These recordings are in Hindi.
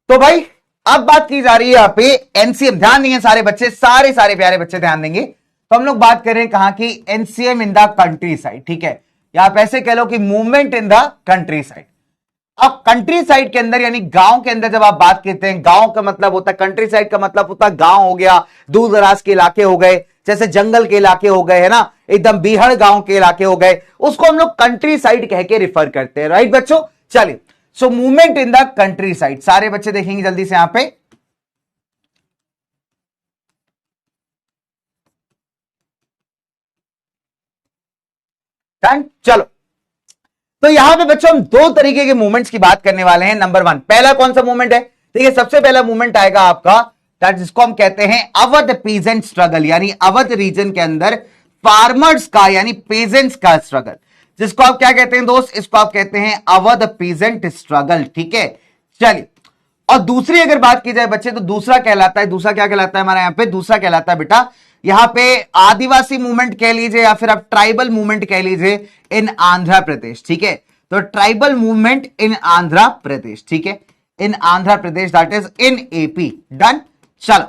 तो भाई अब बात की जा रही है यहां पे एनसीएम, ध्यान देंगे सारे बच्चे, सारे प्यारे बच्चे ध्यान देंगे। तो हम लोग बात करें कहां की, NCM in the country side, ठीक है, या आप ऐसे कह लो कि movement in the country side. अब कंट्री साइड के अंदर यानी गांव के अंदर जब आप बात करते हैं, गांव का मतलब होता है, कंट्री साइड का मतलब होता है गांव हो गया, दूर दराज के इलाके हो गए, जैसे जंगल के इलाके हो गए, है ना, एकदम बीहड़ गांव के इलाके हो गए, उसको हम लोग कंट्री साइड कह के रिफर करते हैं, राइट बच्चों। चलिए, so movement in the country side, सारे बच्चे देखेंगे जल्दी से यहां पे। चलो, तो यहां पे बच्चों हम दो तरीके के मूवमेंट्स की बात करने वाले हैं। नंबर वन, पहला कौन सा मूवमेंट है, ठीक है, सबसे पहला मूवमेंट आएगा आपका जिसको हम कहते हैं अवध पीजेंट स्ट्रगल, यानी अवध रीजन के अंदर फार्मर्स का यानी पेजेंट्स का स्ट्रगल, जिसको आप क्या कहते हैं दोस्त, इसको आप कहते हैं अवध पीजेंट स्ट्रगल, ठीक है। चलिए, और दूसरी अगर बात की जाए बच्चे तो दूसरा कहलाता है, दूसरा क्या कहलाता है हमारे यहां पे, दूसरा कहलाता है बेटा यहां पे आदिवासी मूवमेंट कह लीजिए या फिर आप ट्राइबल मूवमेंट कह लीजिए इन आंध्र प्रदेश, ठीक है। तो tribal movement in Andhra Pradesh, ठीक है, in Andhra Pradesh, that is in AP, done. चलो,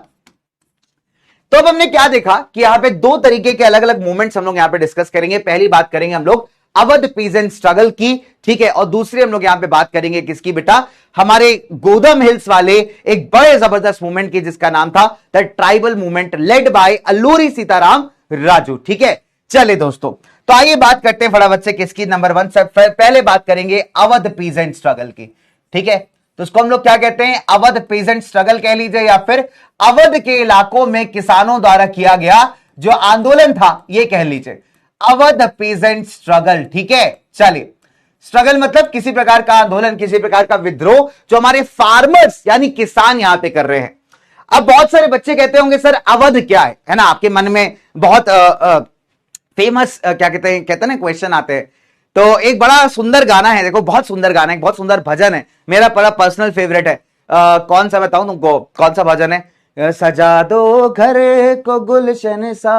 तो अब हमने क्या देखा कि यहां पे दो तरीके के अलग अलग मूवमेंट्स हम लोग यहां पे डिस्कस करेंगे। पहली बात करेंगे हम लोग अवध पीजेंट स्ट्रगल की, ठीक है, और दूसरी हम लोग यहां पे बात करेंगे किसकी बेटा, हमारे गोदम हिल्स वाले एक बड़े जबरदस्त मूवमेंट की, जिसका नाम था the tribal movement led by Alluri Sitaram Raju, ठीक है। चले दोस्तों, तो आइए बात करते हैं फटाफट से किसकी, नंबर वन से पहले बात करेंगे अवध पीजेंट स्ट्रगल की, ठीक है। तो इसको हम लोग क्या कहते हैं, अवध पीजेंट स्ट्रगल कह लीजिए या फिर अवध के इलाकों में किसानों द्वारा किया गया जो आंदोलन था ये कह लीजिए, अवध पीजेंट स्ट्रगल, ठीक है। चलिए, स्ट्रगल मतलब किसी प्रकार का आंदोलन, किसी प्रकार का विद्रोह जो हमारे फार्मर्स यानी किसान यहां पे कर रहे हैं। अब बहुत सारे बच्चे कहते होंगे सर अवध क्या है ना, आपके मन में बहुत फेमस क्या कहते हैं ना क्वेश्चन आते हैं। तो एक बड़ा सुंदर गाना है, देखो बहुत सुंदर गाना है, बहुत सुंदर भजन है, मेरा बड़ा पर्सनल फेवरेट है। कौन सा बताऊं तुमको, कौन सा भजन है, सजा दो घर को गुलशन सा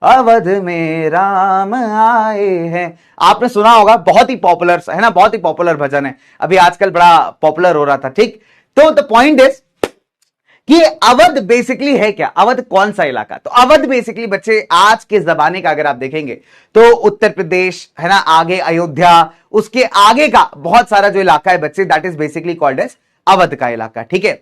अवध में राम आए हैं, आपने सुना होगा, बहुत ही पॉपुलर है ना, बहुत ही पॉपुलर भजन है, अभी आजकल बड़ा पॉपुलर हो रहा था, ठीक। तो द पॉइंट इज कि अवध बेसिकली है क्या, अवध कौन सा इलाका, तो अवध बेसिकली बच्चे आज के जमाने का अगर आप देखेंगे तो उत्तर प्रदेश है ना, आगे अयोध्या, उसके आगे का बहुत सारा जो इलाका है बच्चे, that is basically called as Awadh का इलाका, ठीक है।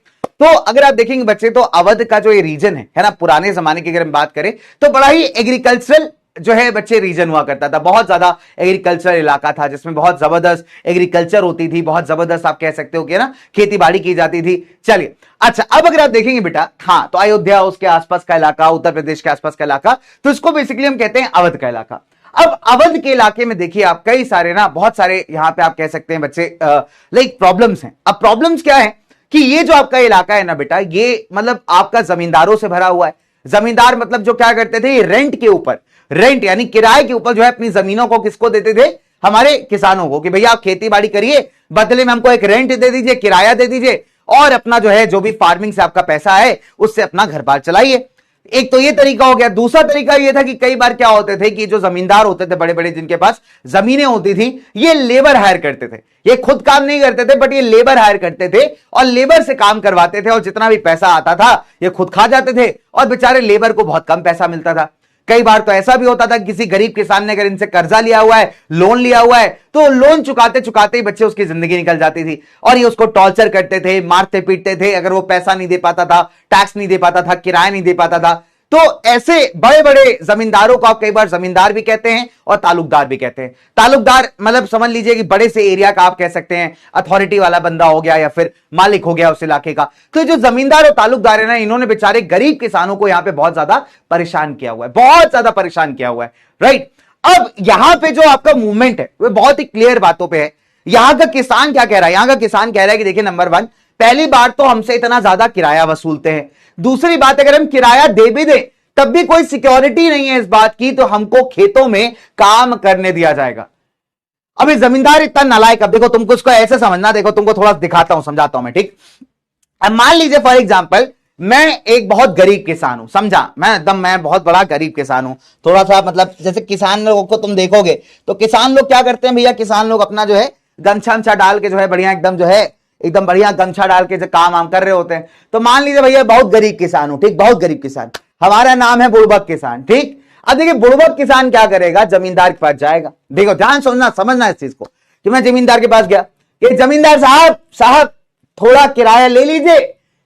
तो अगर आप देखेंगे बच्चे तो अवध का जो ये रीजन है ना, पुराने जमाने की अगर हम बात करें तो बड़ा ही एग्रीकल्चरल जो है बच्चे रीजन हुआ करता था, बहुत ज्यादा एग्रीकल्चर इलाका था, जिसमें बहुत जबरदस्त एग्रीकल्चर होती थी, बहुत जबरदस्त आप कह सकते हो कि ना खेती बाड़ी की जाती थी। चलिए, अच्छा, अब अगर आप देखेंगे बेटा, हाँ, तो अयोध्या उसके आसपास का इलाका, उत्तर प्रदेश के आसपास का इलाका, तो इसको बेसिकली हम कहते हैं अवध का इलाका। अब अवध के इलाके में देखिए आप कई सारे ना, बहुत सारे यहां पे आप कह सकते हैं बच्चे लाइक प्रॉब्लम्स हैं। अब प्रॉब्लम्स क्या है कि ये जो आपका इलाका है ना बेटा, ये मतलब आपका जमींदारों से भरा हुआ है। जमींदार मतलब जो क्या करते थे, रेंट के ऊपर, रेंट यानी किराए के ऊपर जो है अपनी जमीनों को किसको देते थे, हमारे किसानों को, कि भैया आप खेती बाड़ी करिए, बदले में हमको एक रेंट दे दीजिए, किराया दे दीजिए, और अपना जो है जो भी फार्मिंग से आपका पैसा है उससे अपना घर बार चलाइए। एक तो ये तरीका हो गया। दूसरा तरीका ये था कि कई बार क्या होते थे कि जो जमींदार होते थे बड़े बड़े, जिनके पास जमीनें होती थी, ये लेबर हायर करते थे, ये खुद काम नहीं करते थे बट ये लेबर हायर करते थे और लेबर से काम करवाते थे, और जितना भी पैसा आता था ये खुद खा जाते थे और बेचारे लेबर को बहुत कम पैसा मिलता था। कई बार तो ऐसा भी होता था किसी गरीब किसान ने अगर इनसे कर्जा लिया हुआ है, लोन लिया हुआ है, तो लोन चुकाते चुकाते ही बच्चे उसकी जिंदगी निकल जाती थी और ये उसको टॉर्चर करते थे, मारते पीटते थे अगर वो पैसा नहीं दे पाता था, टैक्स नहीं दे पाता था, किराया नहीं दे पाता था। तो ऐसे बड़े बड़े जमींदारों को आप कई बार जमींदार भी कहते हैं और तालुकदार भी कहते हैं। तालुकदार मतलब समझ लीजिए कि बड़े से एरिया का आप कह सकते हैं, अथॉरिटी वाला बंदा हो गया या फिर मालिक हो गया उस इलाके का। तो जो जमींदार और तालुकदार है ना, इन्होंने बेचारे गरीब किसानों को यहां पे बहुत ज्यादा परेशान किया हुआ है, बहुत ज्यादा परेशान किया हुआ है, राइट। अब यहां पे जो आपका मूवमेंट है वो बहुत ही क्लियर बातों पर है। यहां का किसान क्या कह रहा है, यहां का किसान कह रहा है कि देखिए नंबर वन, पहली बार तो हमसे इतना ज्यादा किराया वसूलते हैं, दूसरी बात अगर हम किराया दे भी दें तब भी कोई सिक्योरिटी नहीं है इस बात की, तो हमको खेतों में काम करने दिया जाएगा। अब ये जमींदार इतना नालायक, अब देखो तुमको इसको ऐसे समझना, देखो तुमको थोड़ा दिखाता हूं, समझाता हूं मैं, ठीक। अब मान लीजिए फॉर एग्जांपल मैं एक बहुत गरीब किसान हूं, समझा, मैं बहुत बड़ा गरीब किसान हूं, थोड़ा सा मतलब जैसे किसान लोगों को तुम देखोगे तो किसान लोग क्या करते हैं भैया, किसान लोग अपना जो है गमछा डाल के जो है बढ़िया एकदम जो है एकदम बढ़िया गमछा डाल के जो काम वाम कर रहे होते हैं। तो मान लीजिए भैया बहुत गरीब किसान हूं, ठीक, बहुत गरीब किसान, हमारा नाम है बुड़बक किसान, ठीक। अब देखिए बुड़बक किसान क्या करेगा, जमींदार के पास जाएगा। देखो ध्यान सुनना, समझना इस चीज को कि मैं जमींदार के पास गया कि जमींदार साहब साहब थोड़ा किराया ले लीजिए,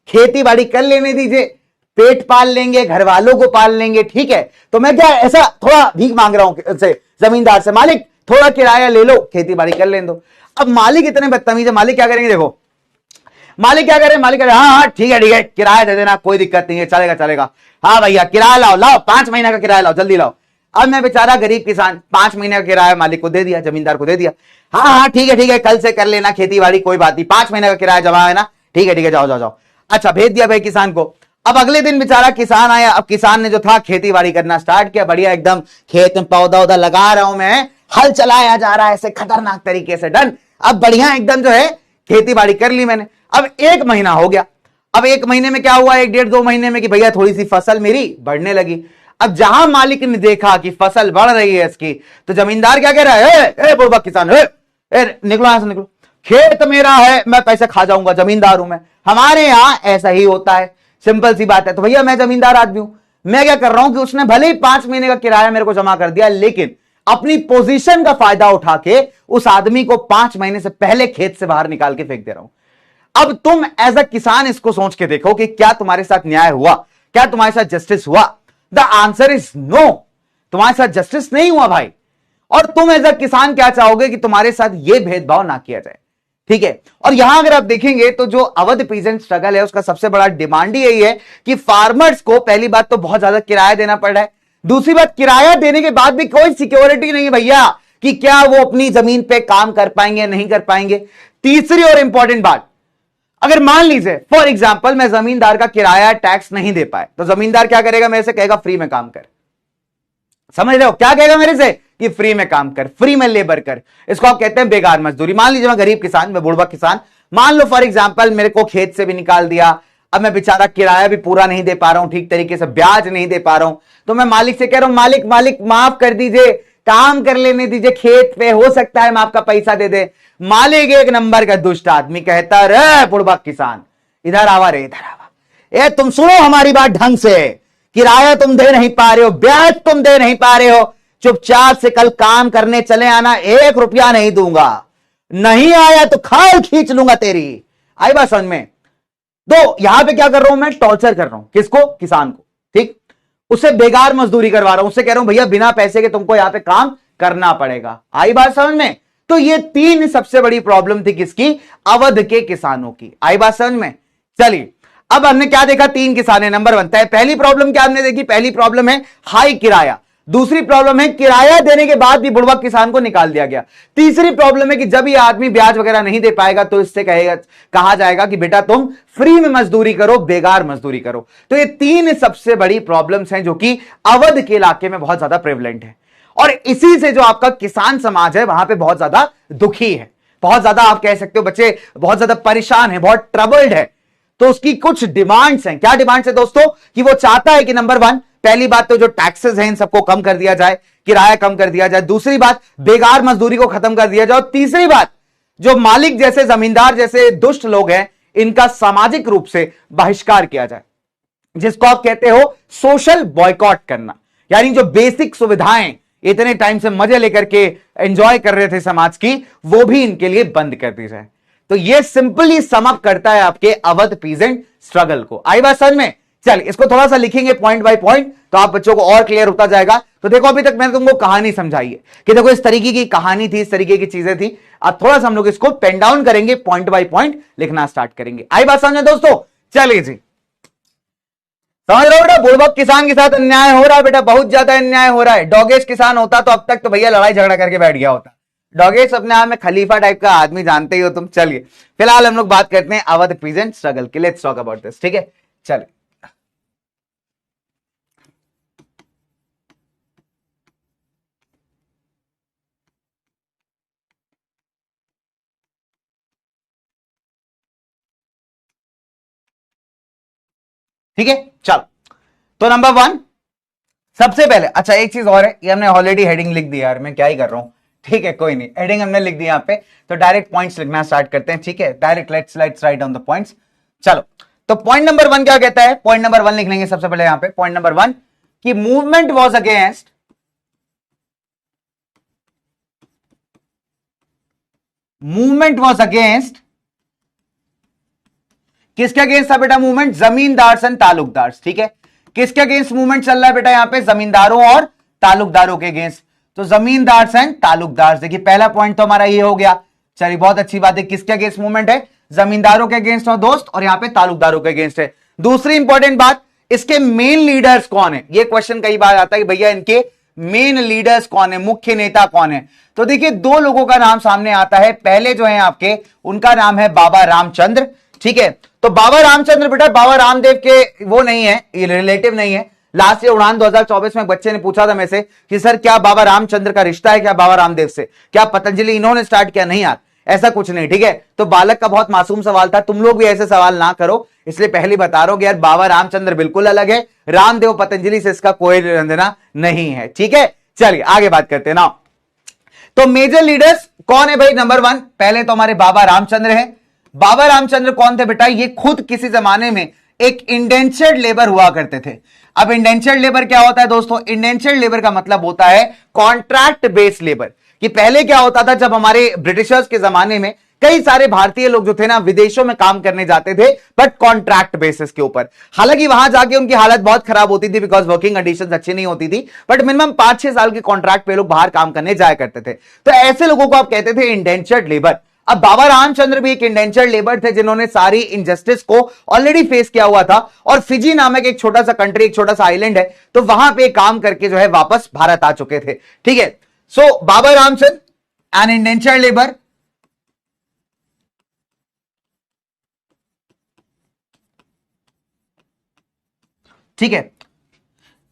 खेती बाड़ी कर लेने दीजिए, पेट पाल लेंगे, घर वालों को पाल लेंगे, ठीक है। तो मैं क्या ऐसा थोड़ा भीख मांग रहा हूं से जमींदार से, मालिक थोड़ा किराया ले लो, खेती बाड़ी कर लेने दो। अब मालिक इतने बदतमीज है, मालिक क्या करेंगे, देखो मालिक क्या करे, मालिक करे हाँ हाँ ठीक है किराया दे देना, कोई दिक्कत नहीं है, चलेगा चलेगा, हाँ भैया किराया लाओ लाओ, 5 महीने का किराया लाओ, जल्दी लाओ। अब मैं बेचारा गरीब किसान 5 महीने का किराया मालिक को दे दिया, जमींदार को दे दिया, हाँ हाँ ठीक है कल से कर लेना खेती बाड़ी, कोई बात नहीं, 5 महीने का किराया जमा है ना, ठीक है जाओ जाओ जाओ। अच्छा भेज दिया भाई किसान को। अब अगले दिन बेचारा किसान आया, अब किसान ने जो था खेती बाड़ी करना स्टार्ट किया, बढ़िया एकदम खेत में पौधा उधा लगा रहा हूं मैं, हल चलाया जा रहा है ऐसे खतरनाक तरीके से, डन। अब बढ़िया एकदम जो है खेती बाड़ी कर ली मैंने। अब 1 महीना हो गया। अब 1 महीने में क्या हुआ, 1 डेढ़ 2 महीने में कि भैया थोड़ी सी फसल मेरी बढ़ने लगी। अब जहां मालिक ने देखा कि फसल बढ़ रही है इसकी, तो जमींदार क्या कह रहा है, ए बुड़बक किसान, निकलो यहां से निकलो, खेत मेरा है, मैं पैसे खा जाऊंगा, जमींदार हूं मैं, हमारे यहां ऐसा ही होता है, सिंपल सी बात है। तो भैया मैं जमींदार आदमी हूं, मैं क्या कर रहा हूं कि उसने भले ही 5 महीने का किराया मेरे को जमा कर दिया, लेकिन अपनी पोजीशन का फायदा उठा के उस आदमी को 5 महीने से पहले खेत से बाहर निकाल के फेंक दे रहा हूं। अब तुम एज अ किसान इसको सोच के देखो कि क्या तुम्हारे साथ न्याय हुआ, क्या तुम्हारे साथ जस्टिस हुआ? द आंसर इज नो, तुम्हारे साथ जस्टिस नहीं हुआ भाई। और तुम एज अ किसान क्या चाहोगे कि तुम्हारे साथ यह भेदभाव ना किया जाए, ठीक है। और यहां अगर आप देखेंगे तो जो अवध पीजेंट स्ट्रगल है उसका सबसे बड़ा डिमांड ही यही है कि फार्मर्स को पहली बात तो बहुत ज्यादा किराया देना पड़ रहा है, दूसरी बात किराया देने के बाद भी कोई सिक्योरिटी नहीं भैया कि क्या वो अपनी जमीन पे काम कर पाएंगे नहीं कर पाएंगे। तीसरी और इंपॉर्टेंट बात, अगर मान लीजिए फॉर एग्जाम्पल मैं जमींदार का किराया टैक्स नहीं दे पाए, तो जमींदार क्या करेगा, मेरे से कहेगा फ्री में काम कर। समझ रहे हो क्या कहेगा मेरे से कि फ्री में काम कर, फ्री में लेबर कर। इसको आप कहते हैं बेकार मजदूरी। मान लीजिए मैं गरीब किसान, मैं बुड़बक किसान, मान लो फॉर एग्जाम्पल मेरे को खेत से भी निकाल दिया, अब मैं बेचारा किराया भी पूरा नहीं दे पा रहा हूं ठीक तरीके से, ब्याज नहीं दे पा रहा हूं, तो मैं मालिक से कह रहा हूं मालिक मालिक माफ कर दीजिए, काम कर लेने दीजिए खेत पे, हो सकता है मैं आपका पैसा दे दे। मालिक एक नंबर का दुष्ट आदमी कहता रे बुड़बक किसान इधर आवा रे, इधर आवा, ए तुम सुनो हमारी बात ढंग से, किराया तुम दे नहीं पा रहे हो, ब्याज तुम दे नहीं पा रहे हो, चुपचाप से कल काम करने चले आना, 1 रुपया नहीं दूंगा, नहीं आया तो खाल खींच लूंगा तेरी। आई बात समझ में? तो यहां पे क्या कर रहा हूं मैं, टॉर्चर कर रहा हूं किसको, किसान को, ठीक, उससे बेकार मजदूरी करवा रहा हूं, उससे कह रहा हूं भैया बिना पैसे के तुमको यहां पे काम करना पड़ेगा। आई बात समझ में? तो ये 3 सबसे बड़ी प्रॉब्लम थी किसकी, अवध के किसानों की। आई बात समझ में? चलिए अब हमने क्या देखा, 3 किसान नंबर बनता है। पहली प्रॉब्लम क्या हमने देखी, पहली प्रॉब्लम है हाई किराया, दूसरी प्रॉब्लम है किराया देने के बाद भी बुड़बक किसान को निकाल दिया गया, तीसरी प्रॉब्लम है कि जब ये आदमी ब्याज वगैरह नहीं दे पाएगा तो इससे कहा जाएगा कि बेटा तुम फ्री में मजदूरी करो, बेकार मजदूरी करो। तो ये 3 सबसे बड़ी प्रॉब्लम्स हैं जो कि अवध के इलाके में बहुत ज्यादा प्रेवलेंट है, और इसी से जो आपका किसान समाज है वहां पे बहुत ज्यादा दुखी है, बहुत ज्यादा आप कह सकते हो बच्चे बहुत ज्यादा परेशान है, बहुत ट्रबल्ड है। तो उसकी कुछ डिमांड्स हैं। क्या डिमांड्स है दोस्तों, कि वो चाहता है कि नंबर 1 पहली बात तो जो टैक्सेस हैं इन सबको कम कर दिया जाए, किराया कम कर दिया जाए, दूसरी बात बेकार मजदूरी को खत्म कर दिया जाए, और तीसरी बात जो मालिक जैसे जमींदार जैसे दुष्ट लोग हैं इनका सामाजिक रूप से बहिष्कार किया जाए, जिसको आप कहते हो सोशल बॉयकॉट करना। यानी जो बेसिक सुविधाएं इतने टाइम से मजे लेकर के एंजॉय कर रहे थे समाज की, वो भी इनके लिए बंद कर दी जाए। तो ये सिंपली समअप करता है आपके अवध पीजेंट स्ट्रगल को। आई बात समझ में? चल इसको थोड़ा सा लिखेंगे पॉइंट बाय पॉइंट, तो आप बच्चों को और क्लियर होता जाएगा। तो देखो अभी तक मैंने तुमको कहानी समझाई है कि देखो इस तरीके की कहानी थी, इस तरीके की चीजें थी। अब थोड़ा सा हम लोग इसको पेन डाउन करेंगे, पॉइंट बाय पॉइंट लिखना स्टार्ट करेंगे। आई बात समझ दोस्तों? चलिए जी, समझ रहे हो बेटा, बुड़बक किसान के साथ अन्याय हो रहा है बेटा, बहुत ज्यादा अन्याय हो रहा है। डॉगेश किसान होता तो अब तक तो भैया लड़ाई झगड़ा करके बैठ गया होता। डॉगेश अपने आप में खलीफा टाइप का आदमी, जानते ही हो तुम। चलिए फिलहाल हम लोग बात करते हैं अवध पीजेंट स्ट्रगल की। लेट्स टॉक अबाउट दिस, ठीक है? चलिए ठीक है, चलो। तो नंबर 1 सबसे पहले, अच्छा एक चीज और है, ये हमने ऑलरेडी हेडिंग लिख दिया यार, मैं क्या ही कर रहा हूं। ठीक है, कोई नहीं, हेडिंग हमने लिख दी यहाँ पे, तो डायरेक्ट पॉइंट्स लिखना स्टार्ट करते हैं। ठीक है, direct let's write down the points. चलो, तो पॉइंट नंबर 1 क्या कहता है? पॉइंट नंबर 1 लिख लेंगे सबसे पहले यहां पे। पॉइंट नंबर 1 कि मूवमेंट वाज अगेंस्ट किसके अगेंस्ट था बेटा मूवमेंट? जमींदार एंड तालुकदार। ठीक है, किसके अगेंस्ट मूवमेंट चल रहा है बेटा यहां पे? जमींदारों और तालुकदारों के अगेंस्ट। तो जमींदार एंड तालुकदार, देखिए पहला पॉइंट तो हमारा ये हो गया। चलिए, बहुत अच्छी बात है। किसके अगेंस्ट मूवमेंट है? जमींदारों के अगेंस्ट और दोस्त, और यहां पे तालुकदारों के अगेंस्ट है। दूसरी इंपॉर्टेंट बात, इसके मेन लीडर्स कौन है? ये क्वेश्चन कई बार आता है कि भैया इनके मेन लीडर्स कौन है, मुख्य नेता कौन है? तो देखिए, दो लोगों का नाम सामने आता है। पहले जो है आपके, उनका नाम है बाबा रामचंद्र। ठीक है, तो बाबा रामचंद्र बेटा बाबा रामदेव के वो नहीं है, ये रिलेटिव नहीं है। लास्ट ईयर उड़ान 2024 में एक बच्चे ने पूछा था मेरे से कि सर क्या बाबा रामचंद्र का रिश्ता है क्या बाबा रामदेव से? क्या पतंजलि इन्होंने स्टार्ट किया? नहीं यार, ऐसा कुछ नहीं। ठीक है, तो बालक का बहुत मासूम सवाल था, तुम लोग भी ऐसे सवाल ना करो, इसलिए पहले बता रहा हूं कि यार बाबा रामचंद्र बिल्कुल अलग है, रामदेव पतंजलि से इसका कोई लेना नहीं है। ठीक है, चलिए आगे बात करते हैं ना। तो मेजर लीडर्स कौन है भाई? नंबर 1 पहले तो हमारे बाबा रामचंद्र है। बाबा रामचंद्र कौन थे बेटा? ये खुद किसी जमाने में एक इंडेंचर्ड लेबर हुआ करते थे। अब इंडेंचर्ड लेबर क्या होता है दोस्तों? इंडेंचर्ड लेबर का मतलब होता है कॉन्ट्रैक्ट बेस्ड लेबर। कि पहले क्या होता था, जब हमारे ब्रिटिशर्स के जमाने में कई सारे भारतीय लोग जो थे ना विदेशों में काम करने जाते थे, बट कॉन्ट्रैक्ट बेसिस के ऊपर। हालांकि वहां जाके उनकी हालत बहुत खराब होती थी, बिकॉज वर्किंग कंडीशंस अच्छी नहीं होती थी, बट मिनिमम 5-6 साल के कॉन्ट्रैक्ट पे लोग बाहर काम करने जाया करते थे। तो ऐसे लोगों को आप कहते थे इंडेंचर्ड लेबर। अब बाबा रामचंद्र भी एक इंडेंचर्ड लेबर थे, जिन्होंने सारी इनजस्टिस को ऑलरेडी फेस किया हुआ था, और फिजी नामक एक छोटा सा कंट्री, एक छोटा सा आइलैंड है, तो वहां पे काम करके जो है वापस भारत आ चुके थे। ठीक है, so Baba Ramchandra an indentured labour, ठीक है,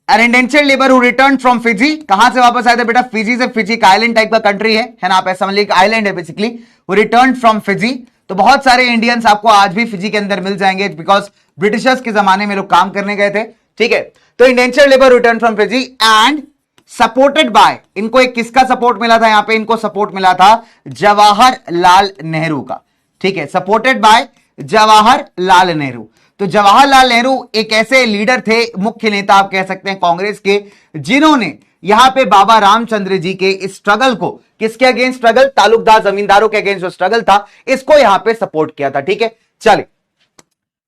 an indentured labour who return from Fiji. कहां से वापस आए थे बेटा? फिजी से। फिजी का आइलैंड टाइप का कंट्री है ना, आप ऐसा समझ लीजिए आइलैंड है basically. Who return from Fiji. तो बहुत सारे इंडियंस आपको आज भी फिजी के अंदर मिल जाएंगे, बिकॉज ब्रिटिशर्स के जमाने में लोग काम करने गए थे। ठीक है, तो indentured labour return from Fiji and supported by, इनको एक किसका सपोर्ट मिला था? यहां पे इनको सपोर्ट मिला था जवाहरलाल नेहरू का। ठीक है, सपोर्टेड बाय जवाहरलाल नेहरू। तो जवाहरलाल नेहरू एक ऐसे लीडर थे, मुख्य नेता आप कह सकते हैं कांग्रेस के, जिन्होंने यहां पे बाबा रामचंद्र जी के इस स्ट्रगल को, किसके अगेंस्ट स्ट्रगल? तालुकदार जमींदारों के अगेंस्ट जो स्ट्रगल था, इसको यहां पे सपोर्ट किया था। ठीक है, चलिए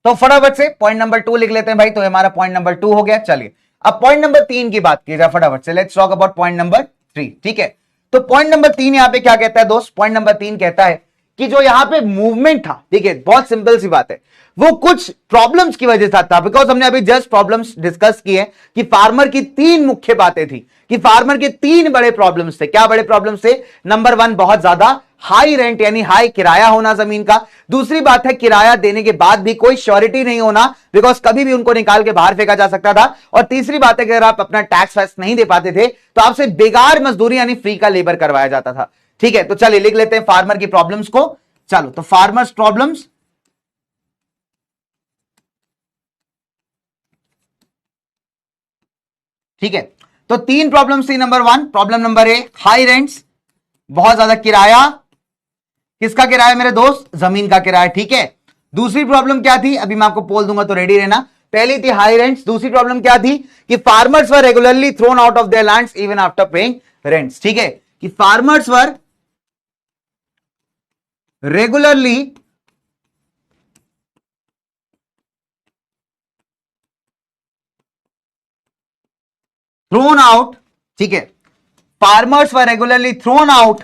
तो फटाफट से पॉइंट नंबर 2 लिख लेते हैं भाई। तो हमारा पॉइंट नंबर 2 हो गया। चलिए अब पॉइंट नंबर 3 की बात की जाए फटाफट से। Let's talk about point number 3। ठीक है, तो पॉइंट नंबर 3 यहां पे क्या कहता है दोस्त? पॉइंट नंबर 3 कहता है कि जो यहां पे मूवमेंट था, ठीक है, बहुत सिंपल सी बात है, वो कुछ प्रॉब्लम्स की वजह से था। बिकॉज हमने अभी जस्ट प्रॉब्लम्स डिस्कस किए कि फार्मर की 3 मुख्य बातें थी, कि फार्मर के 3 बड़े प्रॉब्लम्स थे। क्या बड़े प्रॉब्लम्स थे? नंबर 1 बहुत ज्यादा हाई रेंट यानी हाई किराया होना जमीन का। दूसरी बात है किराया देने के बाद भी कोई श्योरिटी नहीं होना, बिकॉज कभी भी उनको निकाल के बाहर फेंका जा सकता था। और तीसरी बात है कि अगर आप अपना टैक्स वैक्स नहीं दे पाते थे तो आपसे बेकार मजदूरी यानी फ्री का लेबर करवाया जाता था। ठीक है, तो चलिए लिख लेते हैं फार्मर की प्रॉब्लम्स को। चलो, तो फार्मर्स प्रॉब्लम्स, ठीक है, तो 3 प्रॉब्लम्स थी। Number 1 problem number A high rents, बहुत ज्यादा किराया। किसका किराया मेरे दोस्त? जमीन का किराया। ठीक है, दूसरी प्रॉब्लम क्या थी? अभी मैं आपको बोल दूंगा तो रेडी रहना। पहली थी हाई रेंट्स, दूसरी प्रॉब्लम क्या थी? कि farmers were regularly thrown out of their lands even after paying rents. ठीक है, कि फार्मर्स वर रेगुलरली थ्रोन आउट, ठीक है, farmers were regularly thrown out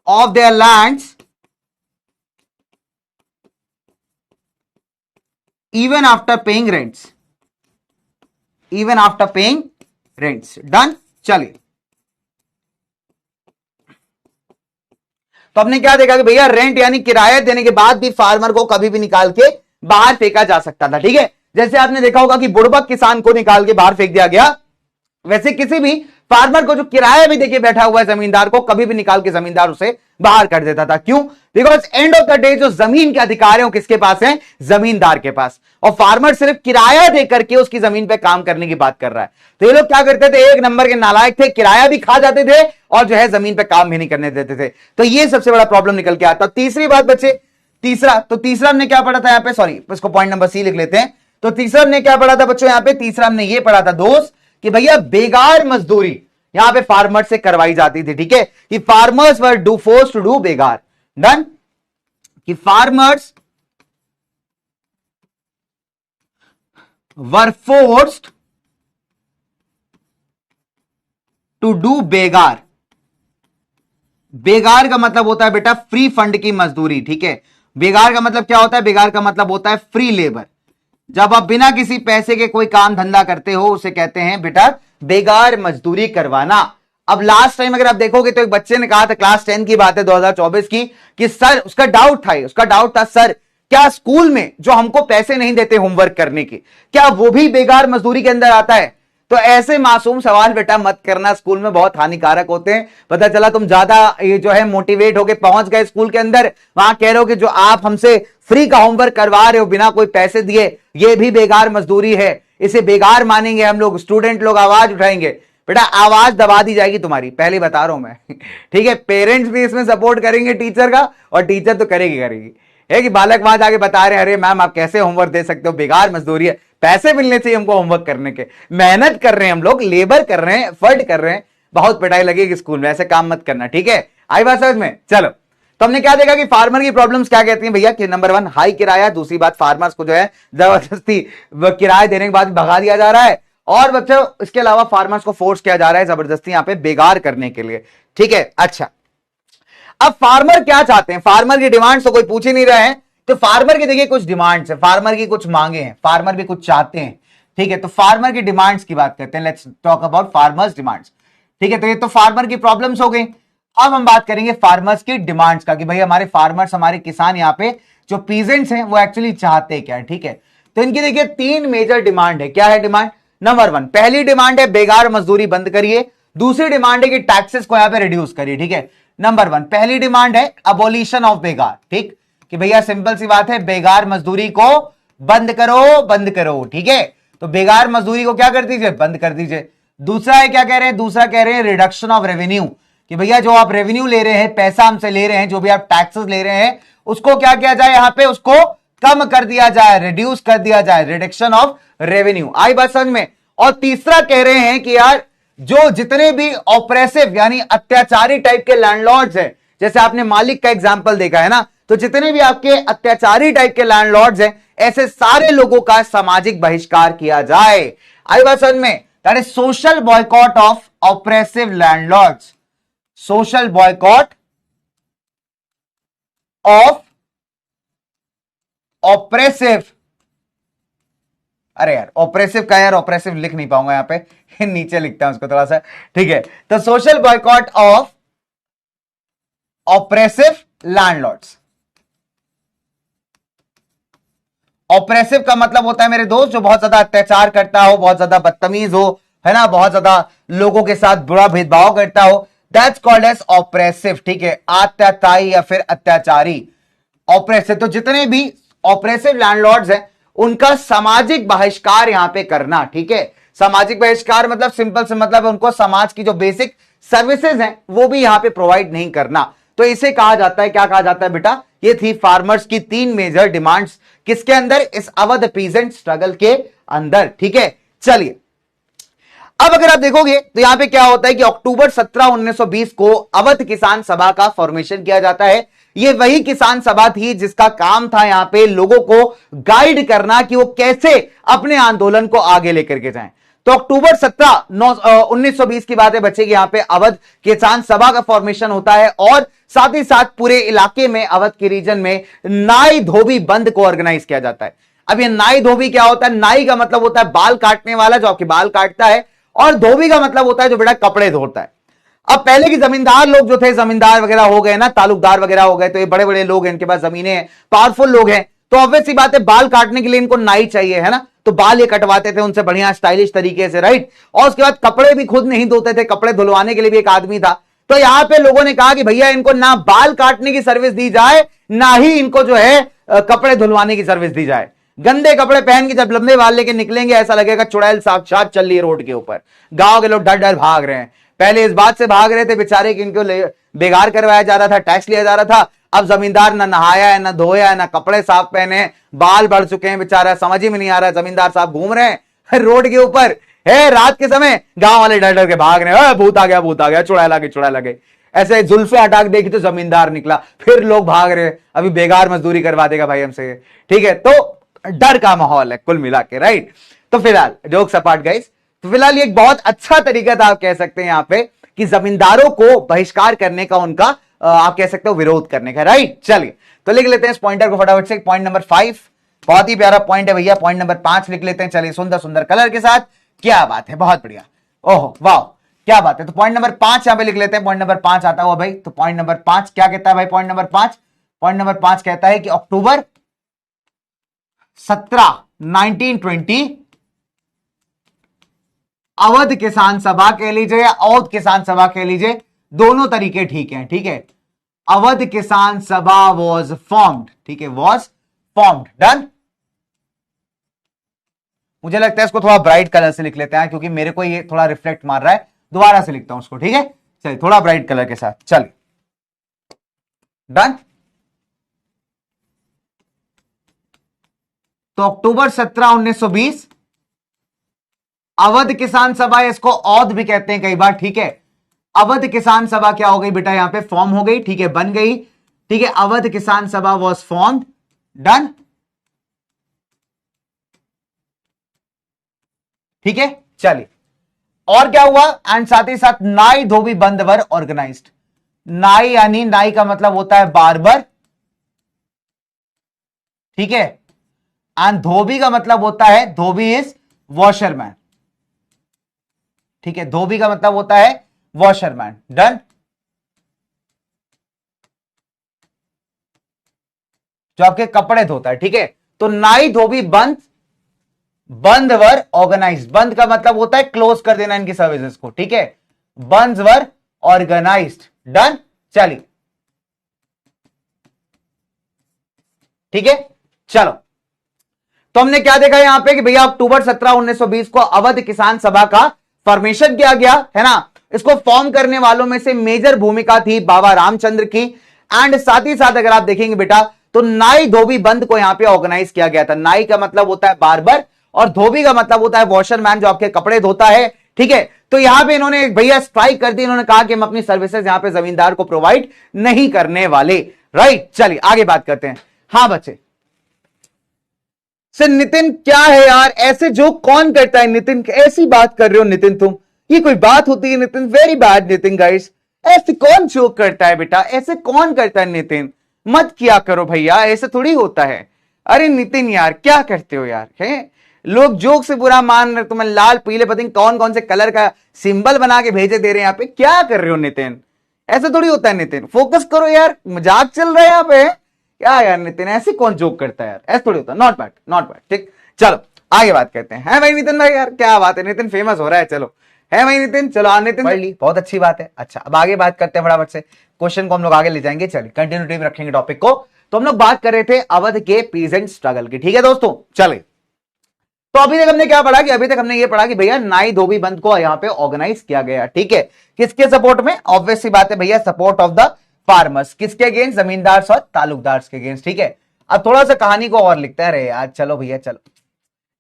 of their lands even after paying rents, done. चलिए, तो हमने क्या देखा कि भैया रेंट यानी किराया देने के बाद भी फार्मर को कभी भी निकाल के बाहर फेंका जा सकता था। ठीक है, जैसे आपने देखा होगा कि बुड़बक किसान को निकाल के बाहर फेंक दिया गया, वैसे किसी भी फार्मर को जो किराया भी देके बैठा हुआ है जमींदार को, कभी भी निकाल के जमींदार उसे बाहर कर देता था। क्यों? Because end of the day जो जमीन के अधिकार है वो किसके पास है? जमींदार के पास। और फार्मर सिर्फ किराया दे करके उसकी जमीन पे काम करने की बात कर रहा है। तो ये लोग क्या करते थे? एक नंबर के नालायक थे, किराया भी खा जाते थे और जो है जमीन पे काम भी नहीं करने देते थे। तो ये सबसे बड़ा प्रॉब्लम निकल के आता। तीसरी बात बच्चे, तीसरा हमने क्या पढ़ा था यहाँ पे? सॉरी, इसको पॉइंट नंबर सी लिख लेते हैं। तो तीसरा हमने क्या पढ़ा था बच्चों? यहाँ पे तीसरा हमने ये पढ़ा था दोस्त कि भैया बेगार मजदूरी यहां पे फार्मर से करवाई जाती थी। ठीक है, कि farmers were do force to do begar. Done? कि farmers were forced to do begar. बेगार का मतलब होता है बेटा फ्री फंड की मजदूरी। ठीक है, बेगार का मतलब क्या होता है? बेगार का मतलब होता है फ्री लेबर। जब आप बिना किसी पैसे के कोई काम धंधा करते हो उसे कहते हैं बेटा बेगार मजदूरी करवाना। अब लास्ट टाइम अगर आप देखोगे तो एक बच्चे ने कहा था, क्लास 10 की बात है 2024 की, कि सर उसका डाउट था सर क्या स्कूल में जो हमको पैसे नहीं देते होमवर्क करने के, क्या वो भी बेगार मजदूरी के अंदर आता है? तो ऐसे मासूम सवाल बेटा मत करना, स्कूल में बहुत हानिकारक होते हैं। पता चला तुम ज्यादा ये जो है मोटिवेट होके पहुंच गए स्कूल के अंदर, वहां कह रहे हो कि जो आप हमसे फ्री का होमवर्क करवा रहे हो बिना कोई पैसे दिए, ये भी बेगार मजदूरी है, इसे बेगार मानेंगे हम लोग, स्टूडेंट लोग आवाज उठाएंगे। बेटा आवाज दबा दी जाएगी तुम्हारी, पहले बता रहा हूं मैं। ठीक है, पेरेंट्स भी इसमें सपोर्ट करेंगे टीचर का, और टीचर तो करेगी है कि बालक वहां जाके बता रहे हैं अरे मैम आप कैसे होमवर्क दे सकते हो, बेगार मजदूरी है, पैसे मिलने चाहिए हमको होमवर्क करने के, मेहनत कर रहे हैं हम लोग, लेबर कर रहे हैं, एफर्ट कर रहे हैं, बहुत पिटाई लगेगी स्कूल में, ऐसे काम मत करना। ठीक है, आई बात समझ में? चलो, तो हमने क्या देखा कि फार्मर की प्रॉब्लम्स क्या कहती हैं भैया? कि नंबर 1 हाई किराया, दूसरी बात फार्मर्स को जो है जबरदस्ती किराया देने के बाद भगा दिया जा रहा है, और बच्चों इसके अलावा फार्मर्स को फोर्स किया जा रहा है जबरदस्ती यहां पे बेगार करने के लिए। ठीक है, अच्छा अब फार्मर क्या चाहते हैं? फार्मर की डिमांड्स तो कोई पूछ ही नहीं रहे हैं, तो फार्मर की देखिए कुछ डिमांड्स है, फार्मर की कुछ मांगे हैं, फार्मर भी कुछ चाहते हैं। ठीक है, तो फार्मर की डिमांड्स की बात करते हैं, let's talk about farmers demands. ठीक है, तो ये तो फार्मर की प्रॉब्लम्स हो गई। अब हम बात करेंगे फार्मर्स की डिमांड्स का, कि भाई हमारे फार्मर्स, हमारे किसान यहाँ पे जो पीजेंट्स हैं वो एक्चुअली चाहते क्या है। ठीक है, तो इनकी देखिए 3 मेजर डिमांड है। क्या है डिमांड? नंबर 1 पहली डिमांड है बेगार मजदूरी बंद करिए, दूसरी डिमांड है कि टैक्सेस को यहां पे रिड्यूस करिए। ठीक है, नंबर 1 पहली डिमांड है अबोलिशन ऑफ बेगार। ठीक, कि भैया सिंपल सी बात है, बेगार मजदूरी को बंद करो, बंद करो। ठीक है, तो बेगार मजदूरी को क्या कर दीजिए? बंद कर दीजिए। दूसरा है क्या कह रहे हैं? दूसरा कह रहे हैं रिडक्शन ऑफ रेवेन्यू, कि भैया जो आप रेवेन्यू ले रहे हैं, पैसा हमसे ले रहे हैं, जो भी आप टैक्सेस ले रहे हैं, उसको क्या किया जाए? यहां पे उसको कम कर दिया जाए, रिड्यूस कर दिया जाए, रिडक्शन ऑफ रेवेन्यू। आई बात समझ में? और तीसरा कह रहे हैं कि यार जो जितने भी ऑपरेसिव यानी अत्याचारी टाइप के लैंडलॉर्ड्स हैं, जैसे आपने मालिक का एग्जांपल देखा है ना, तो जितने भी आपके अत्याचारी टाइप के लैंडलॉर्ड्स हैं, ऐसे सारे लोगों का सामाजिक बहिष्कार किया जाए। आई बात समझ में? That is social boycott of oppressive landlords, social boycott of oppressive, अरे यार ऑपरेसिव का, यार ऑपरेसिव लिख नहीं पाऊंगा यहां पे, नीचे लिखता हूं उसको थोड़ा सा। ठीक है, तो social boycott of oppressive landlords. Oppressive का मतलब होता है मेरे दोस्त जो बहुत ज्यादा अत्याचार करता हो, बहुत ज्यादा बदतमीज हो, है ना, बहुत ज्यादा लोगों के साथ बुरा भेदभाव करता हो, दैट्स कॉल्ड एज ऑपरेसिव। ठीक है, अत्याचारी या फिर अत्याचारी, ऑपरेसिव। तो जितने भी ऑपरेसिव लैंडलॉर्ड्स हैं उनका सामाजिक बहिष्कार यहां पे करना। ठीक है, सामाजिक बहिष्कार मतलब सिंपल से मतलब उनको समाज की जो बेसिक सर्विसेज हैं वो भी यहां पे प्रोवाइड नहीं करना। तो इसे कहा जाता है, क्या कहा जाता है बेटा? ये थी फार्मर्स की 3 मेजर डिमांड्स, किसके अंदर? इस अवध पीजेंट स्ट्रगल के अंदर। ठीक है, चलिए अब अगर आप देखोगे तो यहां पे क्या होता है कि अक्टूबर 17 1920 को अवध किसान सभा का फॉर्मेशन किया जाता है। ये वही किसान सभा थी जिसका काम था यहां पे लोगों को गाइड करना कि वो कैसे अपने आंदोलन को आगे लेकर के जाएं। तो अक्टूबर 17 1920 की बात है बच्चे की, यहां पे अवध किसान सभा का फॉर्मेशन होता है, और साथ ही साथ पूरे इलाके में, अवध के रीजन में नाई धोबी बंद को ऑर्गेनाइज किया जाता है। अब ये नाई धोबी क्या होता है? नाई का मतलब होता है बाल काटने वाला, जो आपके बाल काटता है, और धोबी का मतलब होता है जो बेटा कपड़े धोता है। अब पहले की जमींदार लोग जो थे, जमींदार वगैरह हो गए ना, तालुकदार वगैरह हो गए, तो ये बड़े बड़े लोग हैं, इनके पास जमीनें हैं, पावरफुल लोग हैं, तो ऑब्वियस सी बात है बाल काटने के लिए इनको नाई चाहिए, है ना, तो बाल ये कटवाते थे उनसे बढ़िया स्टाइलिश तरीके से, राइट। और उसके बाद कपड़े भी खुद नहीं धोते थे, कपड़े धुलवाने के लिए भी एक आदमी था, तो यहां पे लोगों ने कहा कि भैया इनको ना बाल काटने की सर्विस दी जाए, ना ही इनको जो है कपड़े धुलवाने की सर्विस दी जाए। गंदे कपड़े पहन के जब लंबे बाल लेके निकलेंगे ऐसा लगेगा चुड़ैल साक्षात चल रही है रोड के ऊपर। गांव के लोग डर डर भाग रहे हैं। पहले इस बात से भाग रहे थे बेचारे कि इनको बेगार करवाया जा रहा था, टैक्स लिया जा रहा था। अब जमींदार ना नहाया है, ना धोया है, ना कपड़े साफ पहने, बाल बढ़ चुके हैं, बेचारा समझ ही में नहीं आ रहा है। जमींदार साहब घूम रहे हैं रोड के ऊपर है रात के समय, गांव वाले डर डर के भाग रहे हैं, भूत आ गया, भूत आ गया, चुड़ैल आ गई, चुड़ैल आ गई। ऐसे जुल्फे हटा के देखी तो जमींदार निकला, फिर लोग भाग रहे, अभी बेगार मजदूरी करवा देगा भाई हमसे, ठीक है। तो डर का माहौल है कुल मिला के, राइट। तो फिलहाल जोक्स अपार्ट गाइस, तो फिलहाल ये एक बहुत अच्छा तरीका था आप कह सकते हैं यहां पे कि जमींदारों को बहिष्कार करने का, उनका आप कह सकते हो विरोध करने का, राइट। चलिए तो लिख लेते हैं इस पॉइंटर को फटाफट से। पॉइंट नंबर 5 बहुत ही प्यारा पॉइंट है भैया। पॉइंट नंबर 5 लिख लेते हैं। चलिए सुंदर सुंदर कलर के साथ, क्या बात है, बहुत बढ़िया, ओह वाह क्या बात है। तो पॉइंट नंबर 5 यहां पे लिख लेते हैं। पॉइंट नंबर 5 आता हुआ भाई। तो पॉइंट नंबर 5 क्या कहता है भाई? पॉइंट नंबर 5, पॉइंट नंबर 5 कहता है कि अक्टूबर 17, 1920 अवध किसान सभा कह लीजिए या औध किसान सभा कह लीजिए, दोनों तरीके ठीक हैं, ठीक है। अवध किसान सभा वॉज फॉर्म्ड, ठीक है, वॉज फॉर्म्ड, डन। मुझे लगता है इसको थोड़ा ब्राइट कलर से लिख लेते हैं क्योंकि मेरे को ये थोड़ा रिफ्लेक्ट मार रहा है। दोबारा से लिखता हूं उसको, ठीक है। चलिए थोड़ा ब्राइट कलर के साथ, चलिए डन। तो अक्टूबर 17, 1920 अवध किसान सभा, इसको औध भी कहते हैं कई बार, ठीक है। अवध किसान सभा क्या हो गई बेटा? यहां पे फॉर्म हो गई, ठीक है, बन गई, ठीक है। अवध किसान सभा वॉज फॉर्म्ड, डन, ठीक है। चलिए और क्या हुआ? एंड साथ ही साथ नाई धोबी बंद वर ऑर्गेनाइज्ड। नाई यानी नाई का मतलब होता है बार्बर, ठीक है। एंड धोबी का मतलब होता है, धोबी इज वॉशरमैन, ठीक है। धोबी का मतलब होता है वॉशरमैन, डन। जो आपके कपड़े धोता है, ठीक है। तो नाई धोबी बंद, बंद वर ऑर्गेनाइज्ड। बंद का मतलब होता है क्लोज कर देना इनकी सर्विसेज को, ठीक है। बंद वर ऑर्गेनाइज्ड, डन। चलिए ठीक है, चलो। तो हमने क्या देखा यहां पे कि भैया अक्टूबर 17, 1920 को अवध किसान सभा का फॉर्मेशन किया गया है ना। इसको फॉर्म करने वालों में से मेजर भूमिका थी बाबा रामचंद्र की। एंड साथ ही साथ अगर आप देखेंगे बेटा तो नाई धोबी बंद को यहां पे ऑर्गेनाइज किया गया था। नाई का मतलब होता है बार्बर और धोबी का मतलब होता है वॉशरमैन, जो आपके कपड़े धोता है, ठीक है। तो यहां पे इन्होंने भैया स्ट्राइक कर दी। इन्होंने कहा कि हम अपनी सर्विसेज यहां पे जमींदार को प्रोवाइड नहीं करने वाले, राइट। चलिए आगे बात करते हैं। हाँ बच्चे, सर नितिन क्या है यार, ऐसे जोक कौन करता है? नितिन ऐसी बात कर रहे हो नितिन तुम, ये कोई बात होती है Nitin? Very bad Nitin guys, ऐसे कौन जोक करता है बेटा? ऐसे कौन करता है नितिन? मत किया करो भैया, ऐसे थोड़ी होता है। अरे नितिन यार क्या करते हो यार, है लोग जोक से बुरा मान रहे, तुम्हें लाल पीले पता नहीं कौन कौन से कलर का सिंबल बना के भेजे दे रहे हैं यहाँ पे, क्या कर रहे हो नितिन? ऐसे थोड़ी होता है नितिन, फोकस करो यार, मजाक चल रहा है यहाँ पे क्या यार नितिन? ऐसे कौन जोक करता है यार? ऐसे थोड़ी होता है। नॉट बैड, नॉट बैड, ठीक। चलो आगे बात करते हैं। है भाई नितिन भाई, यार क्या बात है, नितिन फेमस हो रहा है। चलो है भाई नितिन, चलो आ नितिन पढ़ ली, बहुत अच्छी बात है। अच्छा अब आगे बात करते हैं फटाफट से, क्वेश्चन को हम लोग आगे ले जाएंगे। चलिए कंटिन्यूटी में रखेंगे टॉपिक को। तो हम लोग बात कर रहे थे अवध के पीजेंट स्ट्रगल की, ठीक है दोस्तों। चलिए तो अभी तक हमने क्या पढ़ा कि अभी तक हमने ये पढ़ा कि भैया नाई धोबी बंद को यहां पे ऑर्गेनाइज किया गया, ठीक है। किसके सपोर्ट में? ऑब्वियस सी बात है भैया, सपोर्ट ऑफ द फार्मर्स। किसके अगेंस्ट? जमींदार और तालुकदार के अगेंस्ट, ठीक है। अब थोड़ा सा कहानी को और लिखते हैं। अरे यार चलो भैया चलो,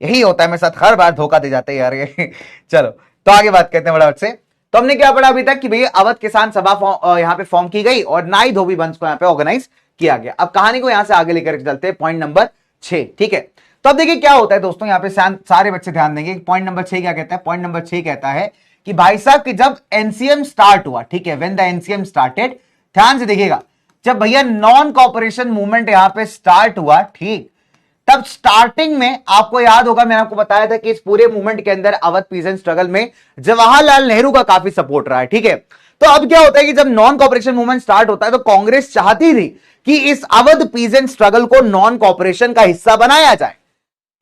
यही होता है मेरे साथ, हर बार धोखा दे जाते हैं यार ये चलो तो आगे बात करते हैं फटाफट से। तो हमने क्या पढ़ा अभी तक कि भैया अवध किसान सभा यहां पे फॉर्म की गई और नाई धोबी बंद को यहां पे ऑर्गेनाइज किया गया। अब कहानी को यहां से आगे लेकर चलते हैं, पॉइंट नंबर 6, ठीक है। तो अब देखिए क्या होता है दोस्तों, यहां पे सारे बच्चे ध्यान देंगे। पॉइंट नंबर 6 क्या कहता है? पॉइंट नंबर 6 कहता है कि भाई साहब कि जब एनसीएम स्टार्ट हुआ, ठीक है, व्हेन द एनसीएम स्टार्टेड, ध्यान से देखिएगा, जब भैया नॉन कॉपरेशन मूवमेंट यहां पे स्टार्ट हुआ, ठीक, तब स्टार्टिंग में आपको याद होगा मैंने आपको बताया था कि इस पूरे मूवमेंट के अंदर अवध पीजेंट स्ट्रगल में जवाहरलाल नेहरू का काफी सपोर्ट रहा है, ठीक है। तो अब क्या होता है कि जब नॉन कॉपरेशन मूवमेंट स्टार्ट होता है तो कांग्रेस चाहती थी कि इस अवध पीजेंट स्ट्रगल को नॉन कॉपरेशन का हिस्सा बनाया जाए।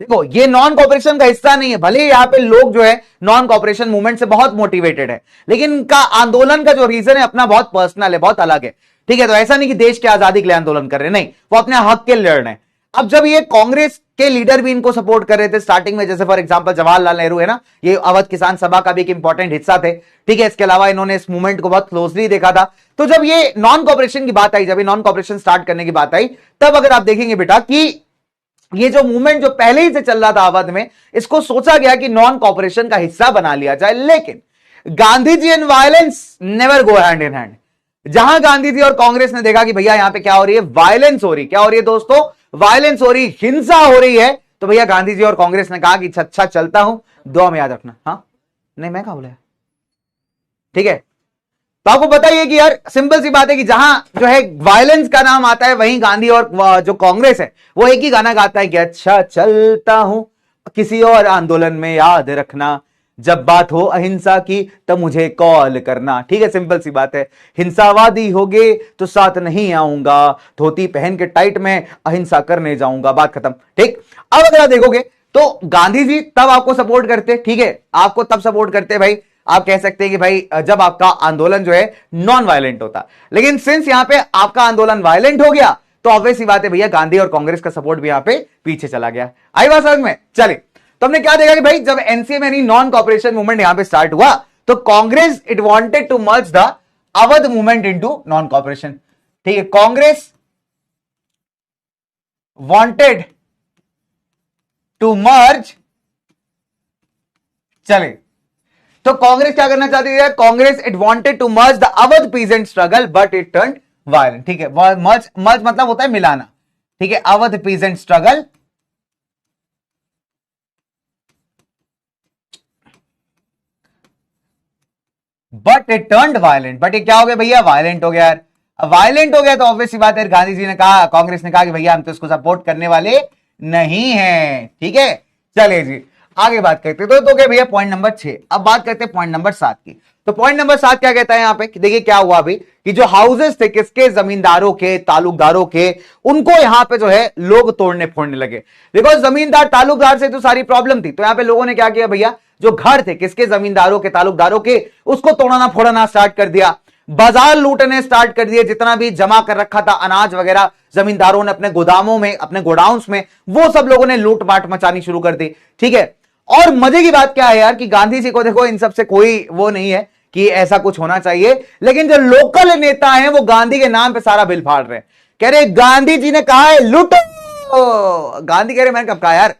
देखो ये नॉन कॉपरेशन का हिस्सा नहीं है, भले ही यहाँ पे लोग जो है नॉन कॉपरेशन मूवमेंट से बहुत मोटिवेटेड है, लेकिन इनका आंदोलन का जो रीजन है अपना बहुत पर्सनल है, बहुत अलग है। ठीक है, तो ऐसा नहीं कि देश की आजादी के लिए आंदोलन कर रहे हैं, नहीं, वो अपने हक के लिए लड़ रहे हैं। अब जब ये कांग्रेस के लीडर भी इनको सपोर्ट कर रहे थे स्टार्टिंग में, जैसे फॉर एग्जांपल जवाहरलाल नेहरू है ना, ये अवध किसान सभा का भी एक इंपॉर्टेंट हिस्सा थे। ठीक है, इसके अलावा इन्होंने इस मूवमेंट को बहुत क्लोजली देखा था। तो जब ये नॉन कॉपरेशन की बात आई, जब ये नॉन कॉपरेशन स्टार्ट करने की बात आई, तब अगर आप देखेंगे बेटा कि ये जो मूवमेंट जो पहले ही से चल रहा था अवध में, इसको सोचा गया कि नॉन कॉपरेशन का हिस्सा बना लिया जाए। लेकिन Gandhi ji and violence never go hand in hand. जहां गांधी जी और कांग्रेस ने देखा कि भैया यहां पे क्या हो रही है, वायलेंस हो रही, क्या हो रही है दोस्तों, वायलेंस हो रही, हिंसा हो रही है, तो भैया गांधी जी और कांग्रेस ने कहा कि अच्छा चलता हूं, दुआ में याद रखना। हाँ नहीं, मैं कहा बोला, ठीक है। तो आपको बताइए कि यार सिंपल सी बात है कि जहां जो है वायलेंस का नाम आता है, वहीं गांधी और जो कांग्रेस है वो एक ही गाना गाता है कि अच्छा चलता हूं, किसी और आंदोलन में याद रखना, जब बात हो अहिंसा की तब मुझे कॉल करना। ठीक है, सिंपल सी बात है, हिंसावादी होगे तो साथ नहीं आऊंगा, धोती पहन के टाइट में अहिंसा करने जाऊंगा, बात खत्म। ठीक, अब अगर आप देखोगे तो गांधी जी तब आपको सपोर्ट करते, ठीक है, आपको तब सपोर्ट करते भाई, आप कह सकते हैं कि भाई जब आपका आंदोलन जो है नॉन वायलेंट होता। लेकिन सिंस यहां पे आपका आंदोलन वायलेंट हो गया, तो ऑब्वियस ही बात है भैया गांधी और कांग्रेस का सपोर्ट भी यहां पे पीछे चला गया। आई बात समझ में? चलिए, तो हमने क्या देखा कि भाई जब एनसीए में नॉन कॉपरेशन मूवमेंट यहां पे स्टार्ट हुआ, तो Congress it wanted to merge the Awadh movement into non cooperation. ठीक है, कांग्रेस वांटेड टू मर्ज, चले, तो कांग्रेस क्या करना चाहती है, Congress it wanted to merge the Awadh peasant struggle but it turn violent. ठीक है, मर्ज मर्ज मतलब होता है मिलाना। ठीक है, Awadh peasant struggle but it turn violent, but ये क्या हो गया भैया, वायलेंट हो गया यार। अब वायलेंट हो गया तो ऑब्वियस सी बात है, गांधी जी ने कहा, कांग्रेस ने कहा कि भैया हम तो इसको सपोर्ट करने वाले नहीं है। ठीक है, चलिए जी आगे बात करते हैं। तो क्या भैया पॉइंट नंबर 6। अब बात करते हैं पॉइंट नंबर 7 की। तो पॉइंट नंबर 7 क्या कहता है यहां पे, देखिए क्या हुआ अभी कि जो हाउसेस थे किसके, जमींदारों के, तालुकदारों के, उनको यहां पे जो है लोग तोड़ने फोड़ने लगे। बिकॉज जमींदार तालुकदार से तो सारी प्रॉब्लम थी, तो यहां पे लोगों ने क्या किया भैया, जो घर थे किसके, जमींदारों के, तालुकदारों के, उसको तोड़ना फोड़ना स्टार्ट कर दिया। बाजार लूटने स्टार्ट कर दिए, जितना भी जमा कर रखा था अनाज वगैरह जमींदारों ने अपने गोदामों में, अपने गोडाउंस में, वो सब लोगों ने लूट पाट मचानी शुरू कर दी। ठीक है, और मजे की बात क्या है यार कि गांधी जी को देखो इन सबसे कोई वो नहीं है कि ऐसा कुछ होना चाहिए, लेकिन जो लोकल नेता हैं वो गांधी के नाम पे सारा बिल फाड़ रहे हैं, कह रहे गांधी जी ने कहा है लूटो, गांधी कह रहे मैंने कब कहा यार।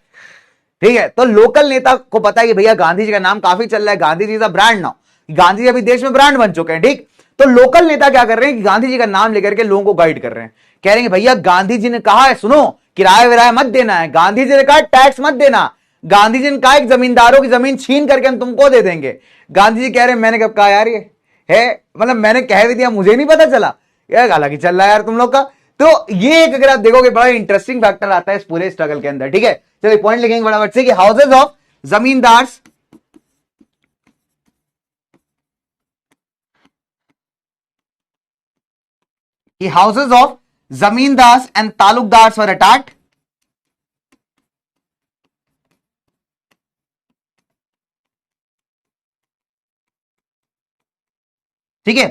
ठीक है, तो लोकल नेता को पता है कि भैया गांधी जी का नाम काफी चल रहा है, गांधी जी का ब्रांड नाउ, गांधी जी अभी देश में ब्रांड बन चुके हैं। ठीक, तो लोकल नेता क्या कर रहे हैं कि गांधी जी का नाम लेकर के लोगों को गाइड कर रहे हैं, कह रहे हैं भैया गांधी जी ने कहा है, सुनो किराया विराया मत देना है, गांधी जी ने कहा टैक्स मत देना, गांधी जी ने कहा एक जमींदारों की जमीन छीन करके हम तुमको दे देंगे। गांधी जी कह रहे हैं मैंने कब कहा यार, ये है मतलब मैंने कह भी दिया, मुझे नहीं पता चला, यार हालांकि चल रहा है यार तुम लोग का। तो ये एक अगर आप देखोगे बड़ा इंटरेस्टिंग फैक्टर आता है इस पूरे स्ट्रगल के अंदर। ठीक है, चलिए पॉइंट लिखेंगे फटाफट से कि हाउसेज ऑफ जमींदार्स कि houses of zamindars and taluqdars were attacked. ठीक है,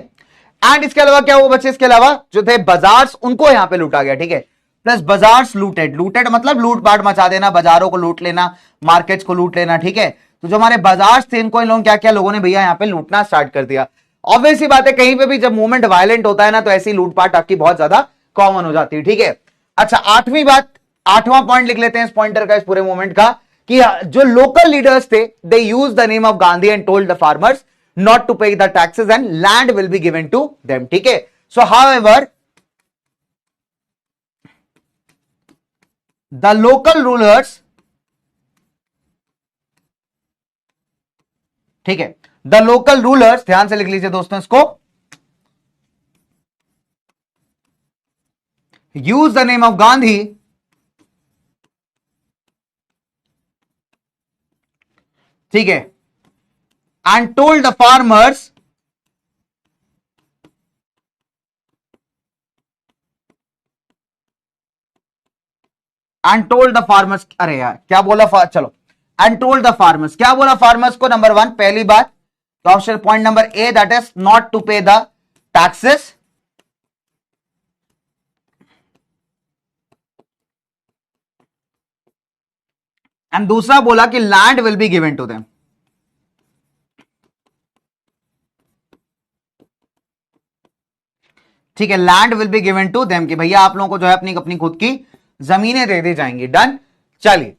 एंड इसके अलावा क्या हुआ बच्चे, इसके अलावा जो थे बाजार्स उनको यहां पे लूटा गया। ठीक है, प्लस बाजार्स लूटेड, लूटेड मतलब लूट पाट मचा देना, बाजारों को लूट लेना, मार्केट्स को लूट लेना। ठीक है, तो जो हमारे बाजार थे इनको इन लोगों क्या किया, लोगों ने भैया यहां पे लूटना स्टार्ट कर दिया। ऑब्वियस सी बात है कहीं पे भी जब मूवमेंट वायलेंट होता है ना, तो ऐसी लूटपाट आपकी बहुत ज्यादा कॉमन हो जाती है। ठीक है, अच्छा आठवीं बात, आठवां पॉइंट लिख लेते हैं इस पॉइंटर का, इस पूरे मूवमेंट का, कि जो लोकल लीडर्स थे they use the name of Gandhi and told the farmers not to pay the taxes and land will be given to them. ठीक है, so however the local rulers, ठीक है, the local rulers, ध्यान से लिख लीजिए दोस्तों इसको, use the name of Gandhi ठीक है and told the farmers and told the farmers, अरे यार क्या बोला चलो, एंड टोल्ड द फार्मर्स, क्या बोला फार्मर्स को? नंबर वन, पहली बात option point number A, that is not to pay the taxes, and दूसरा बोला कि land will be given to them. ठीक है, land will be given to them, कि भैया आप लोगों को जो है अपनी अपनी खुद की जमीनें दे दी जाएंगी। डन। चलिए,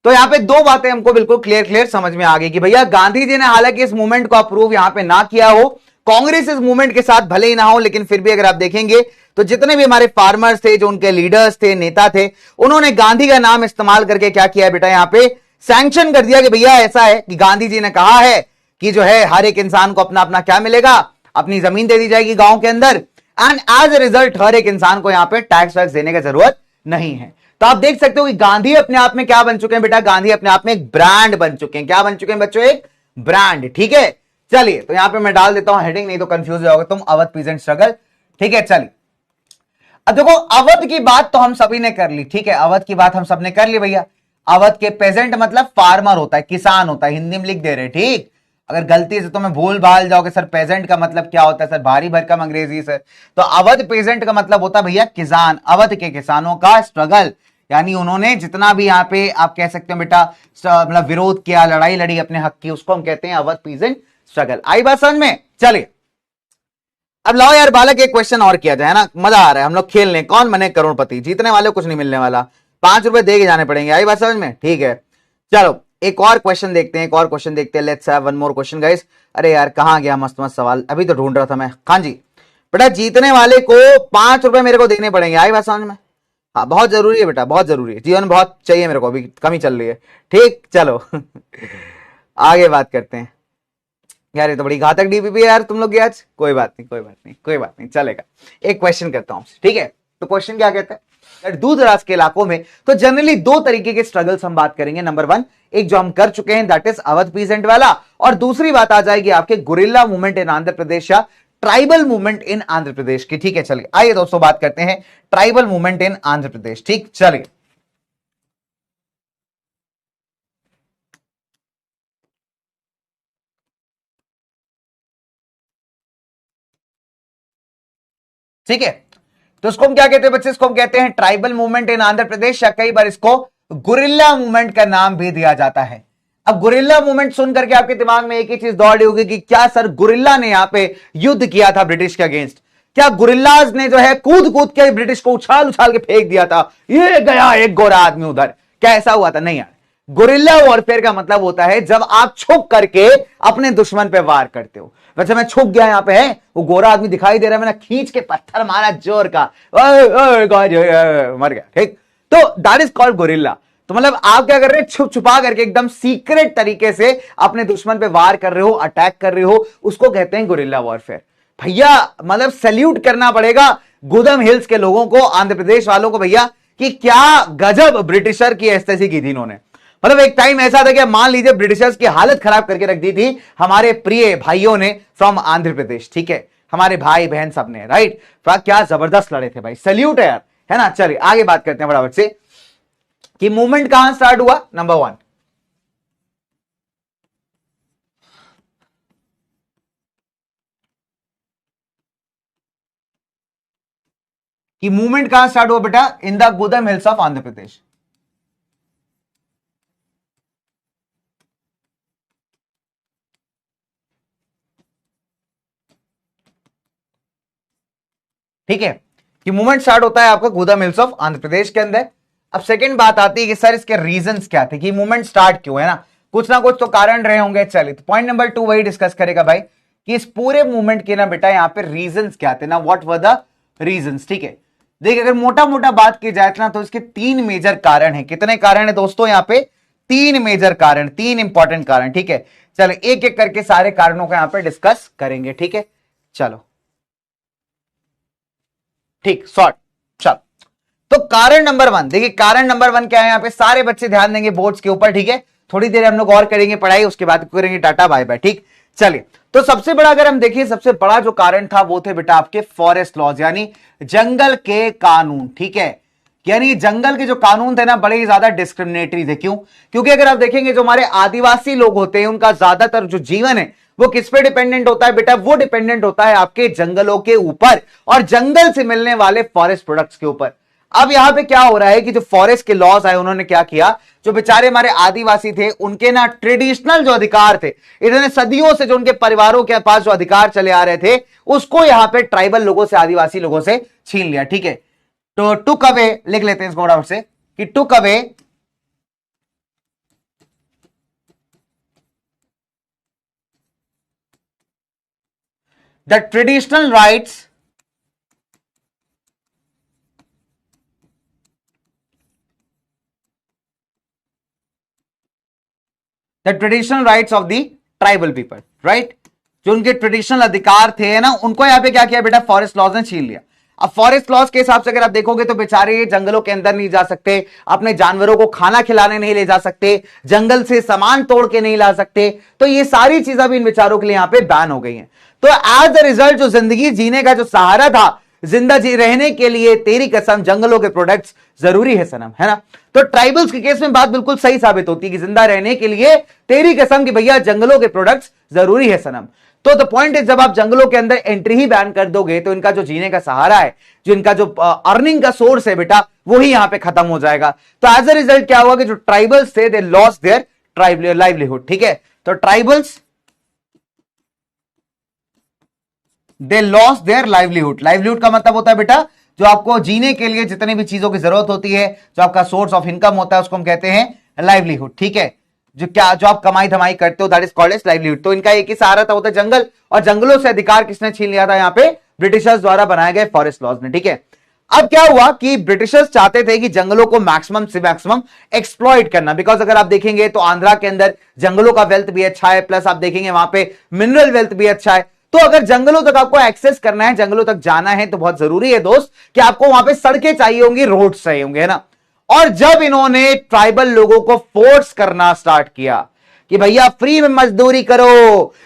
तो यहां पे दो बातें हमको बिल्कुल क्लियर क्लियर समझ में आ गई कि भैया गांधी जी ने हालांकि इस मूवमेंट को अप्रूव यहां पे ना किया हो, कांग्रेस इस मूवमेंट के साथ भले ही ना हो, लेकिन फिर भी अगर आप देखेंगे तो जितने भी हमारे फार्मर्स थे, जो उनके लीडर्स थे, नेता थे, उन्होंने गांधी का नाम इस्तेमाल करके क्या किया बेटा, यहां पे सैंक्शन कर दिया कि भैया ऐसा है कि गांधी जी ने कहा है कि जो है हर एक इंसान को अपना अपना क्या मिलेगा, अपनी जमीन दे दी जाएगी गांव के अंदर, एंड एज ए रिजल्ट हर एक इंसान को यहां पे टैक्स वैक्स देने की जरूरत नहीं है। तो आप देख सकते हो कि गांधी अपने आप में क्या बन चुके हैं बेटा, गांधी अपने आप में एक ब्रांड बन चुके हैं। क्या बन चुके हैं बच्चों? एक ब्रांड। ठीक है, चलिए, तो यहां पे मैं डाल देता हूं हेडिंग, नहीं तो कंफ्यूज हो जाओगे तुम, अवध पीजेंट स्ट्रगल। ठीक है, चलिए, अब देखो अवध की बात तो हम सभी ने कर ली। ठीक है, अवध की बात हम सबने कर ली भैया। अवध के पेजेंट मतलब फार्मर होता है, किसान होता है, हिंदी में लिख दे रहे। ठीक, अगर गलती से तुम्हें भूल भाल जाओगे सर पेजेंट का मतलब क्या होता है, सर भारी भरकम अंग्रेजी सर, तो अवध पेजेंट का मतलब होता है भैया किसान, अवध के किसानों का स्ट्रगल, यानी उन्होंने जितना भी यहां पे आप कह सकते हो बेटा मतलब विरोध किया, लड़ाई लड़ी अपने हक की, उसको हम कहते हैं अवध पीजेंट स्ट्रगल। आई बात समझ में? चलिए, अब लाओ यार बालक एक क्वेश्चन और किया जाए ना, मजा आ रहा है, हम लोग खेल लें कौन बने करोड़पति, जीतने वाले कुछ नहीं मिलने वाला, 5 रुपए दे के जाने पड़ेंगे। आई बात समझ में? ठीक है, चलो एक और क्वेश्चन देखते हैं, एक और क्वेश्चन देखते हैं। Let's have one more question guys. अरे यार कहां गया मस्त मस्त सवाल, अभी तो ढूंढ रहा था मैं। हाँ जी बेटा, जीतने वाले को 5 रुपए मेरे को देने पड़ेंगे। आई बात समझ में? हाँ, बहुत जरूरी है बेटा, बहुत जरूरी है, जीवन बहुत चाहिए मेरे को, अभी कमी चल रही है। ठीक, चलो आगे बात करते हैं। यार ये तो बड़ी घातक डीपीपी है यार तुम लोग की आज। कोई बात नहीं, कोई बात नहीं, कोई बात नहीं, चलेगा। एक क्वेश्चन करता हूं, ठीक है? तो क्वेश्चन क्या कहता है, दूर दराज के इलाकों में तो जनरली दो तरीके के स्ट्रगल्स हम बात करेंगे। नंबर वन, एक जो हम कर चुके हैं दैट इज अवध पीजेंट वाला, और दूसरी बात आ जाएगी आपके गुरिल्ला मूवमेंट इन आंध्र प्रदेश या ट्राइबल मूवमेंट इन आंध्र प्रदेश की। ठीक है, चलिए आइए दोस्तों बात करते हैं tribal movement in Andhra Pradesh. ठीक, चलिए, ठीक है, तो इसको हम क्या कहते हैं बच्चे, इसको हम कहते हैं ट्राइबल मूवमेंट इन आंध्र प्रदेश, या कई बार इसको गुरिल्ला मूवमेंट का नाम भी दिया जाता है। अब गुरिल्ला मूवमेंट सुन करके आपके दिमाग में एक ही चीज दौड़ रही होगी कि क्या सर गुरिल्ला ने यहां पे युद्ध किया था ब्रिटिश के अगेंस्ट, क्या गुरिल्लाज ने जो है कूद कूद के ब्रिटिश को उछाल उछाल के फेंक दिया था, ये गया एक गोरा आदमी उधर, क्या ऐसा हुआ था? नहीं यार, गुरिल्ला वॉरफेयर का मतलब होता है जब आप छुप करके अपने दुश्मन पे वार करते हो। वैसे मैं छुप गया, यहां पे है वो गोरा आदमी दिखाई दे रहा है, मैंने खींच के पत्थर मारा जोर का, मर गया। ठीक, तो दैट इज कॉल्ड गुरिल्ला। तो मतलब आप क्या कर रहे हैं, छुप छुपा करके एकदम सीक्रेट तरीके से अपने दुश्मन पे वार कर रहे हो, अटैक कर रहे हो, उसको कहते हैं गुरिल्ला वॉरफेयर। भैया मतलब सैल्यूट करना पड़ेगा गुदम हिल्स के लोगों को, आंध्र प्रदेश वालों को भैया, कि क्या गजब ब्रिटिशर की एस्तेसी की थी इन्होंने। मतलब एक टाइम ऐसा था कि मान लीजिए ब्रिटिशर्स की हालत खराब करके रख दी थी हमारे प्रिय भाइयों ने फ्रॉम आंध्र प्रदेश। ठीक है, हमारे भाई बहन सब ने, राइट? क्या जबरदस्त लड़े थे भाई, सैल्यूट है यार, है ना? चलिए आगे बात करते हैं फटाफट से कि मूवमेंट कहां स्टार्ट हुआ। नंबर वन, कि मूवमेंट कहां स्टार्ट हुआ बेटा, in the Gudem hills of Andhra Pradesh. ठीक है, कि मूवमेंट स्टार्ट होता है आपका गुदम हिल्स ऑफ आंध्र प्रदेश के अंदर। अब सेकंड बात आती है कि सर इसके रीजंस क्या थे, कि मूवमेंट स्टार्ट क्यों, है ना कुछ तो कारण रहे होंगे। चलिए, तो पॉइंट नंबर 2 वही डिस्कस करेगा भाई, कि इस पूरे मूवमेंट के ना बेटा यहां पे रीजंस क्या थे ना, व्हाट वर द रीजंस। ठीक है, देखिए अगर मोटा मोटा बात की जाए ना, तो इसके 3 मेजर कारण है। कितने कारण है दोस्तों यहां पे? 3 मेजर कारण, 3 इंपॉर्टेंट कारण। ठीक है, चलो एक एक करके सारे कारणों को यहां पे डिस्कस करेंगे। ठीक है, चलो ठीक, शॉर्ट, चल। तो कारण नंबर 1, देखिए कारण नंबर 1 क्या है, यहां पे सारे बच्चे ध्यान देंगे बोर्ड्स के ऊपर। ठीक है, थोड़ी देर हम लोग और करेंगे पढ़ाई, उसके बाद करेंगे टाटा बाय बाय। ठीक, चलिए, तो सबसे बड़ा अगर हम देखिए, सबसे बड़ा जो कारण था वो थे बेटा आपके फॉरेस्ट लॉज, यानी जंगल के कानून। ठीक है, यानी जंगल के जो कानून थे ना बड़े ही ज्यादा डिस्क्रिमिनेटरी थे। क्यों? क्योंकि अगर आप देखेंगे जो हमारे आदिवासी लोग होते हैं उनका ज्यादातर जो जीवन है वो किस पे डिपेंडेंट होता है बेटा? वो डिपेंडेंट होता है आपके जंगलों के ऊपर और जंगल से मिलने वाले फॉरेस्ट प्रोडक्ट्स के ऊपर। अब यहां पे क्या हो रहा है कि जो फॉरेस्ट के लॉज आए उन्होंने क्या किया, जो बेचारे हमारे आदिवासी थे उनके ना ट्रेडिशनल जो अधिकार थे, इन्होंने सदियों से जो उनके परिवारों के पास जो अधिकार चले आ रहे थे उसको यहां पे ट्राइबल लोगों से, आदिवासी लोगों से छीन लिया। ठीक है, तो टुक अवे लिख लेते हैं इसको फटाफट से कि took away the traditional rights the traditional rights of the tribal people, right. जो उनके ट्रेडिशनल अधिकार थे ना उनको यहां पे क्या किया बेटा? फॉरेस्ट लॉज ने छीन लिया। अब फॉरेस्ट लॉज के हिसाब से अगर आप देखोगे तो बेचारे जंगलों के अंदर नहीं जा सकते, अपने जानवरों को खाना खिलाने नहीं ले जा सकते, जंगल से सामान तोड़ के नहीं ला सकते, तो ये सारी चीजें भी इन बेचारों के लिए यहां पे बैन हो गई हैं। तो एज अ रिजल्ट जो जिंदगी जीने का जो सहारा था, जिंदा जी रहने के लिए तेरी कसम जंगलों के प्रोडक्ट्स जरूरी है सनम, है ना। तो ट्राइबल्स के केस में बात बिल्कुल सही साबित होती है कि जिंदा रहने के लिए तेरी कसम कि भैया जंगलों के प्रोडक्ट्स जरूरी है सनम। तो द पॉइंट इज जब आप जंगलों के अंदर एंट्री ही बैन कर दोगे तो इनका जो जीने का सहारा है, जो इनका जो अर्निंग का सोर्स है बेटा, वो ही यहां पे खत्म हो जाएगा। तो एज अ रिजल्ट क्या हुआ कि जो ट्राइबल्स थे they lost their tribal livelihood. ठीक है, तो tribals they lost their livelihood. Livelihood का मतलब होता है बेटा जो आपको जीने के लिए जितनी भी चीजों की जरूरत होती है, जो आपका सोर्स ऑफ इनकम होता है उसको हम कहते हैं लाइवलीहुड। ठीक है, जो आप कमाई धमाई करते हो that is called as livelihood. तो इनका एक ही सहारा था, होता है जंगल, और जंगलों से अधिकार किसने छीन लिया था? यहां पे ब्रिटिशर्स द्वारा बनाए गए फॉरेस्ट लॉज ने। ठीक है, अब क्या हुआ कि ब्रिटिशर्स चाहते थे कि जंगलों को मैक्सिमम से मैक्सिमम एक्सप्लॉइट करना, बिकॉज अगर आप देखेंगे तो आंध्रा के अंदर जंगलों का वेल्थ भी अच्छा है, प्लस आप देखेंगे वहां पे मिनरल वेल्थ भी अच्छा है। तो अगर जंगलों तक आपको एक्सेस करना है, जंगलों तक जाना है, तो बहुत जरूरी है दोस्त कि आपको वहां पे सड़कें चाहिए होंगी, रोड चाहिए होंगे, है ना। और जब इन्होंने ट्राइबल लोगों को फोर्स करना स्टार्ट किया कि भैया फ्री में मजदूरी करो,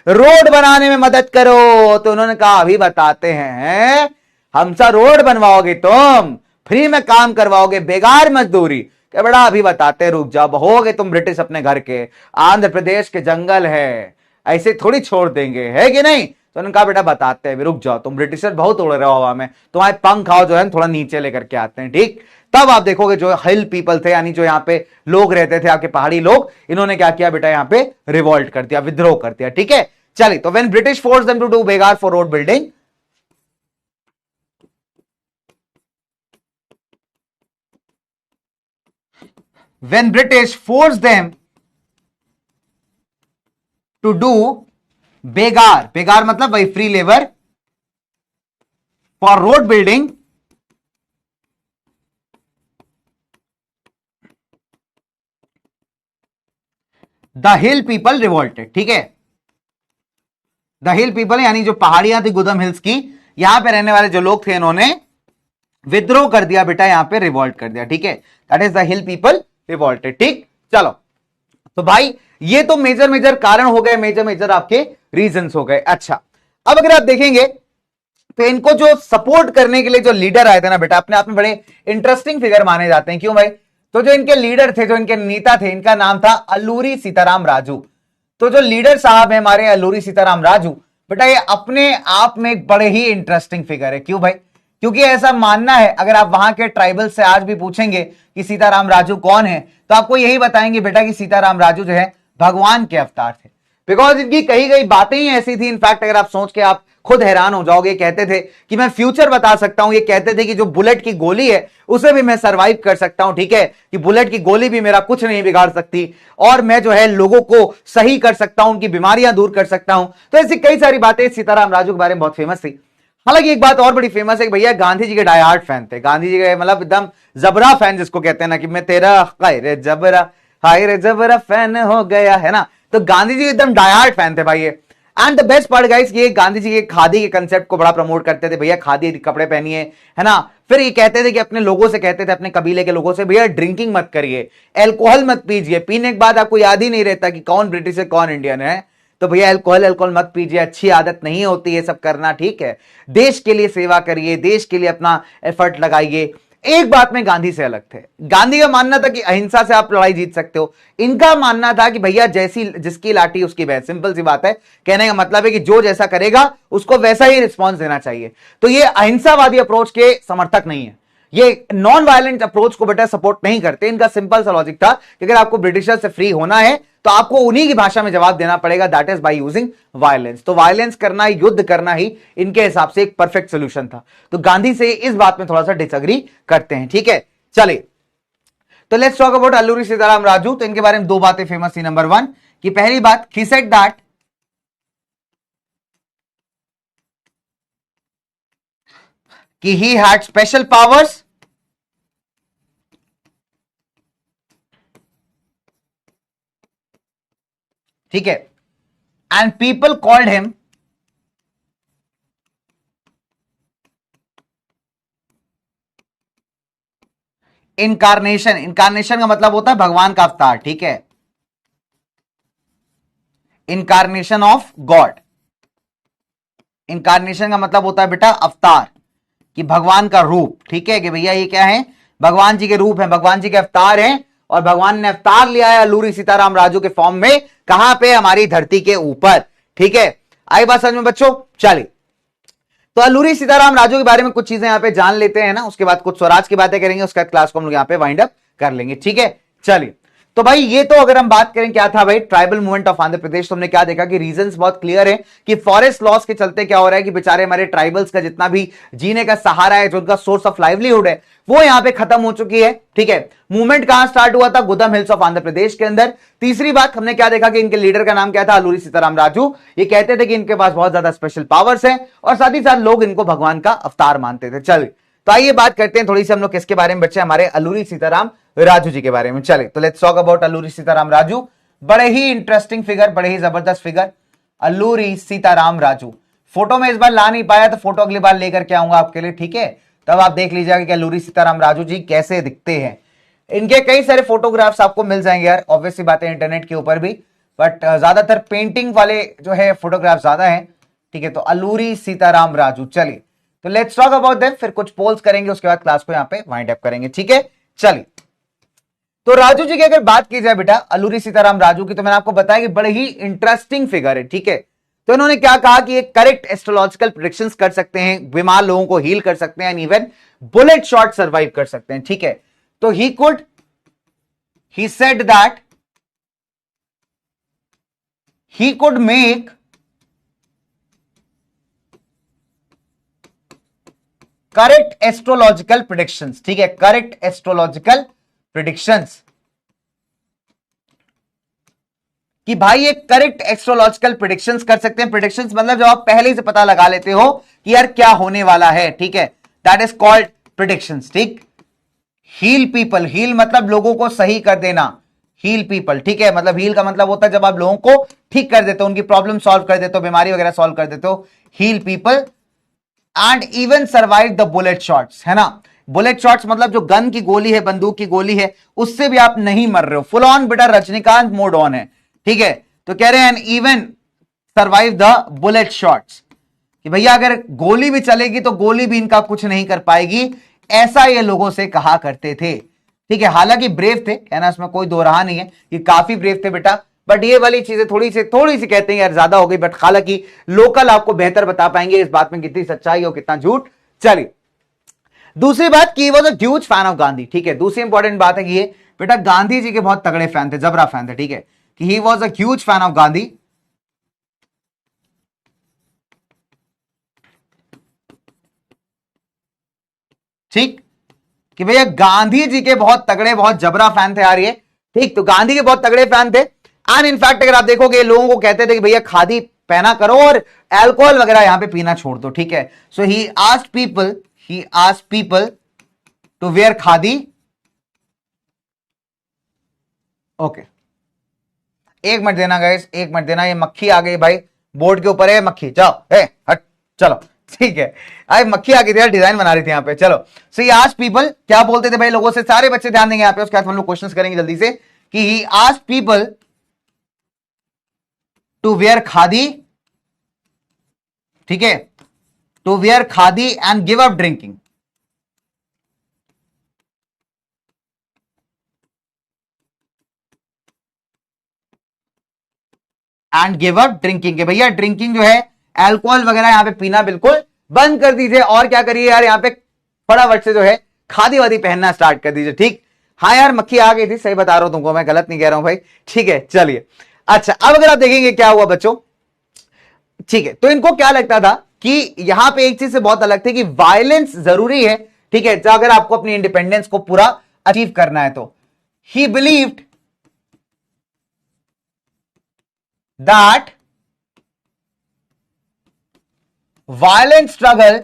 रोड बनाने में मदद करो, तो उन्होंने कहा अभी बताते हैं, हमसे रोड बनवाओगे तुम, फ्री में काम करवाओगे, बेकार मजदूरी, क्या बड़ा अभी बताते हैं, रुक जाओ, होगे तुम ब्रिटिश अपने घर के, आंध्र प्रदेश के जंगल है, ऐसे थोड़ी छोड़ देंगे, है कि नहीं। तो उन्होंने कहा बेटा बताते हैं, रुक जाओ, तुम ब्रिटिशर बहुत उड़ रहे हो हवा में, तुम्हारे पंख आओ जो है थोड़ा नीचे लेकर के आते हैं। ठीक, तब आप देखोगे जो हिल पीपल थे, यानी जो यहां पे लोग रहते थे, आपके पहाड़ी लोग, इन्होंने क्या किया बेटा? यहां पे रिवॉल्ट कर दिया, विद्रोह कर दिया। ठीक है, चलिए, तो when British force them to do begar for road building, when British forced them to do begar, बेगार मतलब वही free labour for road building, the hill people revolted. ठीक है, द हिल पीपल यानी जो पहाड़ियां थी गुदम हिल्स की, यहां पे रहने वाले जो लोग थे इन्होंने विद्रोह कर दिया बेटा, यहां पे रिवॉल्ट कर दिया। ठीक है, that is the hill people revolted. ठीक, चलो, तो भाई ये तो मेजर मेजर कारण हो गए, मेजर मेजर आपके रीजंस हो गए। अच्छा, अब अगर आप देखेंगे तो इनको जो सपोर्ट करने के लिए जो लीडर आए थे ना बेटा, अपने आप में बड़े इंटरेस्टिंग फिगर माने जाते हैं। क्यों भाई? तो जो इनके लीडर थे, जो इनके नेता थे, इनका नाम था अल्लूरी सीताराम राजू। तो जो लीडर साहब है हमारे अल्लूरी सीताराम राजू, बेटा ये अपने आप में एक बड़े ही इंटरेस्टिंग फिगर है। क्यों भाई? क्योंकि ऐसा मानना है, अगर आप वहां के ट्राइबल से आज भी पूछेंगे कि सीताराम राजू कौन है, तो आपको यही बताएंगे बेटा कि सीताराम राजू जो है भगवान के अवतार थे। बिकॉज इनकी कही गई बातें ही ऐसी थी, इनफैक्ट अगर आप सोच के आप खुद हैरान हो जाओगे। कहते थे कि मैं फ्यूचर बता सकता हूं, ये कहते थे कि जो बुलेट की गोली है उसे भी मैं सरवाइव कर सकता हूं। ठीक है, कि बुलेट की गोली भी मेरा कुछ नहीं बिगाड़ सकती, और मैं जो है लोगों को सही कर सकता हूं, उनकी बीमारियां दूर कर सकता हूं। तो ऐसी कई सारी बातें सीताराम राजू के बारे में बहुत फेमस थी। हालांकि एक बात और बड़ी फेमस है कि भैया गांधी जी के डाई हार्ट फैन थे, गांधी जी के मतलब एकदम जबरा फैन जिसको कहते हैं ना, कि मैं तेरा हाय रे जबरा फैन हो गया, है ना। तो गांधी जी एकदम डाई हार्ट फैन थे भाई ये। And the best part guys, ये गांधी जी के खादी के कंसेप्ट को बड़ा प्रमोट करते थे, भैया खादी कपड़े पहनिए, है ना। फिर ये कहते थे कि अपने लोगों से कहते थे, अपने कबीले के लोगों से, भैया ड्रिंकिंग मत करिए, एल्कोहल मत पीजिए, पीने के बाद आपको याद ही नहीं रहता कि कौन ब्रिटिश है कौन इंडियन है। तो भैया अल्कोहल मत पीजिए, अच्छी आदत नहीं होती है सब करना। ठीक है, देश के लिए सेवा करिए, देश के लिए अपना एफर्ट लगाइए। एक बात में गांधी से अलग थे। गांधी का मानना था कि अहिंसा से आप लड़ाई जीत सकते हो, इनका मानना था कि भैया जैसी जिसकी लाठी उसकी भैंस। सिंपल सी बात है, कहने का मतलब है कि जो जैसा करेगा उसको वैसा ही रिस्पॉन्स देना चाहिए। तो ये अहिंसावादी अप्रोच के समर्थक नहीं है, ये नॉन वायलेंट अप्रोच को बेटा सपोर्ट नहीं करते। इनका सिंपल सा लॉजिक था कि अगर आपको ब्रिटिशर से फ्री होना है तो आपको उन्हीं की भाषा में जवाब देना पड़ेगा, that is by using violence. तो वायलेंस करना, युद्ध करना ही इनके हिसाब से एक परफेक्ट सोल्यूशन था। तो गांधी से इस बात में थोड़ा सा डिसएग्री करते हैं, ठीक है। चलिए, तो let's talk about Alluri Sitaram Raju. तो इनके बारे में दो बातें फेमस थी। नंबर वन कि पहली बात, ही सेड दैट कि ही हैड स्पेशल पावर्स ठीक है, and people called him incarnation. Incarnation का मतलब होता है भगवान का अवतार, ठीक है, इनकारनेशन ऑफ गॉड। इनकारनेशन का मतलब होता है बेटा अवतार, कि भगवान का रूप, ठीक है, कि भैया ये क्या है, भगवान जी के रूप है, भगवान जी के अवतार हैं, और भगवान ने अवतार लिया है अल्लूरी सीताराम राजू के फॉर्म में। कहां पे, हमारी धरती के ऊपर, ठीक है। आई बात समझ में बच्चों? चलिए, तो अल्लूरी सीताराम राजू के बारे में कुछ चीजें यहां पे जान लेते हैं ना, उसके बाद कुछ स्वराज की बातें करेंगे, उसके बाद क्लास को हम लोग यहां पे वाइंड अप कर लेंगे, ठीक है। चलिए, तो भाई ये तो अगर हम बात करें क्या था भाई, ट्राइबल मूवमेंट ऑफ आंध्र प्रदेश, तो हमने क्या देखा कि रीजंस बहुत क्लियर है कि फॉरेस्ट लॉस के चलते क्या हो रहा है कि बेचारे हमारे ट्राइबल्स का जितना भी जीने का सहारा है, जो उनका सोर्स ऑफ लाइवलीहुड है, वो यहां पे खत्म हो चुकी है, ठीक है। मूवमेंट कहां स्टार्ट हुआ था, गुदम हिल्स ऑफ आंध्र प्रदेश के अंदर। तीसरी बात हमने क्या देखा कि इनके लीडर का नाम क्या था, अल्लूरी सीताराम राजू। ये कहते थे कि इनके पास बहुत ज्यादा स्पेशल पावर्स है, और साथ ही साथ लोग इनको भगवान का अवतार मानते थे। चलिए, तो आइए बात करते हैं थोड़ी सी हम लोग किसके बारे में बच्चे, हमारे अल्लूरी सीताराम राजू जी के बारे में। चले, तो let's talk about Alluri Sitaram Raju. बड़े ही इंटरेस्टिंग फिगर, बड़े ही जबरदस्त फिगर, अल्लूरी सीताराम राजू। फोटो में इस बार ला नहीं पाया, तो फोटो अगली बार लेकर के आऊंगा आपके लिए, ठीक है। तब आप देख लीजिएगा कि अल्लूरी सीताराम राजू जी कैसे दिखते हैं। इनके कई सारे फोटोग्राफ्स आपको मिल जाएंगे यार, ऑब्वियसली बात है, इंटरनेट के ऊपर भी, बट ज्यादातर पेंटिंग वाले जो है फोटोग्राफ ज्यादा है, ठीक है। तो अल्लूरी सीताराम राजू, चलिए, तो लेट्स टॉक अबाउट देम, फिर कुछ पोल्स करेंगे, उसके बाद क्लास को यहां पे वाइंड अप करेंगे, ठीक है। चलिए, तो राजू जी की अगर बात की जाए बेटा, अल्लूरी सीताराम राजू की, तो मैंने आपको बताया कि बड़े ही इंटरेस्टिंग फिगर है, ठीक है। तो इन्होंने क्या कहा कि एक करेक्ट एस्ट्रोलॉजिकल प्रेडिक्शंस कर सकते हैं, बीमार लोगों को हील कर सकते हैं, and even bullet shot survive कर सकते हैं, ठीक है। तो he said that he could make correct astrological predictions, ठीक है, करेक्ट एस्ट्रोलॉजिकल प्रेडिक्शंस, कि भाई ये करेक्ट एस्ट्रोलॉजिकल प्रेडिक्शंस कर सकते हैं। प्रेडिक्शंस मतलब जब आप पहले से पता लगा लेते हो कि यार क्या होने वाला है, ठीक है, दैट इज कॉल्ड प्रेडिक्शंस, ठीक। हील पीपल, हील मतलब लोगों को सही कर देना, हील पीपल, ठीक है, मतलब हील का मतलब होता है जब आप लोगों को ठीक कर देते हो, उनकी प्रॉब्लम सॉल्व कर देते हो, बीमारी वगैरह सॉल्व कर देते हो, heal people, and even survive the bullet shots, है ना। बुलेट शॉट्स मतलब जो गन की गोली है, बंदूक की गोली है, उससे भी आप नहीं मर रहे हो, फुल ऑन बेटा रजनीकांत मोड ऑन है, ठीक है। तो कह रहे हैं even survive the bullet shots, कि भैया अगर गोली भी चलेगी तो गोली भी इनका कुछ नहीं कर पाएगी, ऐसा ये लोगों से कहा करते थे, ठीक है। हालांकि ब्रेव थे, कहना इसमें कोई दो रहा नहीं है, कि काफी ब्रेव थे बेटा, बट ये वाली चीजें थोड़ी सी कहते हैं यार ज्यादा हो गई, बट हालांकि लोकल आपको बेहतर बता पाएंगे इस बात में कितनी सच्चाई और कितना झूठ। चलिए, दूसरी बात कि वो ह्यूज फैन ऑफ गांधी, ठीक है। दूसरी इंपॉर्टेंट बात है कि ये बेटा गांधी जी के बहुत तगड़े फैन थे, जबरा फैन थे, ठीक है, कि he was a huge fan of Gandhi, ठीक, कि भैया गांधी जी के बहुत तगड़े, बहुत जबरा फैन थे यार ये, ठीक। तो गांधी के बहुत तगड़े फैन थे, एंड इनफैक्ट अगर आप देखोगे लोगों को कहते थे कि भैया खादी पहना करो और अल्कोहल वगैरह यहां पे पीना छोड़ दो, ठीक है। So he asked people to wear khadi, okay. एक मिनट देना गाइस, एक मिनट देना, ये मक्खी आ गई भाई, बोर्ड के ऊपर है मक्खी, जाओ हट, चलो, ठीक है। अरे मक्खी आ गई थी यार, डिजाइन बना रही थी यहाँ पे, चलो। सो ही आस्क्ड पीपल, क्या बोलते थे भाई लोगों से, सारे बच्चे ध्यान देंगे यहाँ पे, उसके बाद हम लोग क्वेश्चंस करेंगे जल्दी से, कि he asked people to wear khadi, ठीक है, to wear khadi and give up drinking, and give up drinking के भैया ड्रिंकिंग जो है अल्कोहल वगैरह यहां पे पीना बिल्कुल बंद कर दीजिए और क्या करिए यार यहां पे फटाफट से जो है खादी वादी पहनना स्टार्ट कर दीजिए ठीक। हाँ यार मक्खी आ गई थी सही बता रहा हूं तुमको मैं गलत नहीं कह रहा हूं भाई ठीक है चलिए। अच्छा अब अगर आप देखेंगे क्या हुआ बच्चों ठीक है तो इनको क्या लगता था कि यहां पे एक चीज से बहुत अलग थी कि वायलेंस जरूरी है ठीक है तो अगर आपको अपनी इंडिपेंडेंस को पूरा अचीव करना है तो ही believed that violent struggle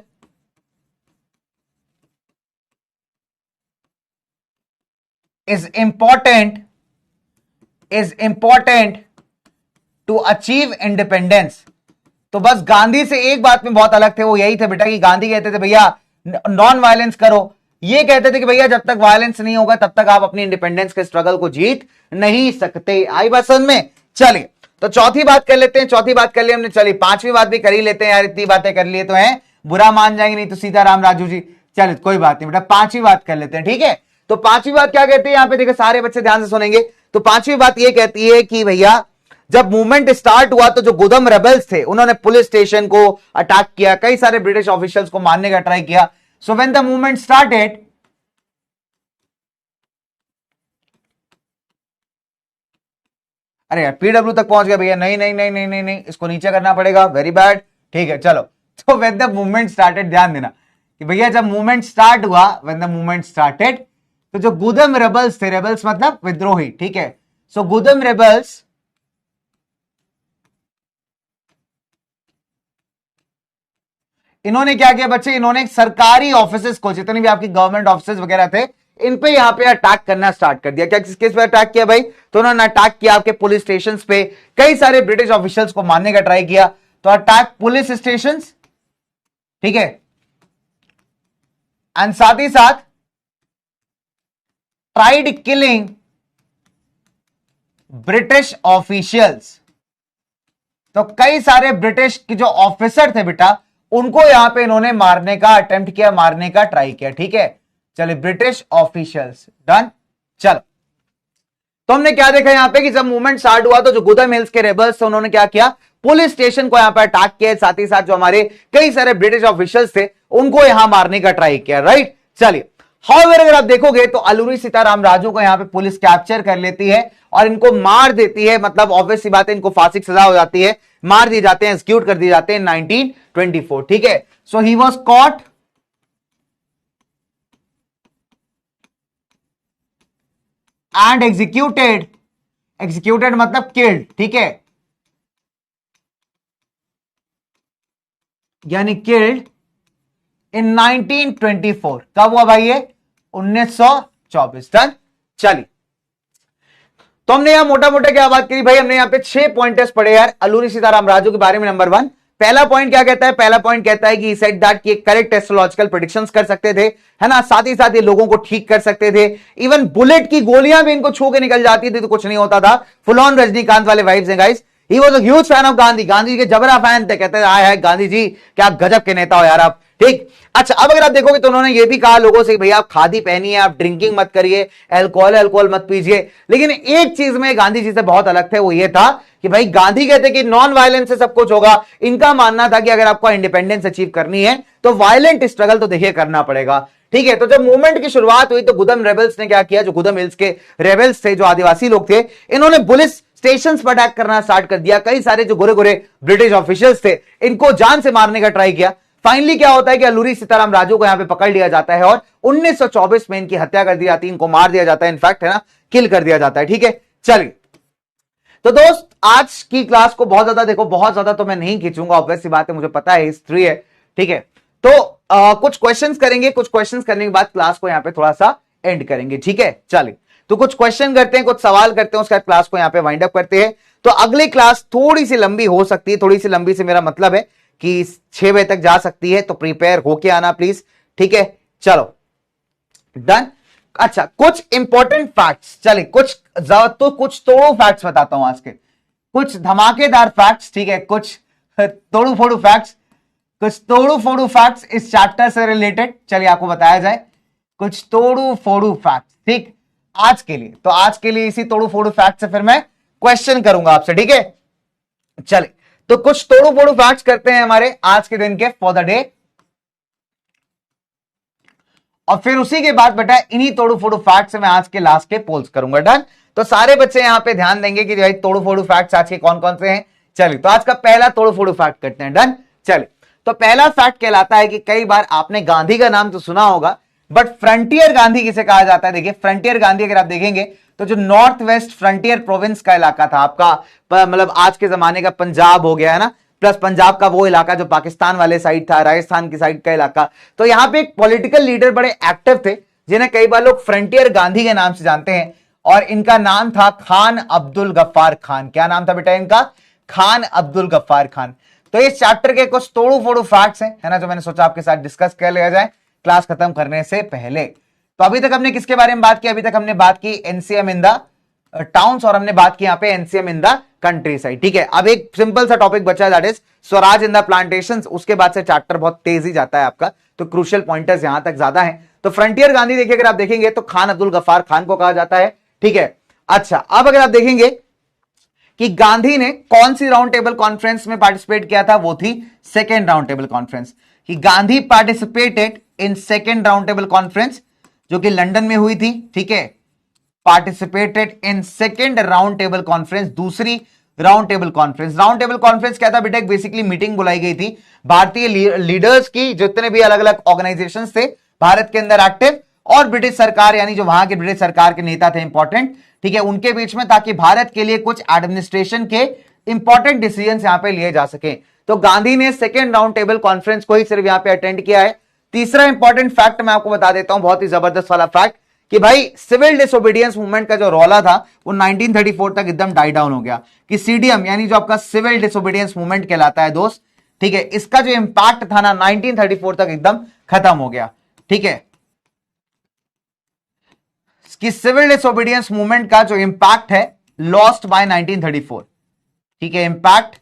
is important to achieve independence। तो बस गांधी से एक बात में बहुत अलग थे वो यही थे बेटा कि गांधी कहते थे भैया नॉन वायलेंस करो ये कहते थे कि भैया जब तक वायलेंस नहीं होगा तब तक आप अपनी इंडिपेंडेंस के स्ट्रगल को जीत नहीं सकते। आई बात समझ में चलिए तो चौथी बात कर लेते हैं चौथी बात कर ली हमने चलिए पांचवी बात भी कर ही लेते हैं यार इतनी बातें कर लिए तो हैं बुरा मान जाएंगे नहीं तो सीताराम राजू जी चलिए कोई बात नहीं बेटा पांचवी बात कर लेते हैं ठीक है। तो पांचवी बात क्या कहती है यहां पे देखिए सारे बच्चे ध्यान से सुनेंगे तो पांचवी बात ये कहती है कि भैया जब मूवमेंट स्टार्ट हुआ तो जो गुदम रेबल्स थे उन्होंने पुलिस स्टेशन को अटैक किया कई सारे ब्रिटिश ऑफिशियल्स को मारने का ट्राई किया। So when the movement started अरे यार पीडब्ल्यू तक पहुंच गया भैया नहीं नहीं नहीं नहीं नहीं नहीं इसको नीचे करना पड़ेगा वेरी बैड ठीक है चलो। तो व्हेन द मूवमेंट स्टार्टेड ध्यान देना कि भैया जब मूवमेंट स्टार्ट हुआ व्हेन द मूवमेंट स्टार्टेड तो जो गुदम रेबल्स थे रेबल्स मतलब विद्रोही ठीक है। सो गुदम रेबल्स इन्होंने क्या किया बच्चे इन्होंने सरकारी ऑफिसेस को जितने भी आपकी गवर्नमेंट ऑफिसेस वगैरह थे इन पे यहां पे अटैक करना स्टार्ट कर दिया। क्या किस किस पे अटैक किया भाई तो उन्होंने अटैक किया आपके पुलिस स्टेशन पे कई सारे ब्रिटिश ऑफिशियल्स को मारने का ट्राई किया। तो अटैक पुलिस स्टेशन ठीक है एंड साथ ही साथ ट्राइड किलिंग ब्रिटिश ऑफिशियल्स। तो कई सारे ब्रिटिश के जो ऑफिसर थे बेटा उनको यहां पे इन्होंने मारने का अटेम्प्ट किया मारने का ट्राई किया ठीक है। चलिए ब्रिटिश ऑफिशियल्स डन चलो तो हमने क्या देखा यहां पे कि जब मूवमेंट स्टार्ट हुआ तो जो गुदम हिल्स के रेबल्स थे उन्होंने क्या किया पुलिस स्टेशन को यहां पे अटैक किया साथ ही साथ जो हमारे कई सारे ब्रिटिश ऑफिशियल्स थे उनको यहां मारने का ट्राई किया राइट। चलिए हाउएवर अगर आप देखोगे तो अल्लूरी सीताराम राजू को यहां पे पुलिस कैप्चर कर लेती है और इनको मार देती है मतलब ऑब्वियस सी बात है इनको फांसी की सजा हो जाती है मार दिए जाते हैं एग्जीक्यूट कर दिए जाते हैं 1924 ठीक है। So he was caught and executed executed मतलब किल्ड ठीक है यानी किल्ड इन 1924 कब हुआ भाई ये 1924 डन चलिए। तो हमने यहां मोटा मोटा क्या बात करी भाई हमने यहां पे 6 पॉइंटर्स पढ़े यार अल्लूरी सीताराम राजू के बारे में। नंबर 1 पहला पॉइंट क्या कहता है पहला पॉइंट कहता है कि सेड दैट कि करेक्ट एस्ट्रोलॉजिकल प्रेडिक्शंस कर सकते थे है ना साथ ही साथ ये लोगों को ठीक कर सकते थे इवन बुलेट की गोलियां भी इनको छू के निकल जाती थी तो कुछ नहीं होता था। फुल ऑन रजनीकांत वाले वाइब्स हैं guys. He was a huge fan of Gandhi Gandhi के जबरा फैन थे कहते आए है गांधी जी क्या गजब के नेता हो यार आप ठीक। अच्छा अब अगर आप देखोगे तो उन्होंने ये भी कहा लोगों से भैया आप खादी पहनिए आप ड्रिंकिंग मत करिए अल्कोहल मत पीजिए। लेकिन एक चीज में गांधी जी से बहुत अलग थे वो ये था कि भाई गांधी कहते कि नॉन वायलेंस से सब कुछ होगा। इनका मानना था कि अगर आपको इंडिपेंडेंस अचीव करनी है तो वायलेंट स्ट्रगल तो देखिए करना पड़ेगा ठीक है। तो जब मूवमेंट की शुरुआत हुई तो गुदम रेबल्स ने क्या किया जो गुदम हिल्स के रेबल्स थे जो आदिवासी लोग थे इन्होंने पुलिस स्टेशन पर अटैक करना स्टार्ट कर दिया। कई सारे जो गोरे गोरे ब्रिटिश ऑफिशियल्स थे इनको जान से मारने का ट्राई किया। फाइनली क्या होता है कि अल्लूरी सीताराम राजू को यहां पे पकड़ लिया जाता है और 1924 में इनकी हत्या कर दी जाती है इनको मार दिया जाता है इनफैक्ट है ना किल कर दिया जाता है ठीक है। चलिए तो दोस्त आज की क्लास को बहुत ज्यादा देखो बहुत ज्यादा तो मैं नहीं खींचूंगा ऑब्वियस सी बात है मुझे पता है हिस्ट्री है ठीक है। तो कुछ क्वेश्चंस करेंगे कुछ क्वेश्चंस करने के बाद क्लास को यहां पे थोड़ा सा एंड करेंगे ठीक है। चलिए तो कुछ क्वेश्चन करते हैं कुछ सवाल करते हैं उसके बाद क्लास को यहां पे वाइंड अप करते हैं। तो अगली क्लास थोड़ी सी लंबी हो सकती है थोड़ी सी लंबी से मेरा मतलब है कि 6 बजे तक जा सकती है तो प्रिपेयर होके आना प्लीज ठीक है। चलो डन। अच्छा कुछ इंपॉर्टेंट फैक्ट्स चलिए कुछ तोड़ो फैक्ट्स बताता हूं आज के कुछ धमाकेदार फैक्ट्स ठीक है कुछ तोड़ू फोड़ू फैक्ट्स इस चैप्टर से रिलेटेड चलिए आपको बताया जाए कुछ तोड़ू फोड़ू फैक्ट्स ठीक आज के लिए। तो आज के लिए इसी तोड़ू फोड़ू फैक्ट से फिर मैं क्वेश्चन करूंगा आपसे ठीक है। चले तो कुछ तोड़ू फोड़ू फैक्ट्स करते हैं हमारे आज के दिन के फॉर द डे, और फिर उसी के बाद बेटा इन्हीं तोड़ू फोड़ू फैक्ट से मैं आज के लास्ट के पोल्स करूंगा। डन। तो सारे बच्चे यहां पे ध्यान देंगे कि भाई तोड़ू फोड़ू फैक्ट्स आज के कौन कौन से हैं। चलिए तो आज का पहला तोड़ू फोड़ू फैक्ट करते हैं। डन। चलिए तो पहला फैक्ट कहलाता है कि कई बार आपने गांधी का नाम तो सुना होगा, बट फ्रंटियर गांधी किसे कहा जाता है। देखिए फ्रंटियर गांधी अगर आप देखेंगे तो जो नॉर्थ वेस्ट फ्रंटियर प्रोविंस का इलाका था आपका, मतलब आज के जमाने का पंजाब हो गया है ना, प्लस पंजाब का वो इलाका जो पाकिस्तान वाले साइड था, राजस्थान की साइड का इलाका, तो यहां पे एक पॉलिटिकल लीडर बड़े एक्टिव थे जिन्हें कई बार लोग फ्रंटियर गांधी के नाम से जानते हैं, और इनका नाम था खान अब्दुल गफ्फार खान। क्या नाम था बेटा इनका? खान अब्दुल गफ्फार खान। तो इस चैप्टर के कुछ तोड़ू फोड़ू फैक्ट्स हैं, है ना, जो मैंने सोचा आपके साथ डिस्कस कर लिया जाए क्लास खत्म करने से पहले। तो अभी तक हमने किसके बारे में बात की? अभी तक हमने बात की एनसीएम इन द टाउन्स, और हमने बात की यहां पे NCM in the country side. ठीक है, अब एक सिंपल सा टॉपिक बचा है, that is Swaraj in the plantations. उसके बाद से चैप्टर बहुत तेजी जाता है आपका, तो क्रूशियल पॉइंटर्स यहां तक ज्यादा है। तो फ्रंटियर गांधी देखिए अगर आप देखेंगे तो खान अब्दुल गफ्फार खान को कहा जाता है। ठीक है, अच्छा अब अगर आप देखेंगे कि गांधी ने कौन सी राउंड टेबल कॉन्फ्रेंस में पार्टिसिपेट किया था, वो थी सेकेंड राउंड टेबल कॉन्फ्रेंस। कि Gandhi participated in second round table conference जो कि लंदन में हुई थी। ठीक है, participated in second round table conference, दूसरी round table conference. Round table conference क्या था बेटा? एक बेसिकली मीटिंग बुलाई गई थी भारतीय लीडर्स की, जितने भी अलग अलग ऑर्गेनाइजेशंस थे भारत के अंदर एक्टिव, और ब्रिटिश सरकार यानी जो वहां के ब्रिटिश सरकार के नेता थे इंपॉर्टेंट, ठीक है, उनके बीच में, ताकि भारत के लिए कुछ एडमिनिस्ट्रेशन के इंपॉर्टेंट डिसीजन यहां पे लिए जा सके। तो गांधी ने सेकेंड राउंड टेबल कॉन्फ्रेंस को ही सिर्फ यहां पे अटेंड किया है। तीसरा इंपॉर्टेंट फैक्ट मैं आपको बता देता हूं, बहुत ही जबरदस्त वाला फैक्ट, कि भाई सिविल डिसोबीडियंस मूवमेंट का जो रौला था वो 1934 तक एकदम डाई डाउन हो गया। कि सीडीएम यानी जो आपका सिविल डिसोबीडियंस मूवमेंट कहलाता है दोस्त, ठीक है, इसका जो इंपैक्ट था ना 1934 तक एकदम खत्म हो गया। ठीक है, कि सिविल डिसोबीडियंस मूवमेंट का जो इंपैक्ट है लॉस्ट बाय 1934। ठीक है, इंपैक्ट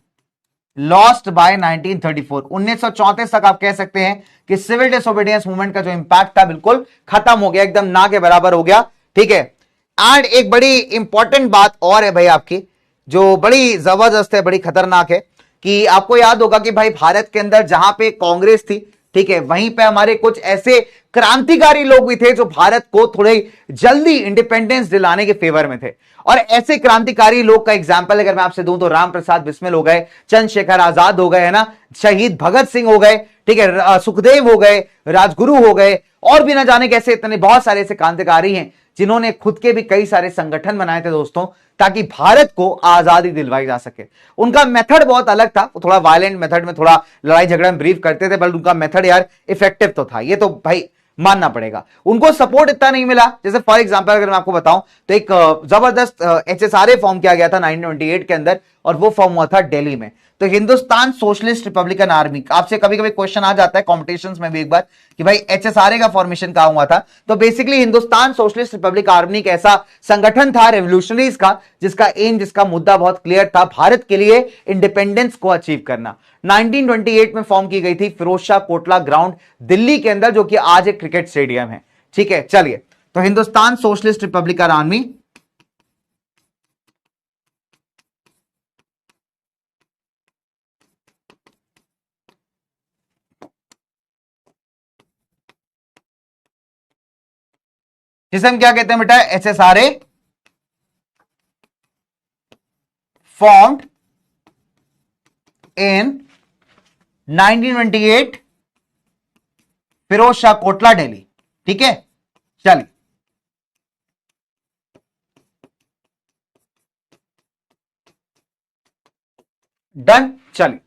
लॉस्ट बाय 1934, 1934 तक आप कह सकते हैं कि सिविल डिसोबीडियंस मूवमेंट का जो इंपैक्ट था बिल्कुल खत्म हो गया, एकदम ना के बराबर हो गया। ठीक है, एंड एक बड़ी इंपॉर्टेंट बात और है भाई आपकी, जो बड़ी जबरदस्त है, बड़ी खतरनाक है, कि आपको याद होगा कि भाई भारत के अंदर जहां पे कांग्रेस थी, ठीक है, वहीं पे हमारे कुछ ऐसे क्रांतिकारी लोग भी थे जो भारत को थोड़े जल्दी इंडिपेंडेंस दिलाने के फेवर में थे। और ऐसे क्रांतिकारी लोग का एग्जांपल अगर मैं आपसे दूं तो राम प्रसाद बिस्मिल हो गए, चंद्रशेखर आजाद हो गए, है ना, शहीद भगत सिंह हो गए, ठीक है, सुखदेव हो गए, राजगुरु हो गए, और भी ना जाने कैसे इतने बहुत सारे ऐसे क्रांतिकारी हैं जिन्होंने खुद के भी कई सारे संगठन बनाए थे दोस्तों, ताकि भारत को आजादी दिलवाई जा सके। उनका मेथड बहुत अलग था, वो थोड़ा वायलेंट मेथड में, थोड़ा लड़ाई झगड़ा में ब्रीफ करते थे, बट उनका मेथड यार इफेक्टिव तो था, ये तो भाई मानना पड़ेगा। उनको सपोर्ट इतना नहीं मिला, जैसे फॉर एग्जांपल अगर मैं आपको बताऊं तो एक जबरदस्त एचएसआरए फॉर्म किया गया था 1928 के अंदर, और वो फॉर्म हुआ था दिल्ली में। तो हिंदुस्तान सोशलिस्ट रिपब्लिकन आर्मी, आपसे कभी कभी क्वेश्चन आ जाता है कॉम्पिटिशन्स में भी एक बार कि भाई एचएसआरए का फॉर्मेशन कहां हुआ था, तो basically Hindustan socialist Republic army एक ऐसा संगठन था रेवोल्यूशनरीज का, जिसका एम, जिसका मुद्दा बहुत क्लियर था, भारत के लिए इंडिपेंडेंस को अचीव करना। 1928 में फॉर्म की गई थी फिरोज शाह कोटला ग्राउंड दिल्ली के अंदर, जो कि आज एक क्रिकेट स्टेडियम है। ठीक है, चलिए, तो हिंदुस्तान सोशलिस्ट रिपब्लिकन आर्मी जिसे हम क्या कहते हैं बेटा? HSRA formed in 1928 Firoz Shah Kotla Delhi. ठीक है, चलिए, डन। चलिए,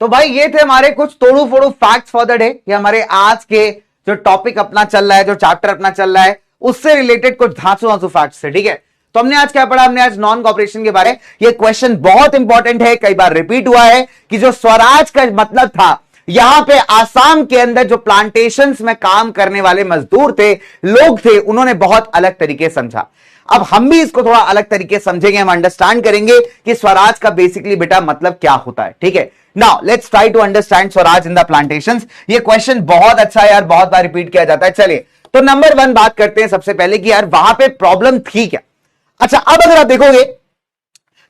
तो भाई ये थे हमारे कुछ तोड़ू फोड़ू फैक्ट्स फॉर द डे। ये हमारे आज के जो टॉपिक अपना चल रहा है, जो चैप्टर अपना चल रहा है, उससे रिलेटेड कुछ धांसू धांसू फैक्ट्स थे। ठीक है, तो हमने आज क्या पढ़ा? हमने आज नॉन कॉपरेशन के बारे, ये क्वेश्चन बहुत इंपॉर्टेंट है, कई बार रिपीट हुआ है, कि जो स्वराज का मतलब था, यहां पे आसाम के अंदर जो प्लांटेशंस में काम करने वाले मजदूर थे, लोग थे, उन्होंने बहुत अलग तरीके समझा। अब हम भी इसको थोड़ा अलग तरीके समझेंगे, हम अंडरस्टैंड करेंगे कि स्वराज का बेसिकली बेटा मतलब क्या होता है। ठीक है, now let's try to understand swaraj in the plantations. ये क्वेश्चन बहुत अच्छा है यार, बहुत बार रिपीट किया जाता है। चलिए, तो नंबर 1 बात करते हैं सबसे पहले कि यार वहां पे प्रॉब्लम थी क्या। अच्छा, अब अगर आप देखोगे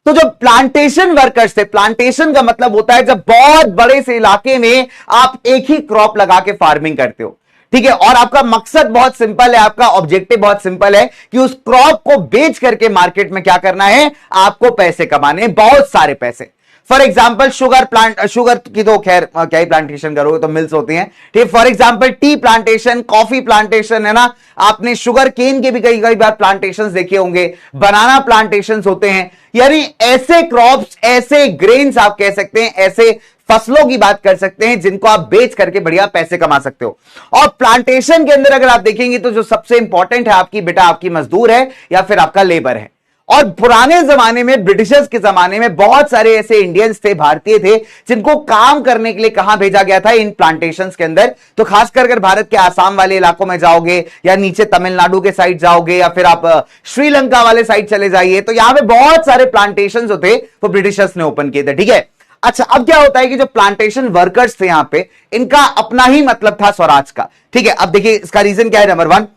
तो जो प्लांटेशन वर्कर्स थे, प्लांटेशन का मतलब होता है जब बहुत बड़े से इलाके में आप एक ही क्रॉप लगा के फार्मिंग करते हो, ठीक है, और आपका मकसद बहुत सिंपल है, आपका ऑब्जेक्टिव बहुत सिंपल है कि उस क्रॉप को बेच करके मार्केट में क्या करना है, आपको पैसे कमाने, बहुत सारे पैसे। फॉर एग्जाम्पल शुगर की तो खैर क्या ही प्लांटेशन करोगे, तो मिल्स होती हैं, ठीक। For example tea plantation, coffee plantation, है ना, आपने शुगर केन के भी कई बार प्लांटेशन देखे होंगे, बनाना प्लांटेशन होते हैं, यानी ऐसे क्रॉप्स, ऐसे ग्रेन्स आप कह सकते हैं, ऐसे फसलों की बात कर सकते हैं जिनको आप बेच करके बढ़िया पैसे कमा सकते हो। और प्लांटेशन के अंदर अगर आप देखेंगे तो जो सबसे इंपॉर्टेंट है आपकी बेटा आपकी मजदूर है या फिर आपका लेबर है। और पुराने जमाने में, ब्रिटिशर्स के जमाने में बहुत सारे ऐसे इंडियंस थे, भारतीय थे, जिनको काम करने के लिए कहां भेजा गया था, इन प्लांटेशंस के अंदर। तो खासकर अगर भारत के आसाम वाले इलाकों में जाओगे या नीचे तमिलनाडु के साइड जाओगे या फिर आप श्रीलंका वाले साइड चले जाइए, तो यहां पे बहुत सारे प्लांटेशंस होते वो ब्रिटिशर्स ने ओपन किए थे, ठीक है। अच्छा, अब क्या होता है कि जो प्लांटेशन वर्कर्स थे यहां पे, इनका अपना ही मतलब था स्वराज का, ठीक है। अब देखिए इसका रीजन क्या है, नंबर 1,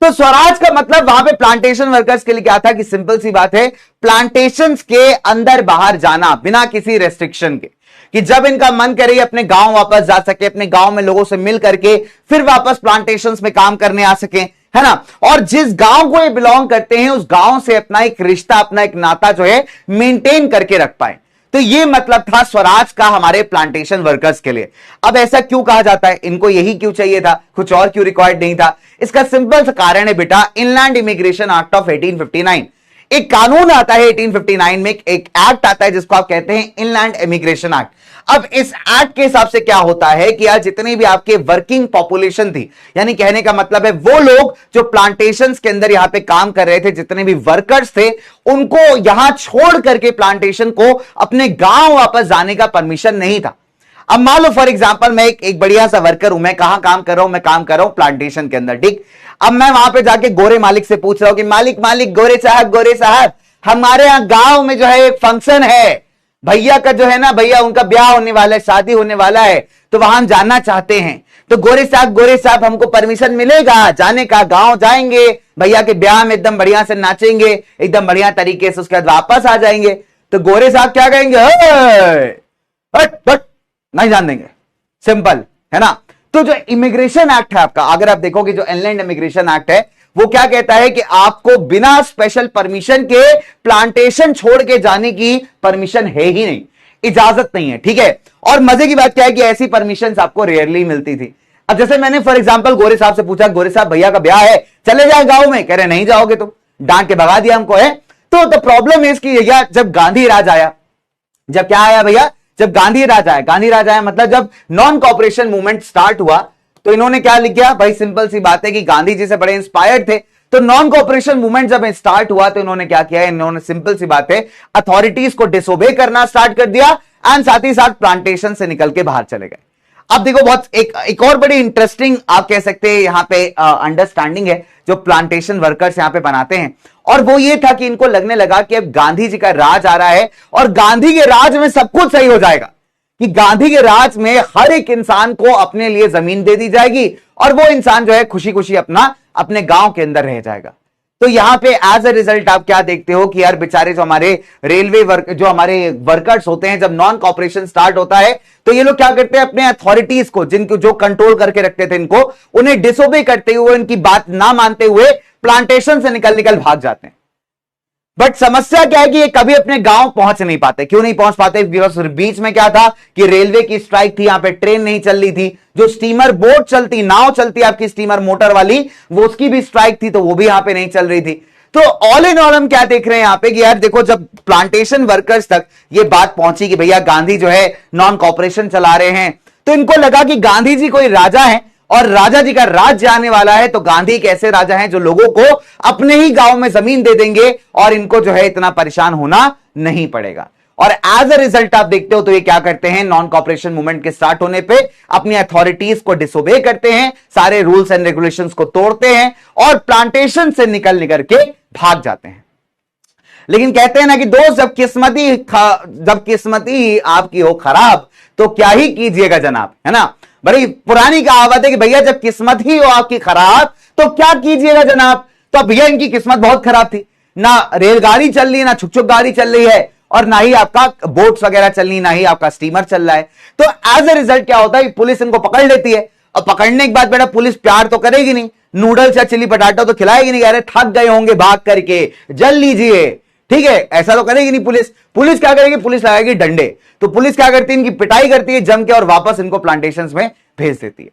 तो स्वराज का मतलब वहां पे प्लांटेशन वर्कर्स के लिए क्या था कि सिंपल सी बात है, प्लांटेशंस के अंदर बाहर जाना बिना किसी रेस्ट्रिक्शन के, कि जब इनका मन करे अपने गांव वापस जा सके, अपने गांव में लोगों से मिल करके फिर वापस प्लांटेशंस में काम करने आ सके, है ना। और जिस गांव को ये बिलोंग करते हैं उस गांव से अपना एक रिश्ता, अपना एक नाता जो है मेंटेन करके रख पाए। तो ये मतलब था स्वराज का हमारे प्लांटेशन वर्कर्स के लिए। अब ऐसा क्यों कहा जाता है, इनको यही क्यों चाहिए था, कुछ और क्यों रिक्वायर्ड नहीं था? इसका सिंपल सा कारण है बेटा, इनलैंड इमिग्रेशन एक्ट ऑफ 1859। एक कानून आता है 1859 में, एक एक्ट आता है जिसको आप कहते हैं इनलैंड इमिग्रेशन एक्ट। अब इस एक्ट के हिसाब से क्या होता है कि यार जितनी भी आपके वर्किंग पॉपुलेशन थी, यानी कहने का मतलब है वो लोग जो प्लांटेशंस के अंदर यहां पे काम कर रहे थे, जितने भी वर्कर्स थे, उनको यहां छोड़ करके प्लांटेशन को अपने गांव वापस जाने का परमिशन नहीं था। अब मान लो फॉर एग्जांपल मैं एक बढ़िया सा वर्कर हूं, मैं कहां काम कर रहा हूं, मैं काम कर रहा हूं प्लांटेशन के अंदर, ठीक। अब मैं वहां पे जाके गोरे मालिक से पूछ रहा हूं कि मालिक गोरे साहब हमारे यहां गांव में जो है एक फंक्शन है, भैया का जो है ना, भैया उनका ब्याह होने वाला है, शादी होने वाला है, तो वहां हम जाना चाहते हैं। तो गोरे साहब हमको परमिशन मिलेगा जाने का? गांव जाएंगे, भैया के ब्याह में एकदम बढ़िया से नाचेंगे, एकदम बढ़िया तरीके से, उसके बाद वापस आ जाएंगे। तो गोरे साहब क्या कहेंगे, हट नहीं जान देंगे, सिंपल है ना। तो जो इमिग्रेशन एक्ट है आपका, अगर आप देखोगे जो इनलैंड इमिग्रेशन एक्ट है, वो क्या कहता है कि आपको बिना स्पेशल परमिशन के प्लांटेशन छोड़ के जाने की परमिशन है ही नहीं, इजाजत नहीं है, ठीक है। और मजे की बात क्या है कि ऐसी परमिशन आपको रेयरली मिलती थी। अब जैसे मैंने फॉर एग्जांपल गोरे साहब से पूछा, गोरे साहब भैया का ब्याह है, चले जाए गांव में, कह रहे नहीं जाओगे, तो डांट के भगा दिया हमको, है। तो द प्रॉब्लम है इसकी, जब गांधी राज आया, जब क्या आया भैया, जब गांधी राज आया मतलब जब नॉन कॉपरेशन मूवमेंट स्टार्ट हुआ, तो इन्होंने क्या लिखा भाई, सिंपल सी बात है कि गांधी जी से बड़े इंस्पायर्ड थे। तो नॉन कॉपरेशन मूवमेंट जब स्टार्ट हुआ तो इन्होंने क्या किया, इन्होंने सिंपल सी बात है अथॉरिटीज को डिसोबे करना स्टार्ट कर दिया, एंड साथ ही साथ प्लांटेशन से निकल के बाहर चले गए। अब देखो बहुत एक और बड़ी इंटरेस्टिंग आप कह सकते हैं यहां पे अंडरस्टैंडिंग है जो प्लांटेशन वर्कर्स यहां पे बनाते हैं, और वो ये था कि इनको लगने लगा कि अब गांधी जी का राज आ रहा है और गांधी के राज में सब कुछ सही हो जाएगा, कि गांधी के राज में हर एक इंसान को अपने लिए जमीन दे दी जाएगी और वो इंसान जो है खुशी खुशी अपने गांव के अंदर रह जाएगा। तो यहां पे एज अ रिजल्ट आप क्या देखते हो कि यार बेचारे जो हमारे रेलवे जो हमारे वर्कर्स होते हैं, जब नॉन कॉपरेशन स्टार्ट होता है तो ये लोग क्या करते हैं, अपने अथॉरिटीज को, जिनको जो कंट्रोल करके रखते थे इनको, उन्हें डिसोबे करते हुए, इनकी बात ना मानते हुए प्लांटेशन से निकल भाग जाते हैं। बट समस्या क्या है कि ये कभी अपने गांव पहुंच नहीं पाते। क्यों नहीं पहुंच पाते? बिकॉज बीच में क्या था कि रेलवे की स्ट्राइक थी, यहां पे ट्रेन नहीं चल रही थी, जो स्टीमर बोट चलती, नाव चलती आपकी स्टीमर मोटर वाली, वो उसकी भी स्ट्राइक थी, तो वो भी यहां पे नहीं चल रही थी। तो ऑल इन ऑल हम क्या देख रहे हैं यहां पे कि यार देखो, जब प्लांटेशन वर्कर्स तक ये बात पहुंची कि भैया गांधी जो है नॉन कॉपरेशन चला रहे हैं, तो इनको लगा कि गांधी जी कोई राजा है और राजा जी का राज्य आने वाला है, तो गांधी एक ऐसे राजा हैं जो लोगों को अपने ही गांव में जमीन दे देंगे और इनको जो है इतना परेशान होना नहीं पड़ेगा। और एज अ रिजल्ट आप देखते हो तो ये क्या करते हैं, नॉन कॉपरेशन मूवमेंट के स्टार्ट होने पे अपनी अथॉरिटीज को डिसोबे करते हैं, सारे रूल्स एंड रेगुलेशंस को तोड़ते हैं और प्लांटेशन से निकल के भाग जाते हैं। लेकिन कहते हैं ना कि दोस्त, जब किस्मती ही आपकी हो खराब तो क्या ही कीजिएगा जनाब, है ना। बड़ी पुरानी कहावत है कि भैया जब किस्मत ही हो आपकी खराब तो क्या कीजिएगा जनाब। तो भैया इनकी किस्मत बहुत खराब थी, ना रेलगाड़ी चल रही है, ना छुक छुक गाड़ी चल रही है, और ना ही आपका बोट्स वगैरह चल रही, ना ही आपका स्टीमर चल रहा है। तो एज ए रिजल्ट क्या होता है, पुलिस इनको पकड़ लेती है। और पकड़ने के बाद बेटा पुलिस प्यार तो करेगी नहीं, नूडल्स या चिली पटाटो तो खिलाएगी नहीं, कह रहे थक गए होंगे भाग करके, जल लीजिए, ठीक है, ऐसा तो करेगी नहीं पुलिस। पुलिस क्या करेगी, पुलिस लगाएगी डंडे। तो पुलिस क्या करती है, इनकी पिटाई करती है जम के, और वापस इनको प्लांटेशंस में भेज देती है।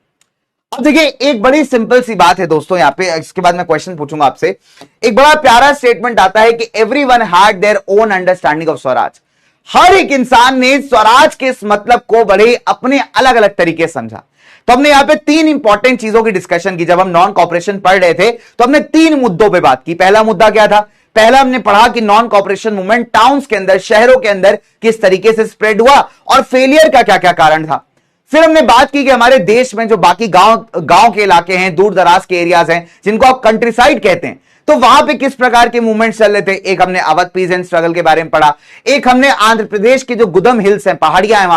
अब देखिए एक बड़ी सिंपल सी बात है दोस्तों यहां पे, इसके बाद मैं क्वेश्चन पूछूंगा आपसे। एक बड़ा प्यारा स्टेटमेंट आता है कि everyone had their own understanding of swaraj. हर एक इंसान ने स्वराज के इस मतलब को बड़े अपने अलग अलग तरीके समझा। तो हमने यहां पे तीन इंपॉर्टेंट चीजों की डिस्कशन की। जब हम नॉन कॉपरेशन पढ़ रहे थे तो हमने तीन मुद्दों पे बात की। पहला मुद्दा क्या था, पहला हमने पढ़ा कि नॉन कॉपरेशन मूवमेंट टाउन्स के अंदर, शहरों के अंदर किस तरीके से स्प्रेड हुआ और फेलियर का क्या क्या कारण था। फिर हमने बात की कि हमारे देश में जो बाकी गांव के इलाके हैं, दूर दराज के एरियाज हैं, जिनको आप कंट्री साइड कहते हैं, तो वहां पे किस प्रकार के मूवमेंट्स चल रहे थे। एक हमने अवध पीजेंट स्ट्रगल के बारे में पढ़ा, एक हमने आंध्र प्रदेश के जो गुदम हिल्स हैं, पहाड़ियां हैं,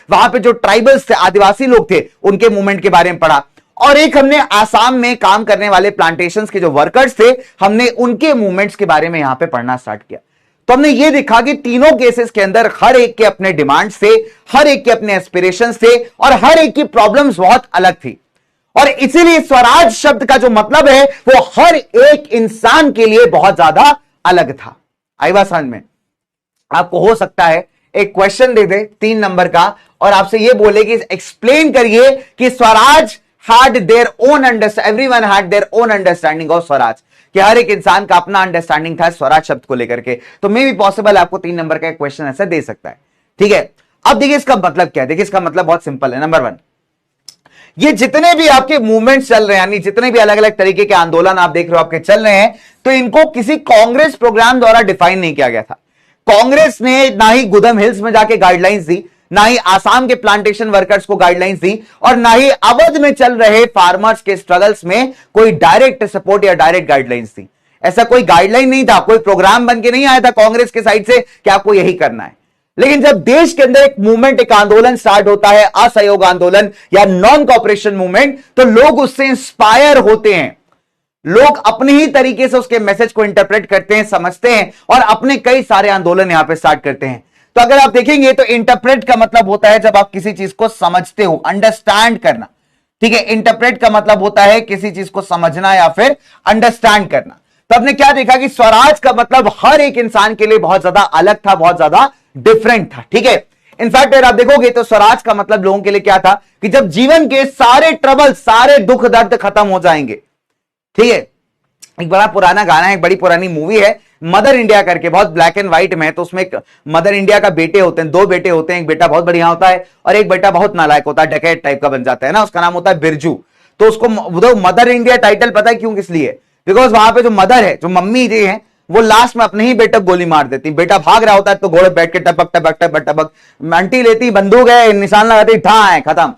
वहां पे जो ट्राइबल्स थे, आदिवासी लोग थे, उनके मूवमेंट के बारे में पढ़ा, और एक हमने आसाम में काम करने वाले प्लांटेशंस के जो वर्कर्स थे, हमने उनके मूवमेंट्स के बारे में यहां पे पढ़ना स्टार्ट किया। तो हमने ये देखा कि तीनों केसेस के अंदर हर एक के अपने डिमांड्स थे, हर एक के अपने एस्पिरेशंस थे, और हर एक की प्रॉब्लम्स बहुत अलग थी। और इसीलिए स्वराज शब्द का जो मतलब है वो हर एक इंसान के लिए बहुत ज्यादा अलग था। आई बात समझ में? आपको हो सकता है एक क्वेश्चन दे दे 3 नंबर का और आपसे ये बोले कि एक्सप्लेन करिए कि Swaraj had their own everyone had their own understanding of Swaraj, कि हर एक इंसान का अपना अंडरस्टैंडिंग था स्वराज शब्द को लेकर के। तो मे भी पॉसिबल आपको 3 नंबर का क्वेश्चन ऐसा दे सकता है, ठीक है। अब देखिए इसका मतलब क्या है, देखिए इसका मतलब बहुत सिंपल है। नंबर 1, ये जितने भी आपके मूवमेंट्स चल रहे हैं, यानी जितने भी अलग अलग तरीके के आंदोलन आप देख रहे हो आपके चल रहे हैं, तो इनको किसी कांग्रेस प्रोग्राम द्वारा डिफाइन नहीं किया गया था। कांग्रेस ने ना ही गुदम हिल्स में जाके गाइडलाइंस दी, ना ही आसाम के प्लांटेशन वर्कर्स को गाइडलाइंस दी, और ना ही अवध में चल रहे फार्मर्स के स्ट्रगल्स में कोई डायरेक्ट सपोर्ट या डायरेक्ट गाइडलाइंस दी। ऐसा कोई गाइडलाइन नहीं था, कोई प्रोग्राम बन के नहीं आया था कांग्रेस के साइड से कि आपको यही करना है। लेकिन जब देश के अंदर एक मूवमेंट, एक आंदोलन स्टार्ट होता है, असहयोग आंदोलन या नॉन कॉपरेशन मूवमेंट, तो लोग उससे इंस्पायर होते हैं। लोग अपने ही तरीके से उसके मैसेज को इंटरप्रेट करते हैं, समझते हैं, और अपने कई सारे आंदोलन यहां पे स्टार्ट करते हैं। तो अगर आप देखेंगे तो इंटरप्रेट का मतलब होता है जब आप किसी चीज को समझते हो, अंडरस्टैंड करना, ठीक है। इंटरप्रेट का मतलब होता है किसी चीज को समझना या फिर अंडरस्टैंड करना। तो आपने क्या देखा कि स्वराज का मतलब हर एक इंसान के लिए बहुत ज्यादा अलग था, बहुत ज्यादा डिफरेंट था, ठीक है। इनफैक्ट अगर आप देखोगे तो स्वराज का मतलब लोगों के लिए क्या था कि जब जीवन के सारे ट्रबल, सारे दुख दर्द खत्म हो जाएंगे, ठीक है। एक बड़ा पुराना गाना है, एक बड़ी पुरानी मूवी है मदर इंडिया करके, बहुत ब्लैक एंड व्हाइट में है। तो उसमें एक मदर इंडिया का बेटे होते हैं, 2 बेटे होते हैं, एक बेटा बहुत बढ़िया होता है और एक बेटा बहुत नालायक होता है, डकैत टाइप का बन जाता है ना, उसका नाम होता है बिरजू। तो उसको मदर इंडिया टाइटल पता है क्यों, किस लिए? बिकॉज वहां पे जो मदर है, जो मम्मी जी है, वो लास्ट में अपने ही बेटे को गोली मार देती। बेटा भाग रहा होता है तो घोड़े बैठ के टपक टपक टपक टपक, आंटी लेती बंदूक है, निशान लगाती, ठा है, खत्म।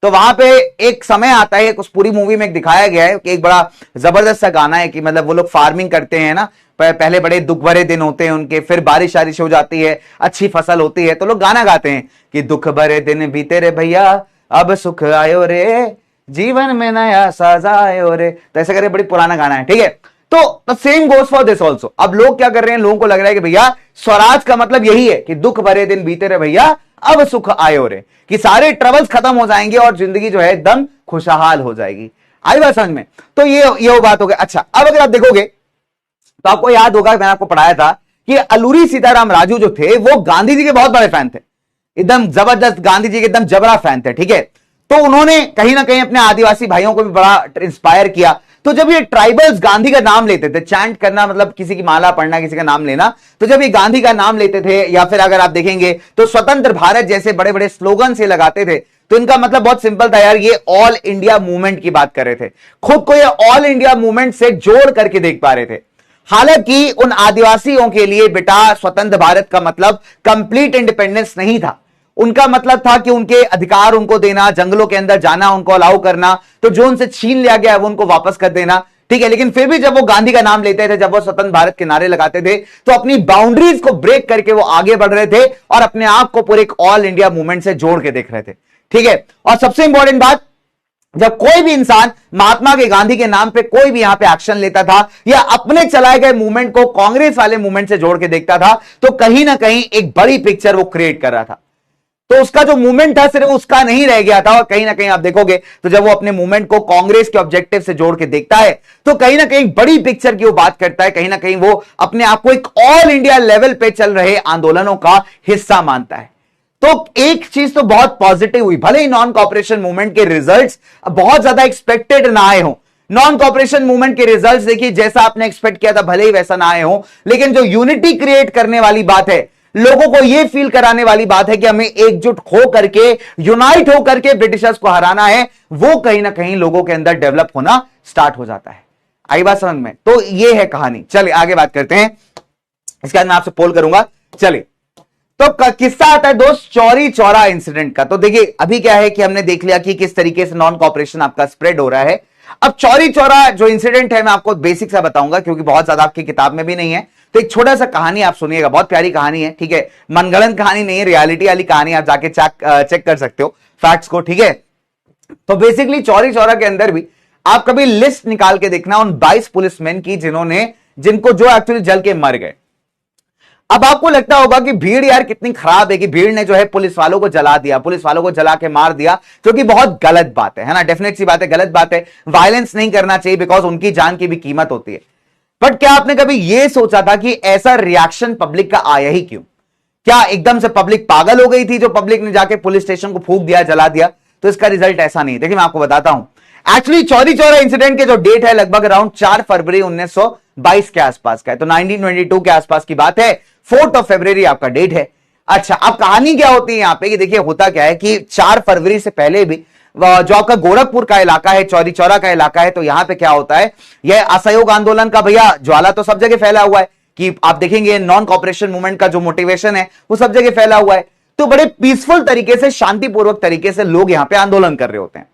तो वहां पे एक समय आता है, उस पूरी मूवी में दिखाया गया है कि एक बड़ा जबरदस्त सा गाना है कि मतलब वो लोग फार्मिंग करते हैं ना, पहले बड़े दुख भरे दिन होते हैं उनके, फिर बारिश आरिश हो जाती है, अच्छी फसल होती है, तो लोग गाना गाते हैं कि दुख भरे दिन बीते रे भैया, अब सुख आयो रे, जीवन में नया साजा आयो रे। तो ऐसे करके बड़ी पुराना गाना है, ठीक है। तो same goes for this also. अब लोग क्या कर रहे हैं, लोगों को लग रहा है कि भैया स्वराज का मतलब यही है कि दुख भरे दिन बीते रहे भैया, अब सुख आयो रे, कि सारे ट्रबल्स खत्म हो जाएंगे और जिंदगी जो है एकदम खुशहाल हो जाएगी। आई बात समझ में? तो ये बात हो गई। अच्छा, अब अगर आप देखोगे तो आपको याद होगा, मैंने आपको पढ़ाया था कि अलूरी सीताराम राजू जो थे वो गांधी जी के बहुत बड़े फैन थे, एकदम जबरदस्त गांधी जी के एकदम जबरा फैन थे, ठीक है। तो उन्होंने कहीं ना कहीं अपने आदिवासी भाइयों को भी बड़ा इंस्पायर किया। तो जब ये ट्राइबल्स गांधी का नाम लेते थे, चैंट करना मतलब किसी की माला पढ़ना, किसी का नाम लेना, तो जब ये गांधी का नाम लेते थे, या फिर अगर आप देखेंगे तो स्वतंत्र भारत जैसे बड़े बड़े स्लोगन से लगाते थे, तो इनका मतलब बहुत सिंपल था यार, ये ऑल इंडिया मूवमेंट की बात कर रहे थे, खुद को ये ऑल इंडिया मूवमेंट से जोड़ करके देख पा रहे थे। हालांकि उन आदिवासियों के लिए बेटा स्वतंत्र भारत का मतलब कंप्लीट इंडिपेंडेंस नहीं था। उनका मतलब था कि उनके अधिकार उनको देना, जंगलों के अंदर जाना उनको अलाउ करना, तो जो उनसे छीन लिया गया वो उनको वापस कर देना, ठीक है। लेकिन फिर भी जब वो गांधी का नाम लेते थे, जब वो स्वतंत्र भारत के नारे लगाते थे, तो अपनी बाउंड्रीज को ब्रेक करके वो आगे बढ़ रहे थे और अपने आप को पूरे एक ऑल इंडिया मूवमेंट से जोड़ के देख रहे थे, ठीक है। और सबसे इंपॉर्टेंट बात, जब कोई भी इंसान महात्मा के गांधी के नाम पे कोई भी यहां पे एक्शन लेता था या अपने चलाए गए मूवमेंट को कांग्रेस वाले मूवमेंट से जोड़ के देखता था, तो कहीं ना कहीं एक बड़ी पिक्चर वो क्रिएट कर रहा था। तो उसका जो मूवमेंट था सिर्फ उसका नहीं रह गया था, और कहीं ना कहीं आप देखोगे तो जब वो अपने मूवमेंट को कांग्रेस के ऑब्जेक्टिव से जोड़ के देखता है तो कहीं ना कहीं बड़ी पिक्चर की वो बात करता है, कहीं ना कहीं वो अपने आप को एक ऑल इंडिया लेवल पे चल रहे आंदोलनों का हिस्सा मानता है। तो एक चीज तो बहुत पॉजिटिव हुई, भले ही नॉन कॉपरेशन मूवमेंट के रिजल्ट्स बहुत ज्यादा एक्सपेक्टेड ना आए हो। नॉन कॉपरेशन मूवमेंट के रिजल्ट्स देखिए जैसा आपने एक्सपेक्ट किया था भले ही वैसा ना आए हो, लेकिन जो यूनिटी क्रिएट करने वाली बात है, लोगों को यह फील कराने वाली बात है कि हमें एकजुट हो करके, यूनाइट हो करके ब्रिटिशर्स को हराना है, वो कहीं ना कहीं लोगों के अंदर डेवलप होना स्टार्ट हो जाता है। आई बात समझ में? तो ये है कहानी। चलिए आगे बात करते हैं, इसके बाद मैं आपसे पोल करूंगा। चलिए, तो किस्सा आता है दोस्त चौरी चौरा इंसिडेंट का। तो देखिए अभी क्या है कि हमने देख लिया कि किस तरीके से नॉन कॉपरेशन आपका स्प्रेड हो रहा है। अब चौरी चौरा जो इंसिडेंट है मैं आपको बेसिक सा बताऊंगा, क्योंकि बहुत ज्यादा आपकी किताब में भी नहीं है। तो एक छोटा सा कहानी आप सुनिएगा, बहुत प्यारी कहानी है, ठीक है, मनगढ़ंत कहानी नहीं है, रियलिटी वाली कहानी, आप जाके चेक कर सकते हो फैक्ट्स को, ठीक है। तो बेसिकली चौरी चौरा के अंदर भी आप कभी लिस्ट निकाल के देखना उन 22 पुलिसमैन की जिनको जो एक्चुअली जल के मर गए। अब आपको लगता होगा कि भीड़ यार कितनी खराब है कि भीड़ ने जो है पुलिस वालों को जला दिया, पुलिस वालों को जला के मार दिया, जो कि बहुत गलत बात है ना, डेफिनेट सी बात है, गलत बात है। वायलेंस नहीं करना चाहिए, बिकॉज उनकी जान की भी कीमत होती है। बट क्या आपने कभी यह सोचा था कि ऐसा रिएक्शन पब्लिक का आया ही क्यों? क्या एकदम से पब्लिक पागल हो गई थी जो पब्लिक ने जाके पुलिस स्टेशन को फूंक दिया, जला दिया? तो इसका रिजल्ट ऐसा नहीं। देखिए मैं आपको बताता हूं, एक्चुअली चौरी चौरा इंसिडेंट के जो डेट है लगभग अराउंड 4 फरवरी 1922 के आसपास का है। तो 1922 के आसपास की बात है, 4 फरवरी आपका डेट है। अच्छा, अब कहानी क्या होती है यहां पे कि देखिए होता क्या है कि 4 फरवरी से पहले भी जो आपका गोरखपुर का इलाका है, चौरी चौरा का इलाका है, तो यहां पे क्या होता है, यह असहयोग आंदोलन का भैया ज्वाला तो सब जगह फैला हुआ है कि आप देखेंगे नॉन कॉपरेशन मूवमेंट का जो मोटिवेशन है वो सब जगह फैला हुआ है। तो बड़े पीसफुल तरीके से, शांतिपूर्वक तरीके से लोग यहां पे आंदोलन कर रहे होते हैं।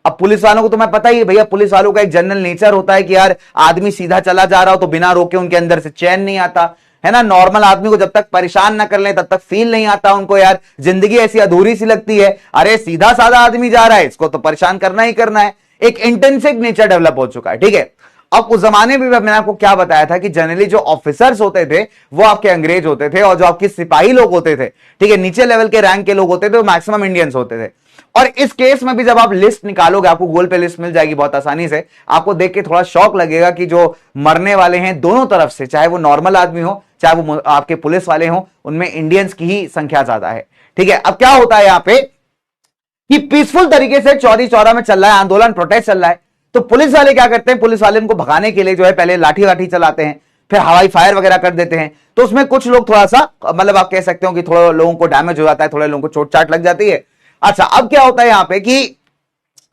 अब पुलिस वालों को तो मैं पता ही है भैया, पुलिस वालों का एक जनरल नेचर होता है कि यार आदमी सीधा चला जा रहा हो तो बिना रोके उनके अंदर से चैन नहीं आता है ना। नॉर्मल आदमी को जब तक परेशान ना कर ले तब तक फील नहीं आता उनको, यार जिंदगी ऐसी अधूरी सी लगती है, अरे सीधा साधा आदमी जा रहा है, इसको तो परेशान करना ही करना है। एक इंटेंसिव नेचर डेवलप हो चुका है, ठीक है। अब उस जमाने में मैंने आपको क्या बताया था कि जनरली जो ऑफिसर्स होते थे वो आपके अंग्रेज होते थे, और जो आपके सिपाही लोग होते थे, ठीक है, नीचे लेवल के रैंक के लोग होते थे, वो मैक्सिमम इंडियंस होते थे। और इस केस में भी जब आप लिस्ट निकालोगे, आपको गूगल पे लिस्ट मिल जाएगी बहुत आसानी से, आपको देख के थोड़ा शौक लगेगा कि जो मरने वाले हैं दोनों तरफ से, चाहे वो नॉर्मल आदमी हो चाहे वो आपके पुलिस वाले हो, उनमें इंडियंस की ही संख्या ज्यादा है, ठीक है। अब क्या होता है यहां पे कि पीसफुल तरीके से चौरी चौरा में चल रहा है आंदोलन, प्रोटेस्ट चल रहा है, तो पुलिस वाले क्या करते हैं, पुलिस वाले उनको भगाने के लिए जो है पहले लाठी वाठी चलाते हैं, फिर हवाई फायर वगैरह कर देते हैं। तो उसमें कुछ लोग थोड़ा सा, मतलब आप कह सकते हो कि थोड़ा लोगों को डैमेज हो जाता है, थोड़े लोगों को चोट चाट लग जाती है। अच्छा, अब क्या होता है यहां पे कि